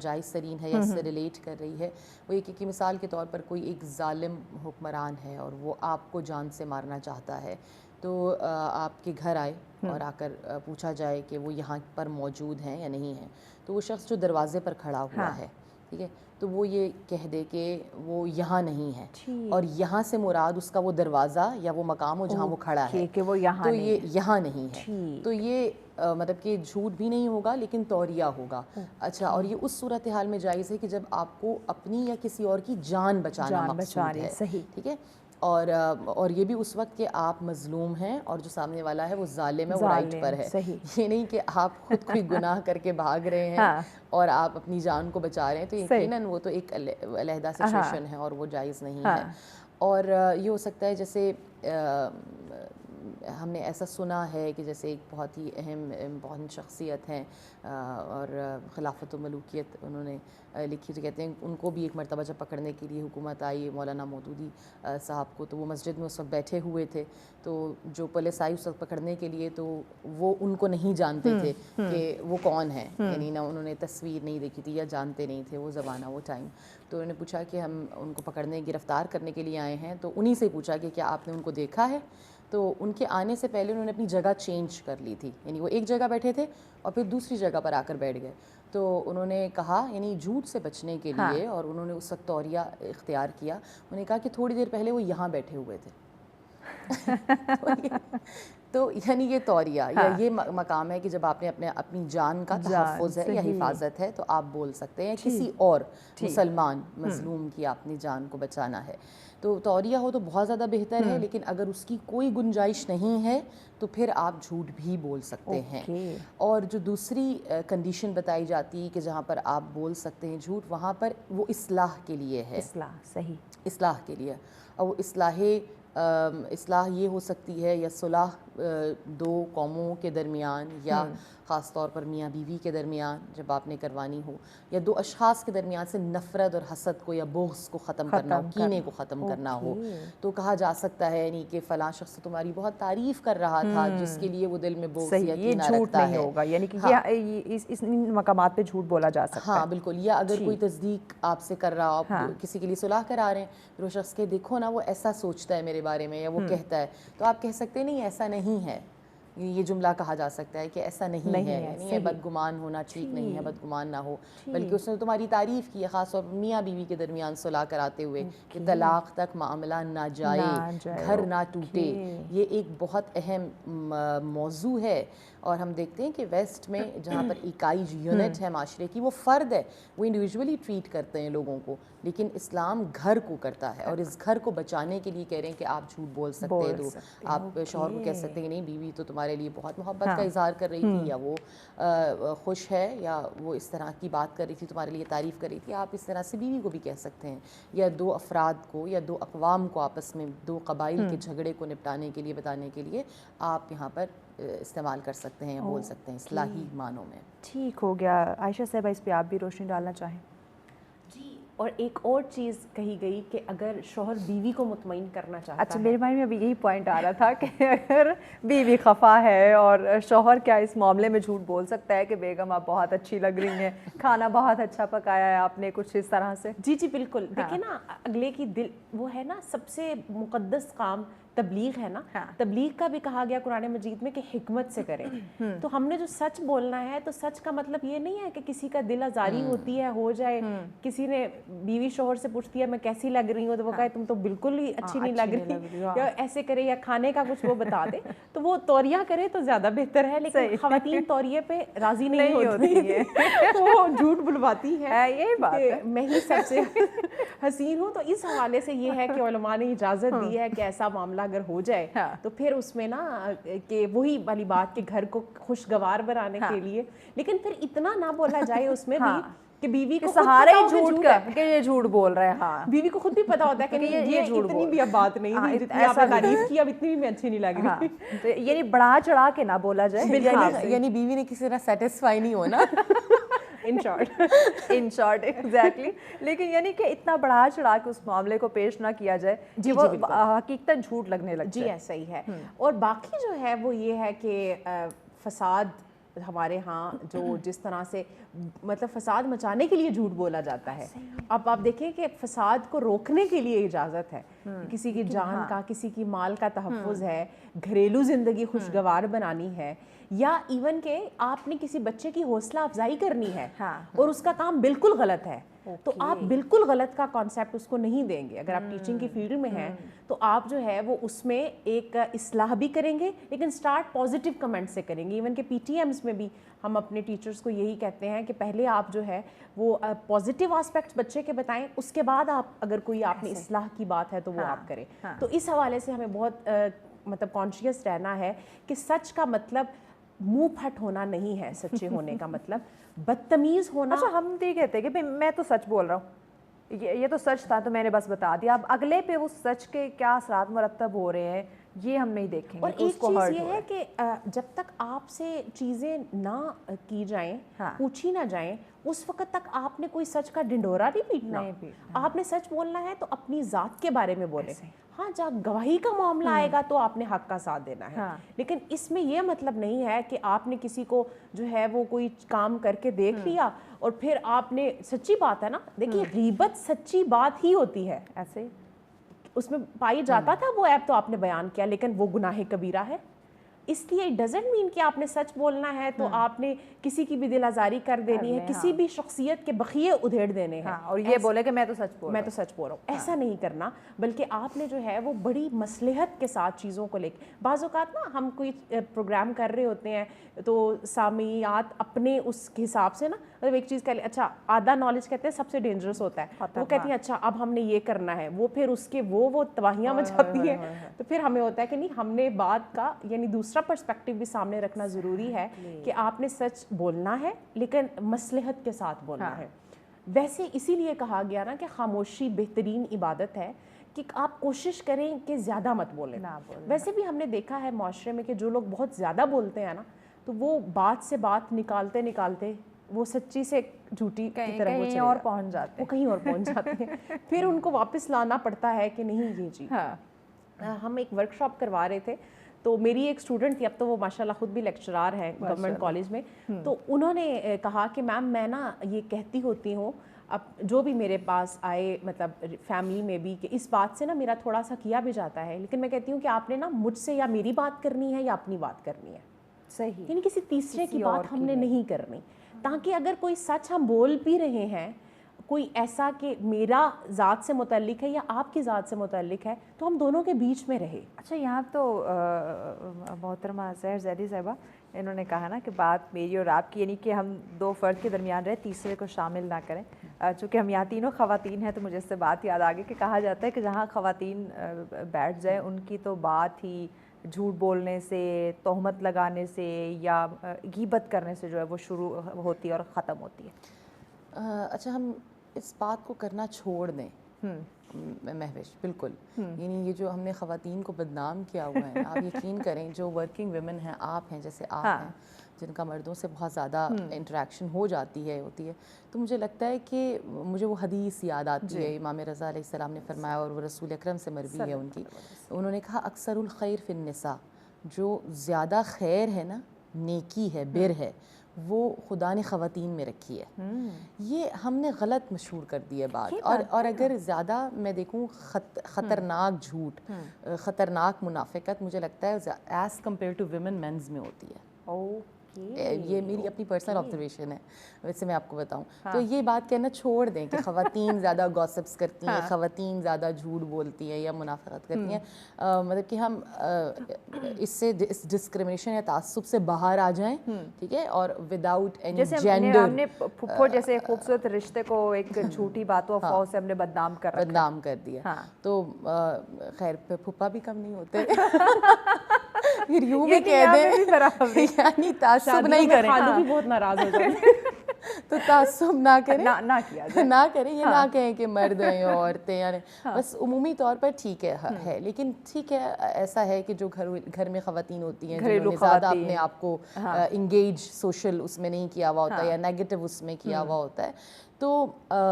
جائز ترین ہے یا اس سے ریلیٹ کر رہی ہے وہ ایک کہ مثال کے طور پر کوئی ایک ظالم حکمران ہے اور وہ آپ کو جان سے مارنا چاہتا ہے، تو آپ کے گھر آئے اور آ کر پوچھا جائے کہ وہ یہاں پر موجود ہیں یا نہیں ہیں. تو وہ شخص جو دروازے پر کھڑا ہوا ہے، ٹھیک ہے، تو وہ یہ کہہ دے کہ وہ یہاں نہیں ہے، اور یہاں سے مراد اس کا وہ دروازہ یا وہ مقام ہو جہاں وہ کھڑا ہے، تو یہ یہاں نہیں ہے. تو یہ مطلب کہ جھوٹ بھی نہیں ہوگا لیکن توریہ ہوگا. اچھا، اور یہ اس صورتحال میں جائز ہے کہ جب آپ کو اپنی یا کسی اور کی جان بچانا مقصود ہے، ٹھیک ہے، اور یہ بھی اس وقت کہ آپ مظلوم ہیں اور جو سامنے والا ہے وہ ظالم ہے، وہ رائٹ پر ہے. یہ نہیں کہ آپ خود کوئی گناہ کر کے بھاگ رہے ہیں اور آپ اپنی جان کو بچا رہے ہیں، تو یقیناً وہ تو ایک علیحدہ سچویشن ہے اور وہ جائز نہیں ہے. اور یہ ہو سکتا ہے جیسے ہم نے ایسا سنا ہے کہ جیسے ایک بہت ہی اہم امپورٹنٹ شخصیت ہیں اور خلافت و ملوکیت انہوں نے لکھی، تو کہتے ہیں ان کو بھی ایک مرتبہ جب پکڑنے کے لیے حکومت آئی مولانا مودودی صاحب کو، تو وہ مسجد میں اس وقت بیٹھے ہوئے تھے، تو جو پولیس آئی اس وقت پکڑنے کے لیے تو وہ ان کو نہیں جانتے تھے کہ وہ کون ہیں، یعنی نہ انہوں نے تصویر نہیں دیکھی تھی یا جانتے نہیں تھے وہ زمانہ وہ ٹائم. تو انہوں نے پوچھا کہ ہم ان کو پکڑنے گرفتار کرنے کے لیے آئے ہیں، تو انہی سے پوچھا کہ کیا آپ نے ان کو دیکھا ہے. تو ان کے آنے سے پہلے انہوں نے اپنی جگہ چینج کر لی تھی، یعنی وہ ایک جگہ بیٹھے تھے اور پھر دوسری جگہ پر آ کر بیٹھ گئے. تو انہوں نے کہا یعنی جھوٹ سے بچنے کے لیے، اور انہوں نے اس وقت توریہ اختیار کیا، انہوں نے کہا کہ تھوڑی دیر پہلے وہ یہاں بیٹھے ہوئے تھے. تو یعنی یہ توریہ یا یہ مقام ہے کہ جب آپ نے اپنی جان کا تحفظ ہے یا حفاظت ہے تو آپ بول سکتے ہیں. کسی اور مسلمان مظلوم کی آپ نے جان کو بچانا ہے تو توریہ ہو تو بہت زیادہ بہتر ہے، لیکن اگر اس کی کوئی گنجائش نہیں ہے تو پھر آپ جھوٹ بھی بول سکتے ہیں. اور جو دوسری کنڈیشن بتائی جاتی ہے کہ جہاں پر آپ بول سکتے ہیں جھوٹ، وہاں پر وہ اصلاح کے لیے ہے. اصلاح کے لیے، اور وہ اصلاح یہ ہو سکتی ہے یا صلح دو قوموں کے درمیان، یا خاص طور پر میاں بیوی کے درمیان جب آپ نے کروانی ہو، یا دو اشخاص کے درمیان سے نفرت اور حسد کو یا بغض کو ختم کرنا ہو، کینے کو ختم کرنا ہو. تو کہا جا سکتا ہے یعنی کہ فلاں شخص تمہاری بہت تعریف کر رہا تھا جس کے لیے وہ دل میں بغض یا کینہ رکھتا ہے. ہوگا یعنی کہ اس مقامات پہ جھوٹ بولا جا سکتا ہے. ہاں بالکل. یا اگر کوئی تصدیق آپ سے کر رہا، آپ کسی کے لیے صلح کرا رہے ہیں، پھر وہ شخص کہ دیکھو نا وہ ایسا سوچتا ہے میرے بارے میں یا وہ کہتا ہے، تو آپ کہہ سکتے نہیں ایسا نہیں ہے. یہ جملہ کہا جا سکتا ہے کہ ایسا نہیں ہے، یعنی یہ بدگمان ہونا ٹھیک نہیں ہے، بدگمان نہ ہو، بلکہ اس نے تمہاری تعریف کی ہے، خاص طور پر میاں بیوی کے درمیان صلح کراتے ہوئے کہ طلاق تک معاملہ نہ جائے، گھر نہ ٹوٹے. یہ ایک بہت اہم موضوع ہے. اور ہم دیکھتے ہیں کہ ویسٹ میں جہاں پر اکائی یونٹ ہے معاشرے کی، وہ فرد ہے، وہ انڈیویجولی ٹریٹ کرتے ہیں لوگوں کو، لیکن اسلام گھر کو کرتا ہے. اور اس گھر کو بچانے کے لیے کہہ رہے ہیں کہ آپ جھوٹ بول سکتے ہو. آپ شوہر کو کہہ سکتے ہیں کہ نہیں بیوی تو تمہارے لیے بہت محبت کا اظہار کر رہی تھی، یا وہ خوش ہے، یا وہ اس طرح کی بات کر رہی تھی، تمہارے لیے تعریف کر رہی تھی. آپ اس طرح سے بیوی کو بھی کہہ سکتے ہیں. یا دو افراد کو یا دو اقوام کو آپس میں دو قبائل کے جھگڑے کو نپٹانے کے لیے بتانے کے لیے آپ یہاں پر استعمال کر سکتے ہیں یا بول سکتے ہیں اصلاحی معنوں میں. ٹھیک ہو گیا. عائشہ صاحبہ اس پہ آپ بھی روشنی ڈالنا چاہیں؟ جی، اور ایک اور چیز کہی گئی کہ اگر شوہر بیوی کو مطمئن کرنا چاہتا ہے. اچھا، میرے مائنڈ میں ابھی یہی پوائنٹ آ رہا تھا کہ اگر بیوی خفا ہے اور شوہر کیا اس معاملے میں جھوٹ بول سکتا ہے کہ بیگم آپ بہت اچھی لگ رہی ہیں، کھانا بہت اچھا پکایا ہے آپ نے، کچھ اس طرح سے. جی جی بالکل. دیکھیں نا اگلے کی دل، وہ ہے نا سب سے مقدس کام تبلیغ ہے نا. تبلیغ کا بھی کہا گیا قرآن مجید میں کہ حکمت سے کریں. تو ہم نے جو سچ بولنا ہے، تو سچ کا مطلب یہ نہیں ہے کہ کسی کا دل آزاری ہوتی ہے ہو جائے. کسی نے بیوی شوہر سے پوچھتی ہے میں کیسی لگ رہی ہوں، تو وہ کہے تم تو بالکل ہی اچھی نہیں لگ رہی، یا ایسے کرے، یا کھانے کا کچھ وہ بتا دے، تو وہ توریہ کرے تو زیادہ بہتر ہے. لیکن خواتین توریے پہ راضی نہیں ہوتی ہیں، وہ جھوٹ بلواتی ہے. یہی بات ہے، میں ہی سب سے حسین ہوں. تو اس حوالے سے یہ ہے کہ علماء نے اجازت دی ہے کہ ایسا معاملہ اگر ہو جائے تو پھر اس میں نا کہ وہی والی بات کہ گھر کو خوشگوار بنانے کے لیے، لیکن پھر اتنا نہ بولا جائے اس میں بھی کہ بیوی کو سہارے جھوٹ کا کہ یہ جھوٹ بول رہے ہیں. ہاں، بیوی کو خود بھی پتا ہوتا ہے کہ یہ اتنی بھی اب بات نہیں تھی جتنی آپ نے تعریف کی، اب اتنی بھی میں اچھی نہیں لگ رہی. یعنی بڑھا چڑھا کے نہ بولا جائے، یعنی بیوی نے کسی طرح سیٹسفائی نہیں ہونا ان شارٹ ایگزیکٹلی. لیکن یعنی کہ اتنا بڑھا چڑھا کے اس معاملے کو پیش نہ کیا جائے کہ وہ حقیقتاً جھوٹ لگنے لگ جائے. جی ایسا ہی ہے. اور باقی جو ہے وہ یہ ہے کہ فساد ہمارے ہاں جو جس طرح سے مطلب فساد مچانے کے لیے جھوٹ بولا جاتا ہے. اب آپ دیکھیں کہ فساد کو روکنے کے لیے اجازت ہے، کسی کی جان کا، کسی کی مال کا تحفظ ہے، گھریلو زندگی خوشگوار بنانی ہے، یا ایون کہ آپ نے کسی بچے کی حوصلہ افزائی کرنی ہے اور اس کا کام بالکل غلط ہے، تو آپ بالکل غلط کا کانسیپٹ اس کو نہیں دیں گے. اگر آپ ٹیچنگ کی فیلڈ میں ہیں تو آپ جو ہے وہ اس میں ایک اصلاح بھی کریں گے، لیکن سٹارٹ پازیٹیو کمنٹ سے کریں گے. ایون کہ پی ٹی ایمز میں بھی ہم اپنے ٹیچرز کو یہی کہتے ہیں کہ پہلے آپ جو ہے وہ پازیٹیو آسپیکٹس بچے کے بتائیں، اس کے بعد آپ اگر کوئی آپ نے اصلاح کی بات ہے تو وہ آپ کریں. تو اس حوالے سے ہمیں بہت مطلب کانشیس رہنا ہے کہ سچ کا مطلب منہ پھٹ ہونا نہیں ہے. سچے ہونے کا مطلب بدتمیز ہونا. اچھا، ہم تو یہ کہتے ہیں کہ میں تو سچ بول رہا ہوں، یہ تو سچ تھا تو میں نے بس بتا دیا. اب اگلے پہ اس سچ کے کیا اثرات مرتب ہو رہے ہیں، یہ ہم نہیں دیکھیں گے. اور ایک چیز یہ ہے کہ جب تک آپ سے چیزیں نہ کی جائیں, پوچھی نہ جائیں, اس وقت تک آپ نے کوئی سچ کا ڈنڈورا نہیں پیٹنا. آپ نے سچ بولنا ہے تو اپنی ذات کے بارے میں بولیں. ہاں جب گواہی کا معاملہ آئے گا تو آپ نے حق کا ساتھ دینا ہے, لیکن اس میں یہ مطلب نہیں ہے کہ آپ نے کسی کو جو ہے وہ کوئی کام کر کے دیکھ لیا اور پھر آپ نے, سچی بات ہے نا, دیکھیے غیبت سچی بات ہی ہوتی ہے, ایسے اس میں پائی جاتا تھا وہ عیب تو آپ نے بیان کیا, لیکن وہ گناہ کبیرہ ہے. اس لیے اٹ ڈزنٹ مین کہ آپ نے سچ بولنا ہے تو آپ نے کسی کی بھی دل آزاری کر دینی ہے, کسی بھی شخصیت کے بخیے ادھیڑ دینے ہیں اور یہ بولے کہ میں تو سچ بول رہا ہوں. ایسا نہیں کرنا, بلکہ آپ نے جو ہے وہ بڑی مصلحت کے ساتھ چیزوں کو لے کے, بعض اوقات نا ہم کوئی پروگرام کر رہے ہوتے ہیں تو سامعیات اپنے اس حساب سے نا, مطلب ایک چیز کہہ لیں, اچھا آدھا نالج کہتے ہیں سب سے ڈینجرس ہوتا ہے, وہ کہتی ہیں اچھا اب ہم نے یہ کرنا ہے, وہ پھر اس کے وہ تباہیاں مچاتی ہیں. تو پھر ہمیں ہوتا ہے کہ نہیں, ہم نے بات کا یعنی دوسرا پرسپیکٹیو بھی سامنے رکھنا ضروری ہے کہ آپ نے سچ بولنا ہے لیکن مصلحت کے ساتھ بولنا ہے. ویسے اسی لیے کہا گیا نا کہ خاموشی بہترین عبادت ہے, کہ آپ کوشش کریں کہ زیادہ مت بولیں. ویسے بھی ہم نے دیکھا ہے معاشرے میں کہ جو لوگ بہت زیادہ بولتے ہیں نا, تو وہ بات سے بات نکالتے نکالتے وہ سچی سے جھوٹی کی طرف وہ کہیں اور پہنچ جاتے ہیں, وہ کہیں اور پہنچ جاتے ہیں. پھر ان کو واپس لانا پڑتا ہے کہ نہیں یہ جی. ہم ایک ورک شاپ کروا رہے تھے, تو میری ایک اسٹوڈنٹ تھی, اب تو وہ ماشاءاللہ خود بھی لیکچرار ہیں گورنمنٹ کالج میں, تو انہوں نے کہا کہ میم میں نا یہ کہتی ہوتی ہوں اب جو بھی میرے پاس آئے, مطلب فیملی میں بھی, کہ اس بات سے نا میرا تھوڑا سا کیا بھی جاتا ہے, لیکن میں کہتی ہوں کہ آپ نے نا مجھ سے یا میری بات کرنی ہے یا اپنی بات کرنی ہے, صحیح, یعنی کسی تیسرے کی بات ہم نے نہیں کرنی, تاکہ اگر کوئی سچ ہم بول بھی رہے ہیں کوئی ایسا کہ میرا ذات سے متعلق ہے یا آپ کی ذات سے متعلق ہے, تو ہم دونوں کے بیچ میں رہے. اچھا یہاں تو محترمہ سحر زیدی صاحبہ انہوں نے کہا نا کہ بات میری اور آپ کی, یعنی کہ ہم دو فرد کے درمیان رہے, تیسرے کو شامل نہ کریں. چونکہ ہم یہاں تینوں خواتین ہیں تو مجھے اس سے بات یاد آ گئی کہ کہا جاتا ہے کہ جہاں خواتین بیٹھ جائیں ان کی تو بات ہی جھوٹ بولنے سے, تہمت لگانے سے یا غیبت کرنے سے جو ہے وہ شروع ہوتی ہے اور ختم ہوتی ہے. اچھا ہم اس بات کو کرنا چھوڑ دیں مہوش, بالکل. یعنی یہ جو ہم نے خواتین کو بدنام کیا ہوا ہے, آپ یقین کریں جو ورکنگ ویمن ہیں, آپ ہیں جیسے آپ ہیں, جن کا مردوں سے بہت زیادہ انٹریکشن ہو جاتی ہے ہوتی ہے, تو مجھے لگتا ہے کہ مجھے وہ حدیث یاد آتی ہے, امام رضا علیہ السلام نے فرمایا, اور وہ رسول اکرم سے مروی ہے ان کی, انہوں نے کہا اکثر الخیر فی النساء, جو زیادہ خیر ہے نا, نیکی ہے, بر ہے, وہ خدا نے خواتین میں رکھی ہے. یہ ہم نے غلط مشہور کر دی ہے بات, اور اگر زیادہ میں دیکھوں خطرناک جھوٹ, خطرناک منافقت مجھے لگتا ہے as compare to women mens میں ہوتی ہے. یہ میری اپنی پرسنل آبزرویشن ہے, ویسے میں آپ کو بتاؤں تو یہ بات کہنا چھوڑ دیں کہ خواتین زیادہ گاسپس کرتی ہیں, خواتین زیادہ جھوٹ بولتی ہیں یا منافقت کرتی ہیں. مطلب کہ ہم اس سے اس ڈسکریمنیشن یا تعصب سے باہر آ جائیں, ٹھیک ہے, اور وداؤٹ اینی جینڈر. ہم نے پھپھو جیسے خوبصورت رشتے کو ایک جھوٹی باتوں افواہوں سے ہم نے بدنام کر دیا, تو خیر پھپھا بھی کم نہیں ہوتے. پھر یوں بھی کہہ دیں یعنی تعصب نہیں کریں, خالو بھی بہت ناراض ہو جائیں گے, تو تعصب نہ کریں, نہ کیا جائے, نہ کریں, یہ نہ کہیں کہ مرد ہیں عورتیں, یعنی بس عمومی طور پر ٹھیک ہے, لیکن ٹھیک ہے ایسا ہے کہ جو گھر میں خواتین ہوتی ہیں جنہوں نے زیادہ اپنے آپ کو انگیج سوشل اس میں نہیں کیا ہوا ہوتا ہے یا نیگیٹو اس میں کیا ہوا ہوتا ہے, تو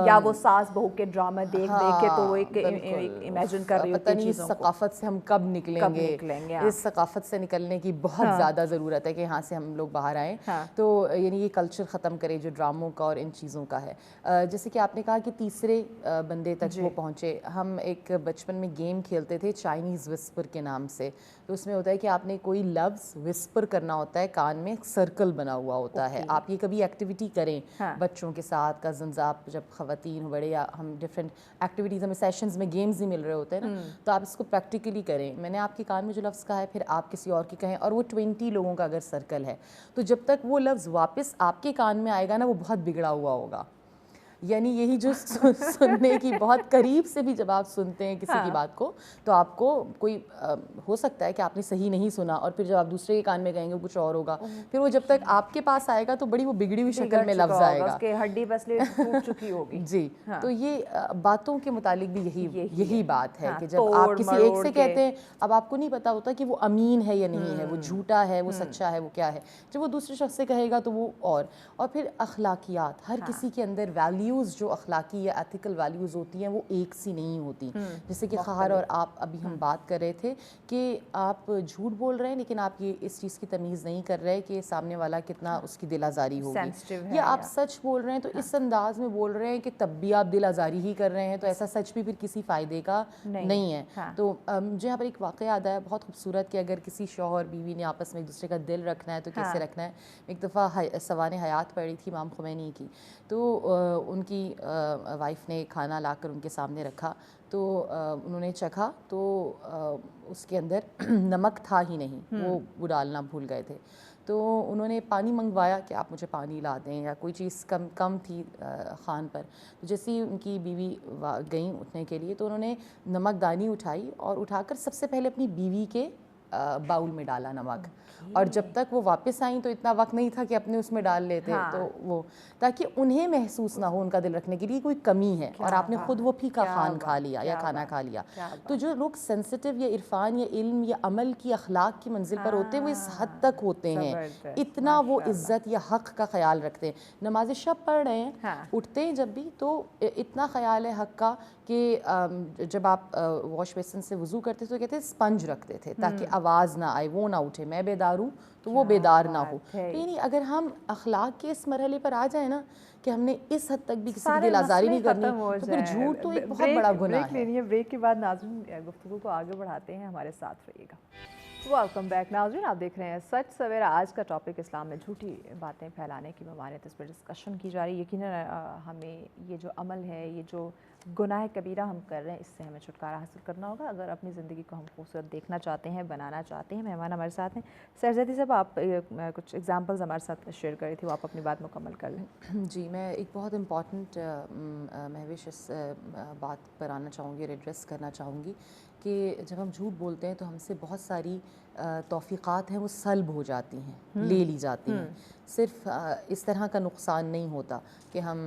یا وہ ساس بہو کے ڈرامہ دیکھ کے تو وہ ایک امیجن کر رہی ہوتی ہے چیزوں کو. اس ثقافت سے ہم کب نکلیں گے, اس ثقافت سے نکلنے کی بہت زیادہ ضرورت ہے کہ یہاں سے ہم لوگ باہر آئیں. تو یعنی یہ کلچر ختم کرے جو ڈراموں کا اور ان چیزوں کا ہے. جیسے کہ آپ نے کہا کہ تیسرے بندے تک وہ پہنچے, ہم ایک بچپن میں گیم کھیلتے تھے چائنیز وسپر کے نام سے, تو اس میں ہوتا ہے کہ آپ نے کوئی لفظ وسپر کرنا ہوتا ہے, کان میں سرکل بنا ہوا ہوتا ہے. آپ یہ کبھی ایکٹیویٹی کریں بچوں کے ساتھ, کزنز, آپ جب خواتین بڑے یا ہم ڈفرینٹ ایکٹیویٹیز, ہمیں سیشنز میں گیمز ہی مل رہے ہوتے ہیں نا, تو آپ اس کو پریکٹیکلی کریں. میں نے آپ کے کان میں جو لفظ کہا ہے پھر آپ کسی اور کی کہیں, اور وہ 20 لوگوں کا اگر سرکل ہے, تو جب تک وہ لفظ واپس آپ کے کان میں آئے گا نا, وہ بہت بگڑا ہوا ہوگا. یعنی یہی جو سننے کی بہت قریب سے بھی جب آپ سنتے ہیں کسی کی بات کو تو آپ کو کوئی ہو سکتا ہے کہ آپ نے صحیح نہیں سنا اور پھر جب آپ دوسرے کے کان میں کہیں گے کچھ اور ہوگا, پھر وہ جب تک آپ کے پاس آئے گا تو بڑی وہ بگڑی ہوئی شکل میں لفظ آئے گا, ہڈی پسلی ٹوٹ چکی ہوگی. جی تو یہ باتوں کے متعلق بھی یہی بات ہے کہ جب آپ کسی ایک سے کہتے ہیں, اب آپ کو نہیں پتا ہوتا کہ وہ امین ہے یا نہیں ہے, وہ جھوٹا ہے, وہ سچا ہے, وہ کیا ہے. جب وہ دوسرے شخص سے کہے گا تو وہ اور پھر اخلاقیات, ہر کسی کے اندر ویلیوز جو اخلاقی یا ایتھیکل ویلیوز ہوتی ہیں وہ ایک سی نہیں ہوتی. جیسے کہ خواہر اور آپ ابھی ہم بات کر رہے تھے کہ آپ جھوٹ بول رہے ہیں لیکن آپ یہ اس چیز کی تمیز نہیں کر رہے کہ سامنے والا کتنا اس کی دل آزاری ہوگی, یا آپ سچ بول رہے ہیں تو اس انداز میں بول رہے ہیں کہ تب بھی آپ دل آزاری ہی کر رہے ہیں, تو ایسا سچ بھی پھر کسی فائدے کا نہیں ہے. تو مجھے یہاں پر ایک واقعہ یاد آیا بہت خوبصورت کہ اگر کسی شوہر بیوی نے آپس میں ایک دوسرے کا دل رکھنا ہے تو کیسے رکھنا ہے. ایک دفعہ سوانح حیات پڑھی تھی امام خمینی کی, تو ان کی وائف نے کھانا لا کر ان کے سامنے رکھا, تو انہوں نے چکھا تو اس کے اندر نمک تھا ہی نہیں, وہ ڈالنا بھول گئے تھے. تو انہوں نے پانی منگوایا کہ آپ مجھے پانی لا دیں, یا کوئی چیز کم تھی خان پر. جیسے ہی ان کی بیوی گئیں اٹھنے کے لیے تو انہوں نے نمک دانی اٹھائی اور اٹھا کر سب سے پہلے اپنی بیوی کے باؤل میں ڈالا نمک, اور جب تک وہ واپس آئیں تو اتنا وقت نہیں تھا کہ اپنے اس میں ڈال لیتے, تو وہ تاکہ انہیں محسوس نہ ہو ان کا دل رکھنے کے لیے کوئی کمی ہے اور آپ نے خود وہ پھیکا خوان کھا لیا یا کھانا کھا لیا. تو جو لوگ سینسٹیو یا عرفان یا علم یا عمل کی اخلاق کی منزل پر ہوتے ہیں وہ اس حد تک ہوتے ہیں, اتنا وہ عزت یا حق کا خیال رکھتے ہیں. نماز شب پڑھ رہے ہیں, اٹھتے ہیں جب بھی تو اتنا خیال ہے حق کا کہ جب آپ واش بیسن سے وضو کرتے تو کہتے ہیں اسپنج رکھتے تھے تاکہ آواز نہ آئے, وہ نہ اٹھے, میں بیدار ہوں تو وہ بیدار نہ ہو. یعنی اگر ہم اخلاق کے اس مرحلے پر آ جائیں نا کہ ہم نے اس حد تک بھی کسی کی دل آزاری نہیں کرنی, تو پھر جھوٹ تو ایک بہت بڑا گناہ ہے. بریک کے بعد ناظرین گفتگو کو آگے بڑھاتے ہیں, ہمارے ساتھ رہیے گا. ویلکم بیک ناظرین, آپ دیکھ رہے ہیں سچ سویرا. آج کا ٹاپک اسلام میں جھوٹی باتیں پھیلانے کی ممانعت, اس پر ڈسکشن کی جا رہی ہے. یقیناً ہمیں یہ جو عمل ہے, یہ جو گناہ کبیرہ ہم کر رہے ہیں, اس سے ہمیں چھٹکارا حاصل کرنا ہوگا اگر اپنی زندگی کو ہم خوبصورت دیکھنا چاہتے ہیں, بنانا چاہتے ہیں. مہمان ہمارے ساتھ ہیں. سرزیدی صاحب, آپ کچھ ایگزامپلز ہمارے ساتھ شیئر کری تھی, وہ آپ اپنی بات مکمل کر لیں. جی, میں ایک بہت امپورٹنٹ مہوش اس بات پر آنا چاہوں گی اور ایڈریس کرنا چاہوں گی کہ جب ہم جھوٹ بولتے ہیں تو ہم سے بہت ساری توفیقات ہیں وہ سلب ہو جاتی ہیں, لے لی جاتی ہیں. صرف اس طرح کا نقصان نہیں ہوتا کہ ہم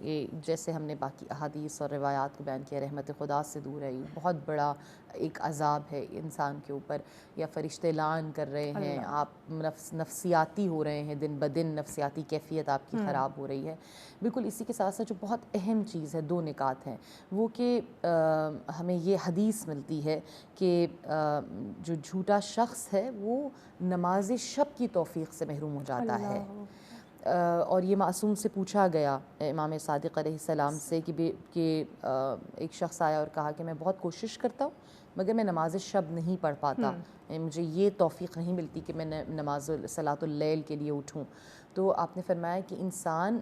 یہ جیسے ہم نے باقی احادیث اور روایات کو بیان کیا, رحمت خدا سے دور ہے, یہ بہت بڑا ایک عذاب ہے انسان کے اوپر, یا فرشتے لعن کر رہے ہیں, آپ نفسیاتی ہو رہے ہیں, دن بدن نفسیاتی کیفیت آپ کی خراب ہو رہی ہے. بالکل اسی کے ساتھ ساتھ جو بہت اہم چیز ہے, 2 نکات ہیں وہ کہ ہمیں یہ حدیث ملتی ہے کہ جو جھوٹا شخص ہے وہ نماز شب کی توفیق سے محروم ہو جاتا ہے. اور یہ معصوم سے پوچھا گیا امام صادق علیہ السلام سے کہ ایک شخص آیا اور کہا کہ میں بہت کوشش کرتا ہوں مگر میں نماز شب نہیں پڑھ پاتا, مجھے یہ توفیق نہیں ملتی کہ میں نماز صلاۃ اللیل کے لیے اٹھوں. تو آپ نے فرمایا کہ انسان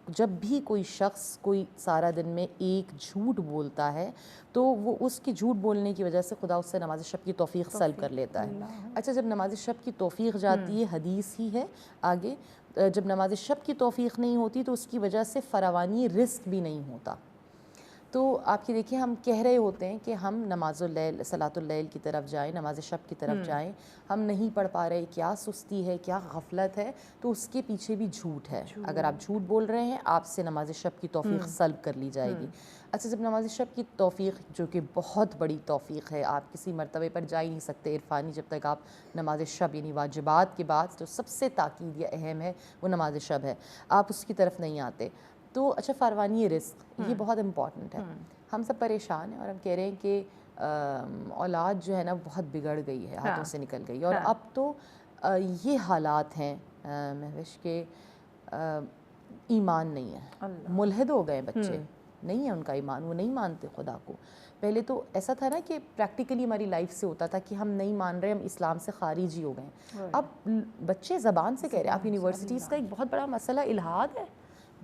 جب بھی کوئی شخص کوئی سارا دن میں ایک جھوٹ بولتا ہے تو وہ اس کی جھوٹ بولنے کی وجہ سے خدا اس سے نماز شب کی توفیق سلب کر لیتا ہے. اچھا, جب نماز شب کی توفیق جاتی ہے, حدیث ہی ہے آگے, جب نماز شب کی توفیق نہیں ہوتی تو اس کی وجہ سے فراوانی رزق بھی نہیں ہوتا. تو آپ کی دیکھیں, ہم کہہ رہے ہوتے ہیں کہ ہم نماز اللیل صلاۃ اللیل کی طرف جائیں, نماز شب کی طرف جائیں, ہم نہیں پڑھ پا رہے, کیا سستی ہے, کیا غفلت ہے, تو اس کے پیچھے بھی جھوٹ ہے. اگر آپ جھوٹ بول رہے ہیں آپ سے نماز شب کی توفیق سلب کر لی جائے گی. اچھا, جب نماز شب کی توفیق جو کہ بہت بڑی توفیق ہے, آپ کسی مرتبے پر جا ہی نہیں سکتے عرفانی جب تک آپ نماز شب یعنی واجبات کے بعد جو سب سے تاکید یا اہم ہے وہ نماز شب ہے, آپ اس کی طرف نہیں آتے. تو اچھا, فراوانی رزق یہ بہت امپورٹنٹ ہے. ہم سب پریشان ہیں اور ہم کہہ رہے ہیں کہ اولاد جو ہے نا بہت بگڑ گئی ہے, ہاتھوں سے نکل گئی, اور اب تو یہ حالات ہیں مہوش کے ایمان نہیں ہے, ملحد ہو گئے بچے, نہیں ہے ان کا ایمان, وہ نہیں مانتے خدا کو. پہلے تو ایسا تھا نا کہ پریکٹیکلی ہماری لائف سے ہوتا تھا کہ ہم نہیں مان رہے, ہم اسلام سے خارج ہی ہو گئے. اب بچے زبان سے کہہ رہے ہیں. آپ یونیورسٹیز کا ایک بہت بڑا مسئلہ الحاد ہے,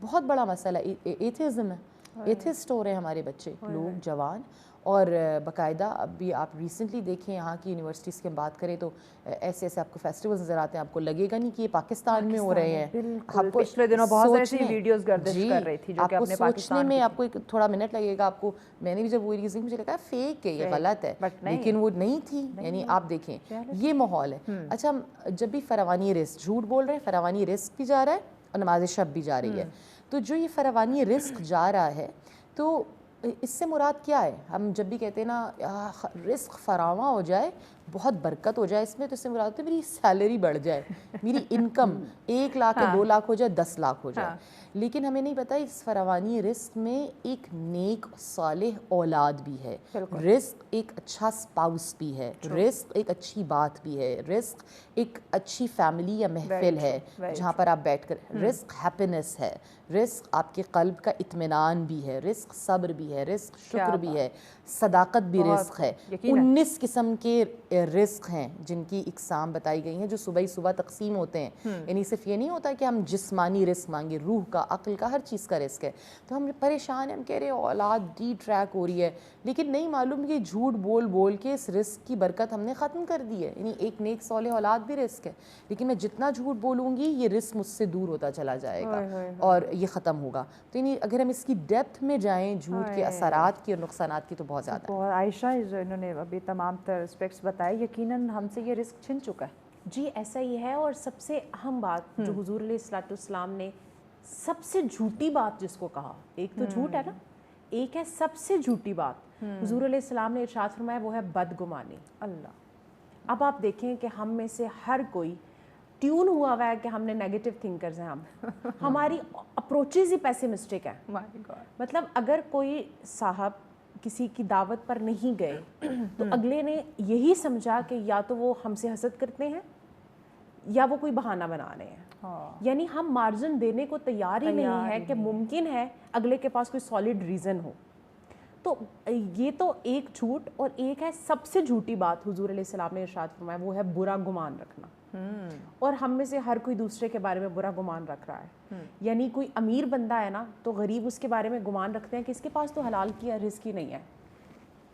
بہت بڑا مسئلہ ایتھیزم ہے. ایتھسٹ ہو رہے ہیں ہمارے بچے لوگ جوان. اور باقاعدہ اب بھی آپ ریسنٹلی دیکھیں یہاں کی یونیورسٹیز کی ہم بات کریں تو ایسے ایسے آپ کو فیسٹیولز نظر آتے ہیں, آپ کو لگے گا نہیں کہ یہ پاکستان میں ہو رہے ہیں. آپ کو پچھلے دنوں بہت ایسی ویڈیوز گردش کر رہی تھی جو کہ اپنے سوچنے میں آپ کو ایک تھوڑا منٹ لگے گا. آپ کو میں نے بھی جب وہ ریلز دیکھی مجھے لگا فیک ہے, یہ غلط ہے, لیکن وہ نہیں تھی. یعنی آپ دیکھیں یہ ماحول ہے. اچھا جب بھی فراوانی رزق, جھوٹ بول رہے ہیں, فراوانی رزق بھی جا رہا ہے اور نماز شب بھی جا رہی ہے. تو جو یہ فراوانی رزق جا رہا ہے تو اس سے مراد کیا ہے؟ ہم جب بھی کہتے ہیں نا رزق فراواں ہو جائے, بہت برکت ہو جائے اس میں, تو اس سے مراد ہے میری سیلری بڑھ جائے, میری انکم 1 لاکھ یا 2 لاکھ ہو جائے, 10 لاکھ ہو جائے. لیکن ہمیں نہیں پتہ اس فراوانی رزق میں ایک نیک صالح اولاد بھی ہے, رزق ایک اچھا سپاؤس بھی ہے, رزق ایک اچھی بات بھی ہے, رزق ایک اچھی فیملی یا محفل ہے جہاں پر آپ بیٹھ کر, رزق ہیپینس ہے, رزق آپ کے قلب کا اطمینان بھی ہے, رزق صبر بھی ہے, رزق شکر بھی ہے, صداقت بھی رزق ہے. 19 قسم کے رزق ہیں جن کی اقسام بتائی گئی ہیں جو صبح ہی صبح تقسیم ہوتے ہیں. یعنی صرف یہ نہیں ہوتا کہ ہم جسمانی رزق مانگے, روح کا, عقل کا, ہر چیز کا رزق ہے. تو ہم پریشان ہیں, ہم کہہ رہے ہیں اولاد ڈی ٹریک ہو رہی ہے, لیکن نہیں معلوم کہ جھوٹ بول بول کے اس رزق کی برکت ہم نے ختم کر دی ہے. یعنی ایک نیک صالح اولاد بھی رزق ہے, لیکن میں جتنا جھوٹ بولوں گی یہ رزق مجھ سے دور ہوتا چلا جائے گا اور یہ ختم ہوگا. تو یعنی اگر ہم اس کی ڈیپتھ میں جائیں جھوٹ کے اثرات کی اور نقصانات کی تو بہت زیادہ ہے. عائشہ جو انہوں نے ابھی تمام تر اسپیکٹس بتائے, یقیناً ہم سے یہ رزق چھن چکا ہے. جی ایسا ہی ہے. اور سب سے اہم بات جو حضور علیہ الصلوۃ والسلام نے سب سے جھوٹی بات جس کو کہا, ایک تو جھوٹ ہے نا, ایک ہے سب سے جھوٹی بات, حضور علیہ السلام نے ارشاد فرمایا وہ ہے بدگمانی. اللہ, اب آپ دیکھیں کہ ہم میں سے ہر کوئی ٹیون ہوا ہوا ہے کہ ہم نے نیگیٹو تھنکرز ہیں, ہماری اپروچز ہی پیسمسٹک ہیں. مطلب اگر کوئی صاحب کسی کی دعوت پر نہیں گئے تو اگلے نے یہی سمجھا کہ یا تو وہ ہم سے حسد کرتے ہیں یا وہ کوئی بہانہ بنا رہے ہیں. یعنی ہم مارجن دینے کو تیار ہی نہیں ہے کہ ممکن ہے اگلے کے پاس کوئی سالڈ ریزن ہو. تو یہ تو ایک جھوٹ, اور ایک ہے سب سے جھوٹی بات حضور علیہ السلام نے ارشاد فرمایا وہ ہے برا گمان رکھنا. اور ہم میں سے ہر کوئی دوسرے کے بارے میں برا گمان رکھ رہا ہے. یعنی کوئی امیر بندہ ہے نا تو غریب اس کے بارے میں گمان رکھتے ہیں کہ اس کے پاس تو حلال کی رزق ہی نہیں ہے,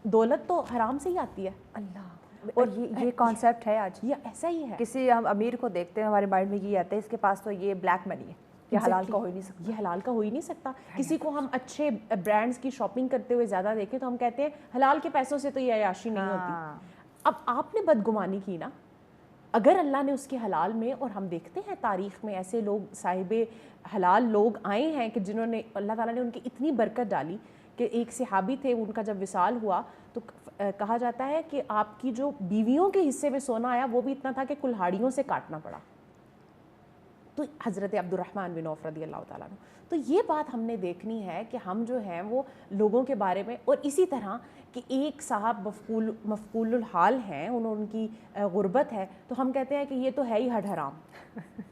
دولت تو حرام سے ہی آتی ہے. اللہ, اور یہ کانسیپٹ ہے آج, یہ ایسا ہی ہے. کسی ہم امیر کو دیکھتے ہیں ہمارے مائنڈ میں یہ آتا ہے اس کے پاس تو یہ بلیک منی ہے, یہ حلال کا ہو ہی نہیں سکتا, یہ حلال کا ہو ہی نہیں سکتا. کسی کو ہم اچھے برانڈز کی شاپنگ کرتے ہوئے زیادہ دیکھیں تو ہم کہتے ہیں حلال کے پیسوں سے تو یہ عیاشی نہیں ہوتی. اب آپ نے بدگمانی کی نا, اگر اللہ نے اس کے حلال میں, اور ہم دیکھتے ہیں تاریخ میں ایسے لوگ صاحب حلال لوگ آئے ہیں کہ جنہوں نے اللہ تعالیٰ نے ان کی اتنی برکت ڈالی کہ ایک صحابی تھے, ان کا جب وصال ہوا تو کہا جاتا ہے کہ آپ کی جو بیویوں کے حصے میں سونا آیا وہ بھی اتنا تھا کہ کلہاڑیوں سے کاٹنا پڑا. تو حضرت عبد الرحمن بن عوف رضی اللہ تعالیٰ عنہ. تو یہ بات ہم نے دیکھنی ہے کہ ہم جو ہیں وہ لوگوں کے بارے میں, اور اسی طرح کہ ایک صاحب مفقول الحال ہیں, ان کی غربت ہے تو ہم کہتے ہیں کہ یہ تو ہے ہی ہڈ حرام.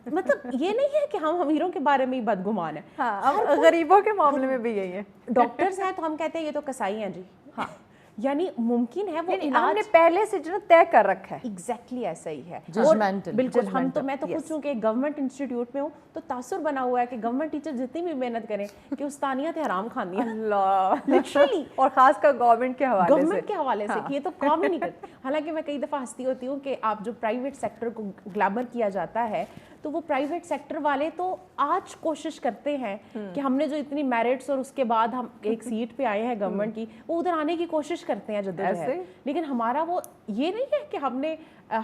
مطلب یہ نہیں ہے کہ ہم امیروں کے بارے میں ہی بدگمان ہیں, غریبوں کے معاملے میں بھی یہی ہے. ڈاکٹرز ہیں تو ہم کہتے ہیں یہ تو کسائی ہیں جی. یعنی ممکن ہے وہ ہم نے پہلے سے جو طے کر رکھا ہے. ایگزیکٹلی ایسا ہی ہے. بالکل ہم تو, میں تو خود چونکہ ایک گورنمنٹ انسٹیٹیوٹ میں ہوں تو تاثر بنا ہوا ہے کہ گورنمنٹ ٹیچر جتنی بھی محنت کریں کہ استانیات حرام خانی ہیں. اللہ, لٹرلی, اور خاص کر گورنمنٹ کے حوالے سے یہ تو کام ہی نہیں کرتے. حالانکہ میں کئی دفعہ ہنستی ہوتی ہوں کہ آپ جو پرائیویٹ سیکٹر کو گلیمر کیا جاتا ہے تو وہ پرائیویٹ سیکٹر والے تو آج کوشش کرتے ہیں کہ ہم نے جو اتنی میرٹس اور اس کے بعد ہم ایک سیٹ پہ آئے ہیں گورنمنٹ کی, وہ ادھر آنے کی کوشش کرتے ہیں جدوجہد. لیکن ہمارا وہ یہ نہیں ہے کہ ہم نے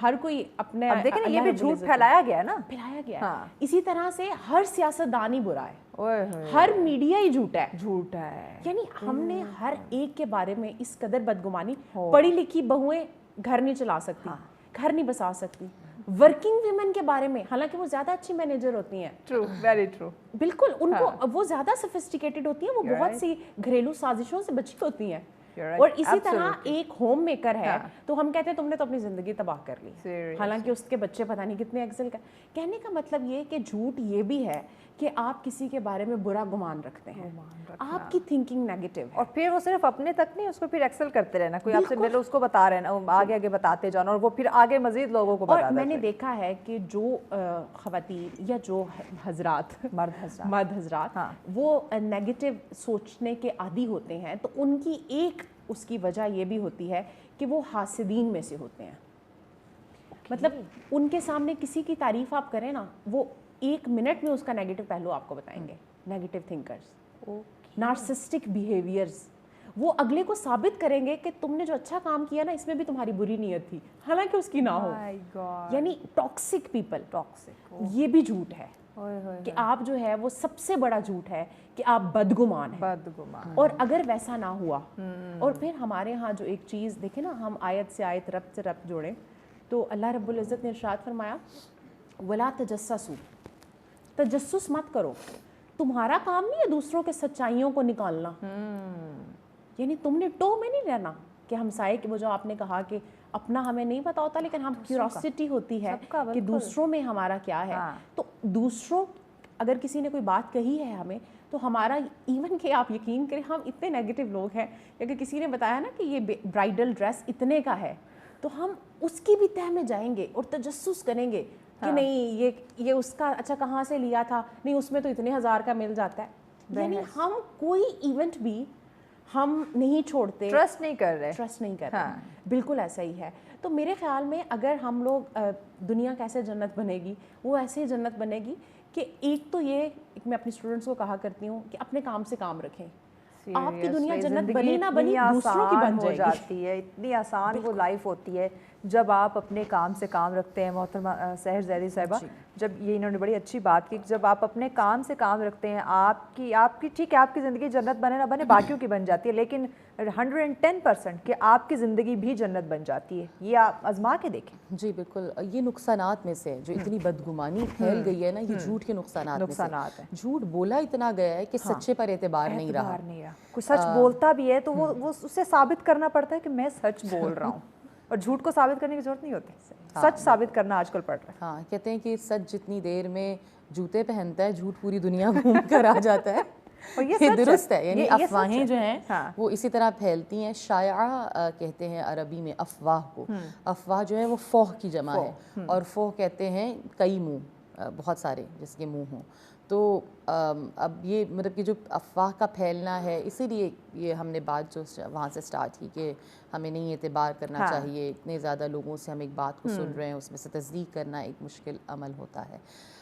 ہر کوئی اپنے, دیکھیں یہ بھی جھوٹ پھیلایا گیا ہے نا, پھیلایا گیا ہے. اسی طرح سے ہر سیاستدان ہی برا ہے, ہر میڈیا ہی جھوٹ ہے. یعنی ہم نے ہر ایک کے بارے میں اس قدر بدگمانی, پڑھی لکھی بہویں گھر نہیں چلا سکتی, گھر نہیں بسا سکتی. ورکنگ ویمن کے بارے میں, حالانکہ وہ زیادہ اچھی مینیجر ہوتی ہیں, ٹرو, ویری ٹرو, بالکل, ان کو وہ زیادہ سفسٹیکیٹڈ ہوتی ہیں, وہ بہت سی گھریلو سازشوں سے بچی ہوتی ہیں, اور اسی طرح ایک ہوم میکر ہے تو ہم کہتے ہیں تم نے تو اپنی زندگی تباہ کر لی، حالانکہ اس کے بچے پتہ نہیں کتنے ایکسل کا. کہنے کا مطلب یہ کہ جھوٹ یہ بھی ہے کہ آپ کسی کے بارے میں برا گمان رکھتے ہیں، آپ کی تھنکنگ نیگیٹو ہے، اور پھر وہ صرف اپنے تک نہیں، اس کو پھر ایکسل کرتے رہنا، کوئی آپ سے ملو اس کو بتا رہے نا، آگے آگے بتاتے جانا، اور وہ پھر آگے مزید لوگوں کو بتا. اور میں نے دیکھا ہے کہ جو خواتین یا جو حضرات مرد حضرات وہ نیگیٹو سوچنے کے عادی ہوتے ہیں، تو ان کی ایک اس کی وجہ یہ بھی ہوتی ہے کہ وہ حاسدین میں سے ہوتے ہیں. مطلب ان کے سامنے کسی کی تعریف آپ کریں نا، وہ 1 منٹ میں اس کا نیگیٹو پہلو آپ کو بتائیں گے. نیگیٹو تھنکرز، نارسسٹک بیہیویئرز، وہ اگلے کو ثابت کریں گے کہ تم نے جو اچھا کام کیا نا اس میں بھی تمہاری بری نیت تھی، حالانکہ اس کی نہ ہو. یعنی ٹاکسک پیپل، یہ بھی جھوٹ ہے کہ آپ جو ہے وہ سب سے بڑا جھوٹ ہے کہ آپ بدگمان ہیں. اور اگر ویسا نہ ہوا، اور پھر ہمارے ہاں جو ایک چیز دیکھیں نا، ہم آیت سے آیت ربط سے ربط جوڑیں تو اللہ رب العزت نے ارشاد فرمایا وَلَا تَجَسَّسُوا، تجسس مت کرو. تمہارا کام نہیں ہے دوسروں کے سچائیوں کو نکالنا، یعنی تم نے ٹو میں نہیں رہنا کہ ہمسائے کہ وہ جو آپ نے کہا کہ اپنا ہمیں نہیں پتا ہوتا لیکن ہم کیوریوسٹی ہوتی ہے کہ دوسروں میں ہمارا کیا ہے. تو دوسروں اگر کسی نے کوئی بات کہی ہے ہمیں تو ہمارا ایون کہ آپ یقین کریں ہم اتنے نیگیٹو لوگ ہیں کہ اگر کسی نے بتایا نا کہ یہ برائڈل ڈریس اتنے کا ہے تو ہم اس کی بھی تہ میں جائیں گے اور تجسس کریں گے کہ نہیں یہ اس کا اچھا کہاں سے لیا تھا، نہیں اس میں تو اتنے ہزار کا مل جاتا ہے. یعنی ہم کوئی ایونٹ بھی ہم نہیں چھوڑتے، ٹرسٹ نہیں کر رہے. بالکل ایسا ہی ہے. تو میرے خیال میں اگر ہم لوگ دنیا کیسے جنت بنے گی، وہ ایسے ہی جنت بنے گی کہ ایک تو یہ میں اپنے اسٹوڈنٹس کو کہا کرتی ہوں کہ اپنے کام سے کام رکھیں. آپ کی دنیا جنت بنی نہ بنی دوسروں کی بن جائے گی. اتنی آسان وہ لائف ہوتی ہے جب آپ اپنے کام سے کام رکھتے ہیں. محترمہ سحر زیدی صاحبہ، جب یہ انہوں نے بڑی اچھی بات کی، جب آپ اپنے کام سے کام رکھتے ہیں، آپ کی ٹھیک ہے آپ کی زندگی جنت بنے نہ بنے باقیوں کی بن جاتی ہے، لیکن 110% کہ آپ کی زندگی بھی جنت بن جاتی ہے. یہ آپ آزما کے دیکھیں. جی بالکل. یہ نقصانات میں سے جو اتنی بدگمانی پھیل گئی ہے نا، یہ جھوٹ کے نقصانات ہیں. جھوٹ بولا اتنا گیا ہے کہ سچے پر اعتبار نہیں رہا. کوئی سچ بولتا بھی ہے تو وہ اسے ثابت کرنا پڑتا ہے کہ میں سچ بول رہا ہوں، اور جھوٹ کو ثابت کرنے کی ضرورت نہیں ہوتی. سچ ثابت کرنا آج کل پڑ رہا ہے. ہاں، کہتے ہیں کہ سچ جتنی دیر میں جوتے پہنتا ہے جھوٹ پوری دنیا گھوم کر آ جاتا ہے. اور یہ درست ہے. یعنی افواہیں جو ہیں وہ اسی طرح پھیلتی ہیں. شائعہ کہتے ہیں عربی میں افواہ کو. افواہ جو ہے وہ فوہ کی جمع ہے، اور فوہ کہتے ہیں کئی منہ، بہت سارے جس کے منہ ہوں. تو اب یہ مطلب کہ جو افواہ کا پھیلنا ہے، اسی لیے یہ ہم نے بات جو وہاں سے سٹارٹ کی کہ ہمیں نہیں اعتبار کرنا چاہیے. اتنے زیادہ لوگوں سے ہم ایک بات کو سن رہے ہیں، اس میں سے تصدیق کرنا ایک مشکل عمل ہوتا ہے.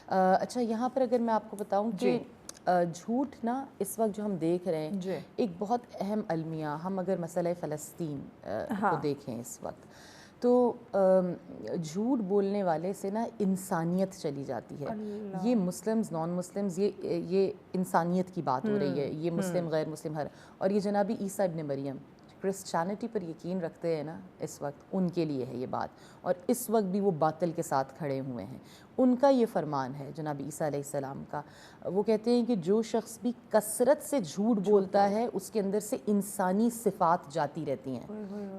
اچھا، یہاں پر اگر میں آپ کو بتاؤں کہ جھوٹ نا اس وقت جو ہم دیکھ رہے ہیں ایک بہت اہم المیہ، ہم اگر مسئلہ فلسطین کو دیکھیں اس وقت تو جھوٹ بولنے والے سے نا انسانیت چلی جاتی ہے. یہ مسلمز نان مسلمز، یہ انسانیت کی بات ہو رہی ہے. یہ مسلم غیر مسلم ہر، اور یہ جناب عیسیٰ ابن مریم کرسچینٹی پر یقین رکھتے ہیں نا اس وقت، ان کے لیے ہے یہ بات. اور اس وقت بھی وہ باطل کے ساتھ کھڑے ہوئے ہیں. ان کا یہ فرمان ہے جناب عیسیٰ علیہ السلام کا. وہ کہتے ہیں کہ جو شخص بھی کثرت سے جھوٹ بولتا ہے اس کے اندر سے انسانی صفات جاتی رہتی ہیں،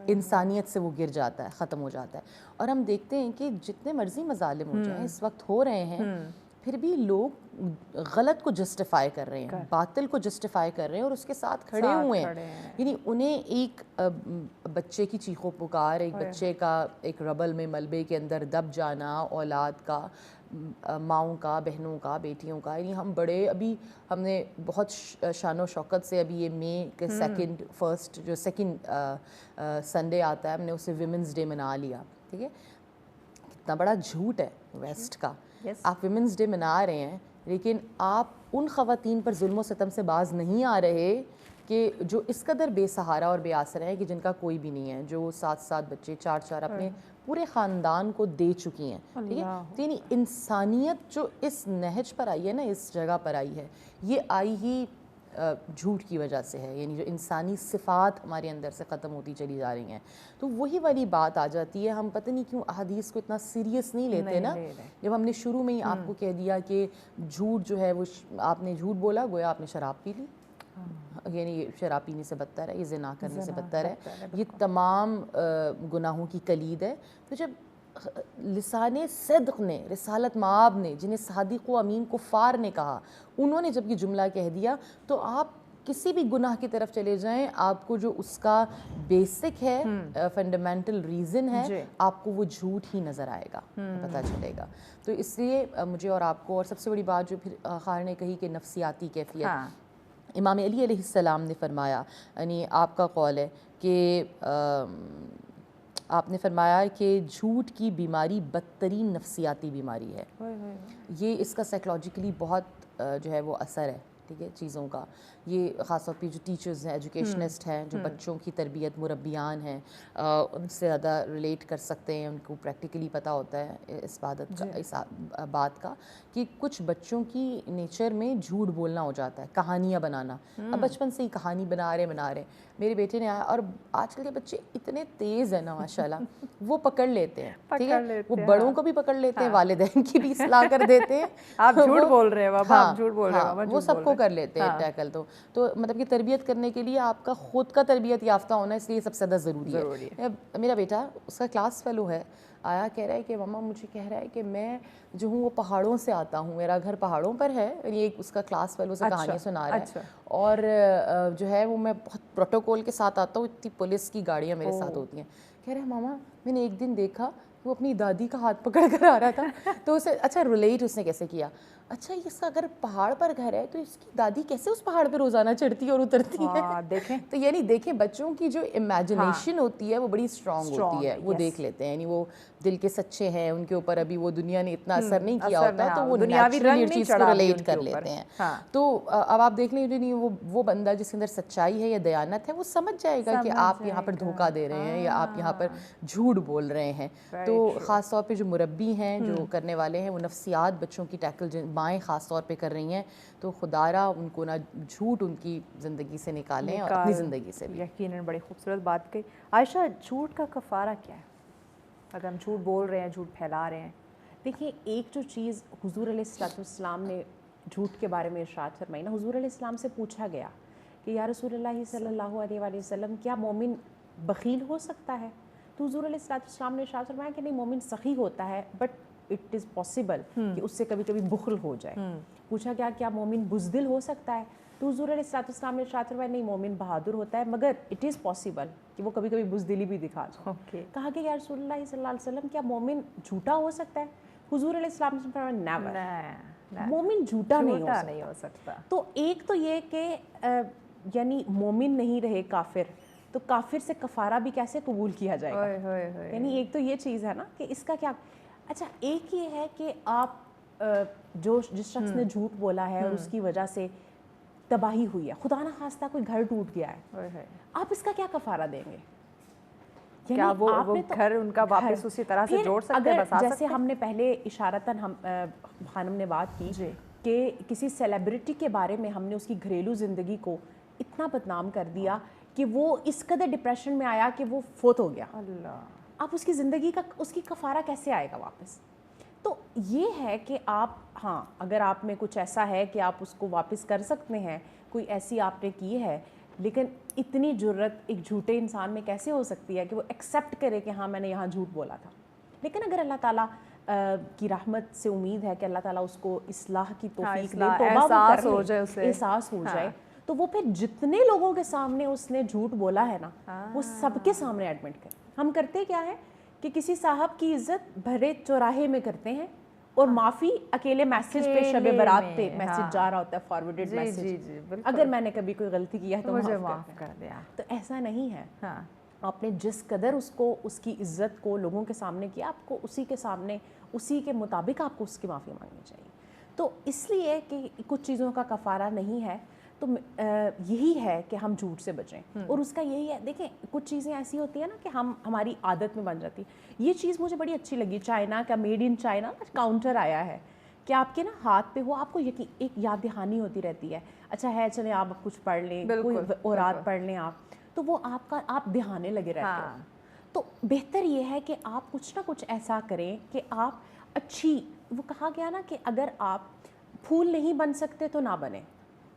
انسانیت سے وہ گر جاتا ہے، ختم ہو جاتا ہے. اور ہم دیکھتے ہیں کہ جتنے مرضی مظالم ہو جائیں اس وقت ہو رہے ہیں، پھر بھی لوگ غلط کو جسٹیفائی کر رہے ہیں، باطل کو جسٹیفائی کر رہے ہیں اور اس کے ساتھ کھڑے ہوئے ہیں. یعنی انہیں ایک بچے کی چیخو پکار، ایک بچے کا ایک ربل میں ملبے کے اندر دب جانا، اولاد کا، ماؤں کا، بہنوں کا، بیٹیوں کا، یعنی ہم بڑے ابھی ہم نے بہت شان و شوکت سے ابھی یہ مئی کے سیکنڈ سنڈے آتا ہے، ہم نے اسے ویمنز ڈے منا لیا. ٹھیک ہے، کتنا بڑا جھوٹ ہے ویسٹ کا. آپ ویمنز ڈے منا رہے ہیں لیکن آپ ان خواتین پر ظلم و ستم سے باز نہیں آ رہے کہ جو اس قدر بے سہارا اور بے آسرا ہے کہ جن کا کوئی بھی نہیں ہے، جو 7 بچے 4 اپنے پورے خاندان کو دے چکی ہیں. ٹھیک ہے، یعنی انسانیت جو اس نہج پر آئی ہے نا، اس جگہ پر آئی ہے، یہ آئی ہی جھوٹ کی وجہ سے ہے. یعنی جو انسانی صفات ہمارے اندر سے ختم ہوتی چلی جا رہی ہیں. تو وہی والی بات آ جاتی ہے. ہم پتہ نہیں کیوں احادیث کو اتنا سیریس نہیں لیتے نا. جب ہم نے شروع میں ہی آپ کو کہہ دیا کہ جھوٹ جو ہے وہ آپ نے جھوٹ بولا گویا آپ نے شراب پی لی. یعنی یہ شراب پینے سے بدتر ہے, یہ زنا کرنے سے بدتر ہے, یہ تمام گناہوں کی کلید ہے. تو جب لسان صدق نے, رسالت مآب نے, جنہیں صادق و امین کفار نے کہا, انہوں نے جب یہ جملہ کہہ دیا, تو آپ کسی بھی گناہ کی طرف چلے جائیں, آپ کو جو اس کا بیسک ہے, فنڈامنٹل ریزن ہے, آپ کو وہ جھوٹ ہی نظر آئے گا, پتہ چلے گا. تو اس لیے مجھے اور آپ کو, اور سب سے بڑی بات جو پھر خواہر نے کہی کہ نفسیاتی کیفیت, امام علی علیہ السلام نے فرمایا, یعنی آپ کا قول ہے کہ آپ نے فرمایا کہ جھوٹ کی بیماری بدترین نفسیاتی بیماری ہے. یہ اس کا سائیکلوجیکلی بہت جو ہے وہ اثر ہے, ٹھیک ہے, چیزوں کا. یہ خاص طور پہ جو ٹیچرز ہیں, ایجوکیشنسٹ ہیں, جو بچوں کی تربیت, مربیان ہیں, ان سے زیادہ ریلیٹ کر سکتے ہیں, ان کو پریکٹیکلی پتہ ہوتا ہے اس بات کا کہ کچھ بچوں کی نیچر میں جھوٹ بولنا ہو جاتا ہے, کہانیاں بنانا. اب بچپن سے ہی کہانی بنا رہے. میرے بیٹے نے آیا, اور آج کل کے بچے اتنے تیز ہیں نا ماشاءاللہ, وہ پکڑ لیتے ہیں, ٹھیک ہے, وہ بڑوں کو بھی پکڑ لیتے ہیں, والدین کی بھی اصلاح کر دیتے ہیں. آپ جھوٹ بول رہے ہیں بابا, آپ جھوٹ بول رہے ہیں, وہ سب کو کر لیتے ہیں ٹیکل. تو مطلب کہ تربیت کرنے کے لیے آپ کا خود کا تربیت یافتہ ہونا اس لیے سب سے زیادہ ضروری ہے. میرا بیٹا, اس کا کلاس فیلو ہے, آیا کہہ رہا ہے کہ ماما مجھے کہہ رہا ہے کہ میں جو ہوں وہ پہاڑوں سے آتا ہوں, میرا گھر پہاڑوں پر ہے. یہ اس کا کلاس فیلو سے کہانیاں سنا رہا ہے, اور جو ہے وہ میں بہت پروٹوکول کے ساتھ آتا ہوں, اتنی پولیس کی گاڑیاں میرے ساتھ ہوتی ہیں. کہہ رہے ہیں ماما میں نے ایک دن دیکھا وہ اپنی دادی کا ہاتھ پکڑ کر آ رہا تھا. تو اسے اچھا ریلیٹ اس نے کیسے کیا, اچھا اس کا اگر پہاڑ پر گھر ہے تو اس کی دادی کیسے اس پہاڑ پہ روزانہ چڑھتی ہے اور اترتی ہے. دیکھیں تو یعنی دیکھیں بچوں کی جو امیجنیشن ہوتی ہے وہ بڑی اسٹرانگ ہوتی ہے, وہ دیکھ لیتے ہیں, یعنی وہ دل کے سچے ہیں, ان کے اوپر ابھی وہ دنیا نے اتنا اثر نہیں کیا ہوتا, تو وہ نیچرلی چیز کو ریلیٹ کر لیتے ہیں. تو اب آپ دیکھ لیں وہ بندہ جس کے اندر سچائی ہے یا دیانت ہے, وہ سمجھ جائے گا کہ آپ یہاں پر دھوکہ دے رہے ہیں یا آپ یہاں پر جھوٹ بول رہے ہیں. تو خاص طور پہ جو مربی ہیں, جو کرنے والے ہیں, وہ نفسیات بچوں کی ٹیکل مائیں خاص طور پہ کر رہی ہیں. تو خدارا ان کو نہ جھوٹ ان کی زندگی سے نکالیں اور اپنی زندگی سے بھی. یقیناً بڑی خوبصورت بات کہی. عائشہ, جھوٹ کا کفارہ کیا ہے اگر ہم جھوٹ بول رہے ہیں, جھوٹ پھیلا رہے ہیں؟ دیکھیے, ایک جو چیز حضور علیہ السلام نے جھوٹ کے بارے میں ارشاد فرمائی نا, حضور علیہ السلام سے پوچھا گیا کہ یا رسول اللہ صلی اللہ علیہ وآلہ وسلم, کیا مومن بخیل ہو سکتا ہے؟ تو حضور علیہ السلام نے ارشاد فرمایا کہ نہیں, مومن سخی ہوتا ہے, بٹ اٹ از پاسبل کہ اس سے کبھی کبھی بخل ہو جائے. پوچھا گیا کیا مومن بزدل ہو سکتا ہے؟ تو حضور علیہ السلام نے ارشاد فرمایا نہیں, مومن بہادر ہوتا ہے, مگر اٹ از پاسبل کہ وہ کبھی کبھی بزدلی بھی دکھا جائے. کہا کہ یا رسول اللہ صلی اللہ علیہ وسلم, کیا مومن جھوٹا ہو سکتا ہے؟ حضور علیہ السلام نے فرمایا نیور, مومن جھوٹا نہیں ہو سکتا. تو ایک تو یہ کہ یعنی مومن نہیں رہے کافر, تو کافر سے کفارہ بھی کیسے قبول کیا جائے گا؟ یعنی ایک تو یہ چیز ہے نا کہ اس کا کیا. اچھا, ایک یہ ہے کہ آپ جس شخص نے جھوٹ بولا ہے اور اس کی وجہ سے تباہی ہوئی ہے, خدا نہ خواستہ کوئی گھر ٹوٹ گیا ہے, آپ اس کا کیا کفارہ دیں گے؟ کیا وہ گھر ان کا واپس اسی طرح سے جوڑ سکتے ہیں, بسا سکتے ہیں؟ جیسے ہم نے پہلے اشارتاً خانم نے بات کی کہ کسی سیلیبریٹی کے بارے میں ہم نے اس کی گھریلو زندگی کو اتنا بدنام کر دیا کہ وہ اس قدر ڈپریشن میں آیا کہ وہ فوت ہو گیا. آپ اس کی زندگی کا, اس کی کفارہ کیسے آئے گا واپس؟ تو یہ ہے کہ آپ, ہاں اگر آپ میں کچھ ایسا ہے کہ آپ اس کو واپس کر سکتے ہیں, کوئی ایسی آپ نے کی ہے, لیکن اتنی جرت ایک جھوٹے انسان میں کیسے ہو سکتی ہے کہ وہ ایکسیپٹ کرے کہ ہاں میں نے یہاں جھوٹ بولا تھا. لیکن اگر اللہ تعالیٰ کی رحمت سے امید ہے کہ اللہ تعالیٰ اس کو اصلاح کی توفیق دے, احساس ہو جائے, احساس ہو جائے, تو وہ پھر جتنے لوگوں کے سامنے اس نے جھوٹ بولا ہے نا, وہ سب کے سامنے ایڈمٹ کرے. ہم کرتے کیا ہے کہ کسی صاحب کی عزت بھرے چوراہے میں کرتے ہیں, اور معافی اکیلے میسج پہ, شب برات پہ میسج جا رہا ہوتا ہے, فارورڈڈ میسج, اگر میں نے کبھی کوئی غلطی کیا ہے تو مجھے معاف کر دیا. تو ایسا نہیں ہے. آپ نے جس قدر اس کو, اس کی عزت کو لوگوں کے سامنے کیا, آپ کو اسی کے سامنے, اسی کے مطابق آپ کو اس کی معافی مانگنی چاہیے. تو اس لیے کہ کچھ چیزوں کا کفارہ نہیں ہے, تو یہی ہے کہ ہم جھوٹ سے بچیں. اور اس کا یہی ہے, دیکھیں کچھ چیزیں ایسی ہوتی ہیں نا کہ ہماری عادت میں بن جاتی. یہ چیز مجھے بڑی اچھی لگی, چائنا کا میڈ ان چائنا کاؤنٹر آیا ہے کہ آپ کے نا ہاتھ پہ ہو, آپ کو ایک یاد دہانی ہوتی رہتی ہے. اچھا ہے, چلیں آپ کچھ پڑھ لیں, کوئی اورات پڑھ لیں آپ, تو وہ آپ دہانے لگے رہتے ہو. تو بہتر یہ ہے کہ آپ کچھ نہ کچھ ایسا کریں کہ آپ اچھی, وہ کہا گیا نا کہ اگر آپ پھول نہیں بن سکتے تو نہ بنیں,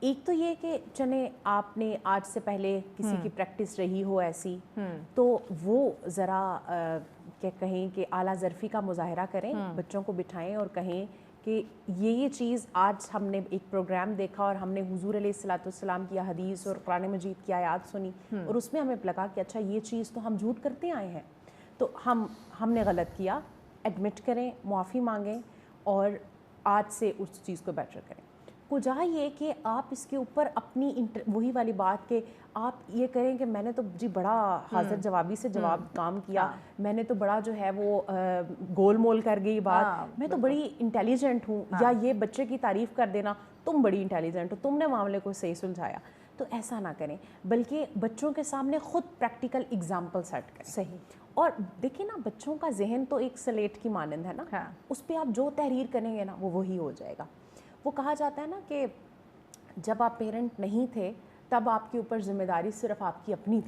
ایک تو یہ کہ چلیں آپ نے آج سے پہلے کسی کی پریکٹس رہی ہو ایسی تو وہ ذرا کیا کہیں کہ اعلیٰ ظرفی کا مظاہرہ کریں, بچوں کو بٹھائیں اور کہیں کہ یہ چیز آج ہم نے ایک پروگرام دیکھا اور ہم نے حضور علیہ الصلوۃ والسلام کی حدیث اور قرآن مجید کی آیات سنی اور اس میں ہمیں لگا کہ اچھا یہ چیز تو ہم جھوٹ کرتے آئے ہیں, تو ہم نے غلط کیا, ایڈمٹ کریں, معافی مانگیں اور آج سے اس چیز کو بیٹر کریں. کجا یہ کہ آپ اس کے اوپر اپنی وہی والی بات کہ آپ یہ کریں کہ میں نے تو جی بڑا حاضر جوابی سے جواب کام کیا, میں نے تو بڑا جو ہے وہ گول مول کر گئی بات, میں تو بڑی انٹیلیجنٹ ہوں, یا یہ بچے کی تعریف کر دینا تم بڑی انٹیلیجنٹ ہو, تم نے معاملے کو صحیح سلجھایا. تو ایسا نہ کریں, بلکہ بچوں کے سامنے خود پریکٹیکل اگزامپل سیٹ کریں. صحیح. اور دیکھیں نا, بچوں کا ذہن تو ایک سلیٹ کی مانند ہے نا, اس پہ آپ جو تحریر کریں گے نا وہ وہی ہو جائے گا. وہ کہا جاتا ہے نا کہ جب آپ پیرنٹ نہیں تھے تب آپ کے اوپر ذمہ داری صرف آپ کی اپنی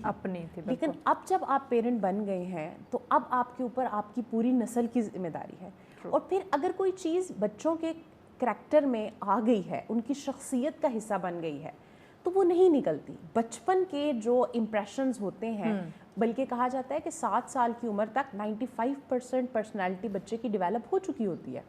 تھی, لیکن اب جب آپ پیرنٹ بن گئے ہیں تو اب آپ کے اوپر آپ کی پوری نسل کی ذمہ داری ہے. اور پھر اگر کوئی چیز بچوں کے کریکٹر میں آ گئی ہے, ان کی شخصیت کا حصہ بن گئی ہے, تو وہ نہیں نکلتی. بچپن کے جو امپریشنز ہوتے ہیں, بلکہ کہا جاتا ہے کہ 7 سال کی عمر تک 95% پرسنالٹی بچے کی ڈیولپ ہو چکی ہوتی ہے.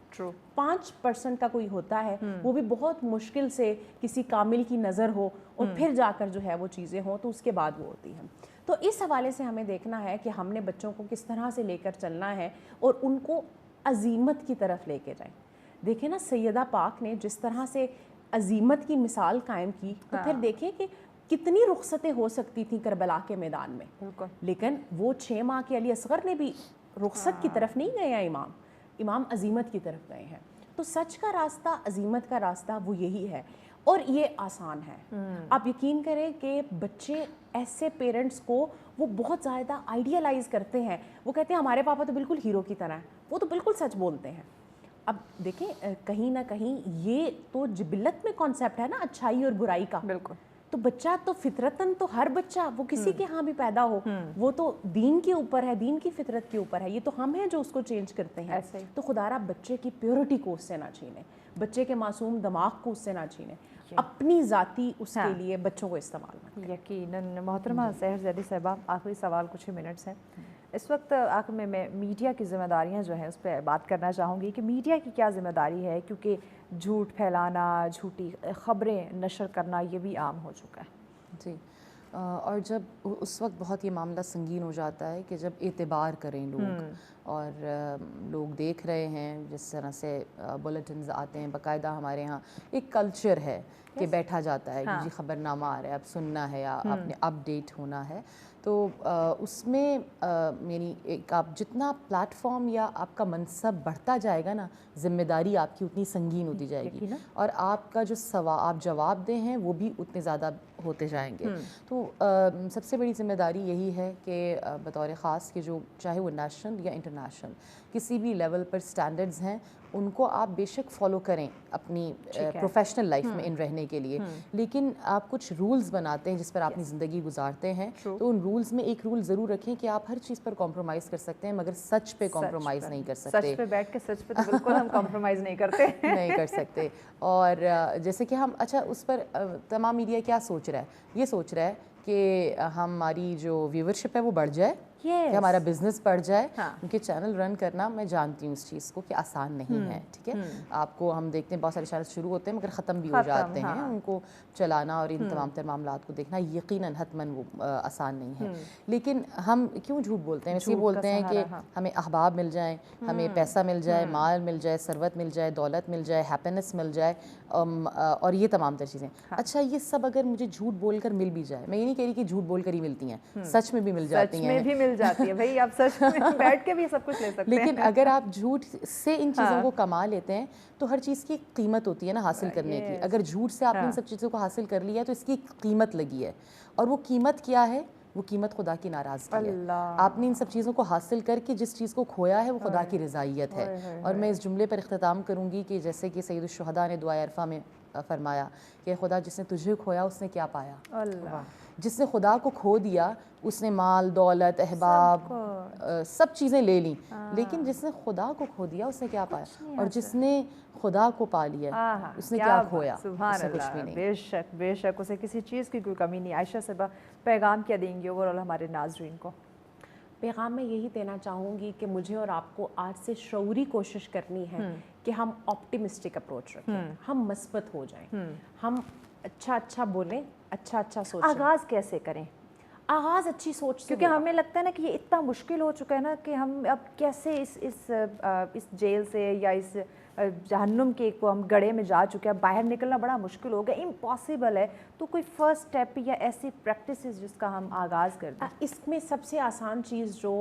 5% کا کوئی ہوتا ہے, وہ بھی بہت مشکل سے کسی کامل کی نظر ہو اور پھر جا کر جو ہے وہ چیزیں ہوں, تو اس کے بعد وہ ہوتی ہیں. تو اس حوالے سے ہمیں دیکھنا ہے کہ ہم نے بچوں کو کس طرح سے لے کر چلنا ہے اور ان کو عزیمت کی طرف لے کے جائیں. دیکھیں نا, سیدہ پاک نے جس طرح سے عزیمت کی مثال قائم کی, تو پھر دیکھیں کہ کتنی رخصتیں ہو سکتی تھیں کربلا کے میدان میں, لیکن وہ 6 ماہ کے علی اصغر نے بھی رخصت کی طرف نہیں گئے ہیں, امام عزیمت کی طرف گئے ہیں. تو سچ کا راستہ, عزیمت کا راستہ وہ یہی ہے, اور یہ آسان ہے. آپ یقین کریں کہ بچے ایسے پیرنٹس کو وہ بہت زیادہ آئیڈیالائز کرتے ہیں, وہ کہتے ہیں ہمارے پاپا تو بالکل ہیرو کی طرح ہیں, وہ تو بالکل سچ بولتے ہیں. اب دیکھیں کہیں نہ کہیں یہ تو جبلت میں کانسیپٹ ہے نا اچھائی اور برائی کا. بالکل. تو بچہ تو فطرتاً, تو ہر بچہ وہ کسی کے ہاں بھی پیدا ہو, وہ تو دین کے اوپر ہے, دین کی فطرت کے اوپر ہے. یہ تو ہم ہیں جو اس کو چینج کرتے ہیں. تو خدا را بچے کی پیورٹی کو اس سے نہ چھینیں, بچے کے معصوم دماغ کو اس سے نہ چھینیں, اپنی ذاتی اس کے لیے بچوں کو استعمال نہ کریں. یقیناً. محترمہ سحر زیدی صاحبہ, آخری سوال کچھ ہی منٹس ہیں. اس وقت آخر میں میڈیا کی ذمہ داریاں جو ہیں اس پہ بات کرنا چاہوں گی کہ میڈیا کی کیا ذمہ داری ہے, کیونکہ جھوٹ پھیلانا, جھوٹی خبریں نشر کرنا یہ بھی عام ہو چکا ہے. جی, اور جب اس وقت بہت یہ معاملہ سنگین ہو جاتا ہے کہ جب اعتبار کریں لوگ, اور لوگ دیکھ رہے ہیں جس طرح سے بلیٹنز آتے ہیں, باقاعدہ ہمارے ہاں ایک کلچر ہے کہ بیٹھا جاتا ہے کہ جی خبر نامہ آ رہا ہے, اب سننا ہے یا آپ نے اپ ڈیٹ ہونا ہے. تو اس میں یعنی ایک آپ جتنا پلیٹ فارم یا آپ کا منصب بڑھتا جائے گا نا, ذمہ داری آپ کی اتنی سنگین ہوتی جائے گی, اور آپ کا جو آپ جواب دیں ہیں وہ بھی اتنے زیادہ ہوتے جائیں گے. تو سب سے بڑی ذمہ داری یہی ہے کہ بطور خاص کہ جو چاہے وہ نیشنل یا انٹرنیشنل کسی بھی لیول پر سٹینڈرڈز ہیں, ان کو آپ بے شک فالو کریں اپنی پروفیشنل لائف میں ان رہنے کے لیے, لیکن آپ کچھ رولز بناتے ہیں جس پر آپ اپنی زندگی گزارتے ہیں, تو ان رولز میں ایک رول ضرور رکھیں کہ آپ ہر چیز پر کمپرومائز کر سکتے ہیں مگر سچ پہ کمپرومائز نہیں کر سکتے. سچ پہ بیٹھ کے سچ پہ تو بالکل ہم کمپرومائز نہیں کرتے. نہیں کر سکتے. اور جیسے کہ ہم اچھا اس پر تمام میڈیا کیا سوچ رہا ہے, یہ سوچ رہا ہے کہ ہماری جو ویورشپ ہے وہ بڑھ جائے, کہ ہمارا بزنس بڑھ جائے. کیونکہ چینل رن کرنا, میں جانتی ہوں اس چیز کو کہ آسان نہیں ہے. ٹھیک ہے, آپ کو ہم دیکھتے ہیں بہت سارے چینل شروع ہوتے ہیں مگر ختم بھی ہو جاتے ہیں, ان کو چلانا اور ان تمام تر معاملات کو دیکھنا یقیناً حتماً وہ آسان نہیں ہے. لیکن ہم کیوں جھوٹ بولتے ہیں؟ اس لیے بولتے ہیں کہ ہمیں احباب مل جائیں, ہمیں پیسہ مل جائے, مال مل جائے, ثروت مل جائے, دولت مل جائے, ہیپینس مل جائے, اور یہ تمام تر چیزیں. اچھا یہ سب اگر مجھے جھوٹ بول کر مل بھی جائے, میں یہ نہیں کہہ رہی کہ جھوٹ بول کر ہی ملتی ہیں, سچ میں بھی مل جاتی ہیں, سچ میں بھی مل جاتی ہے بھائی, آپ سچ میں بیٹھ کے بھی سب کچھ لے سکتے ہیں. لیکن اگر آپ جھوٹ سے ان چیزوں کو کما لیتے ہیں تو ہر چیز کی ایک قیمت ہوتی ہے نا حاصل کرنے کی. اگر جھوٹ سے آپ نے ان سب چیزوں کو حاصل کر لیا ہے تو اس کی ایک قیمت لگی ہے, اور وہ قیمت کیا ہے؟ وہ قیمت خدا کی ناراضگی ہے. آپ نے ان سب چیزوں کو حاصل کر کے جس چیز کو کھویا ہے وہ خدا کی رضائیت ہے. اور میں اس جملے پر اختتام کروں گی کہ جیسے کہ سید الشہداء نے دعائے عرفہ میں فرمایا کہ خدا جس نے تجھے کھویا اس نے کیا پایا. جس نے خدا کو کھو دیا اس نے مال دولت احباب سب چیزیں لے لیں، لیکن جس نے خدا کو کھو دیا اس نے کیا پایا؟ اور جس نے خدا کو پا لیا اس نے کیا کھویا؟ سبحان اللہ، بے شک بے شک، اسے کسی چیز کی کوئی کمی نہیں۔ عائشہ صاحبہ پیغام کیا دیں گے اوورآل ہمارے ناظرین کو؟ پیغام میں یہی دینا چاہوں گی کہ مجھے اور آپ کو آج سے شعوری کوشش کرنی ہے کہ ہم آپٹیمسٹک اپروچ رکھیں، ہم مثبت ہو جائیں، ہم اچھا بولیں، اچھا سوچیں۔ آغاز کیسے کریں؟ آغاز اچھی سوچ سے، کیونکہ ہمیں لگتا ہے نا کہ یہ اتنا مشکل ہو چکا ہے نا کہ ہم اب کیسے اس جیل سے یا اس جہنم کے کو ہم گڑھے میں جا چکے ہیں، باہر نکلنا بڑا مشکل ہو گیا، امپاسبل ہے۔ تو کوئی فرسٹ اسٹیپ یا ایسی پریکٹسز جس کا ہم آغاز کر دیں؟ اس میں سب سے آسان چیز جو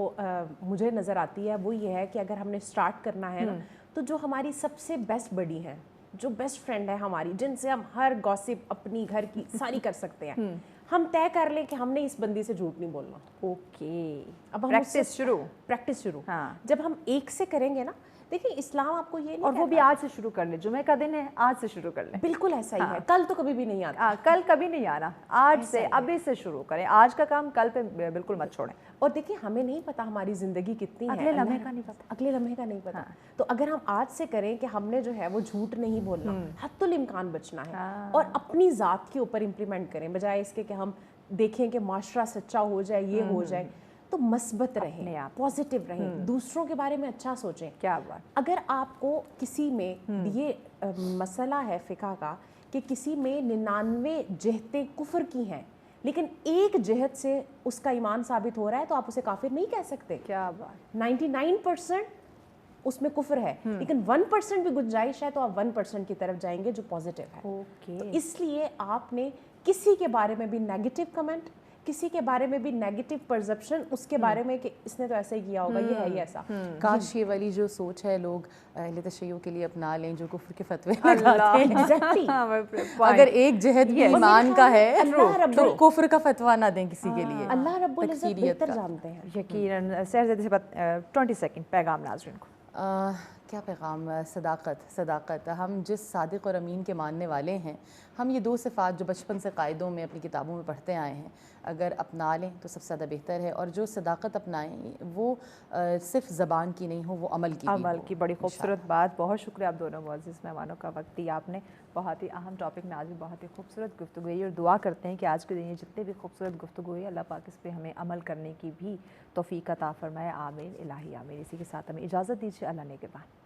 مجھے نظر آتی ہے وہ یہ ہے کہ اگر ہم نے سٹارٹ کرنا ہے نا تو جو ہماری سب سے بیسٹ بڈی ہیں، جو بیسٹ فرینڈ ہے ہماری، جن سے ہم ہر گوسپ اپنی گھر کی ساری کر سکتے ہیں، ہم طے کر لیں کہ ہم نے اس بندی سے جھوٹ نہیں بولنا۔ اوکے، اب ہم پریکٹس شروع جب ہم ایک سے کریں گے نا، دیکھیں اسلام آپ کو یہ نہیں، اور وہ بھی آج سے شروع کر لیں، جمعہ کا دن ہے آج سے شروع کر لیں۔ بالکل ایسا ہی ہے، کل تو کبھی بھی نہیں آتا، کل کبھی نہیں آنا، آج سے ابھی سے شروع کریں، آج کا کام کل پہ بالکل مت چھوڑیں۔ اور دیکھیں ہمیں نہیں پتا ہماری زندگی کتنی ہے، اگلے لمحے کا نہیں پتا، اگلے لمحے کا نہیں پتا، تو اگر ہم آج سے کریں کہ ہم نے جو ہے وہ جھوٹ نہیں بولنا، حتی الامکان بچنا ہے، اور اپنی ذات کے اوپر امپلیمنٹ کریں، بجائے اس کے کہ ہم دیکھیں کہ معاشرہ سچا ہو جائے، یہ ہو جائے، تو مثبت رہیں، پازیٹیو رہیں، دوسروں کے بارے میں اچھا سوچیں۔ کیا بات! اگر آپ کو کسی میں یہ مسئلہ ہے فقہ کا کہ کسی میں 99 جہتیں کفر کی ہیں لیکن ایک جہت سے اس کا ایمان ثابت ہو رہا ہے، تو آپ اسے کافر نہیں کہہ سکتے۔ کیا بات! 99% اس میں کفر ہے لیکن 1% بھی گنجائش ہے، تو آپ 1% کی طرف جائیں گے جو پازیٹیو ہے۔ تو اس لیے آپ نے کسی کے بارے میں بھی نیگیٹو کمنٹ، کسی کے بارے میں بھی نیگیٹو پرسپشن، اس کے بارے میں کہ اس نے تو ایسا ہی کیا ہوگا، یہ ہے یہ ایسا، کاش یہ والی جو سوچ ہے لوگ اہل تشیع کے لیے اپنا لیں جو کفر کے فتوے لگاتے ہیں۔ اگر ایک جہد بھی ایمان کا ہے تو کفر کا فتویٰ نہ دیں کسی کے لیے۔ اللہ رب العزت بہتر جانتے ہیں۔ یقیناً۔ شہزادی سے 20 سیکنڈ پیغام ناظرین کو۔ کیا پیغام؟ صداقت۔ ہم جس صادق اور امین کے ماننے والے ہیں، ہم یہ 2 صفات جو بچپن سے قائدوں میں اپنی کتابوں میں پڑھتے آئے ہیں، اگر اپنا لیں تو سب سے زیادہ بہتر ہے، اور جو صداقت اپنائیں وہ صرف زبان کی نہیں ہو، وہ عمل کی بھی ہو۔ بڑی خوبصورت بات۔ بہت شکریہ آپ دونوں معزز مہمانوں کا وقت دیا آپ نے، بہت ہی اہم ٹاپک میں آج بھی بہت ہی خوبصورت گفتگو ہوئی، اور دعا کرتے ہیں کہ آج کے دن یہ جتنے بھی خوبصورت گفتگو ہوئی، اللہ پاک اس پہ ہمیں عمل کرنے کی بھی توفیق عطا فرمائے۔ آمین الہی آمین۔ اسی کے ساتھ ہمیں اجازت دیجیے، اللہ نگہبان۔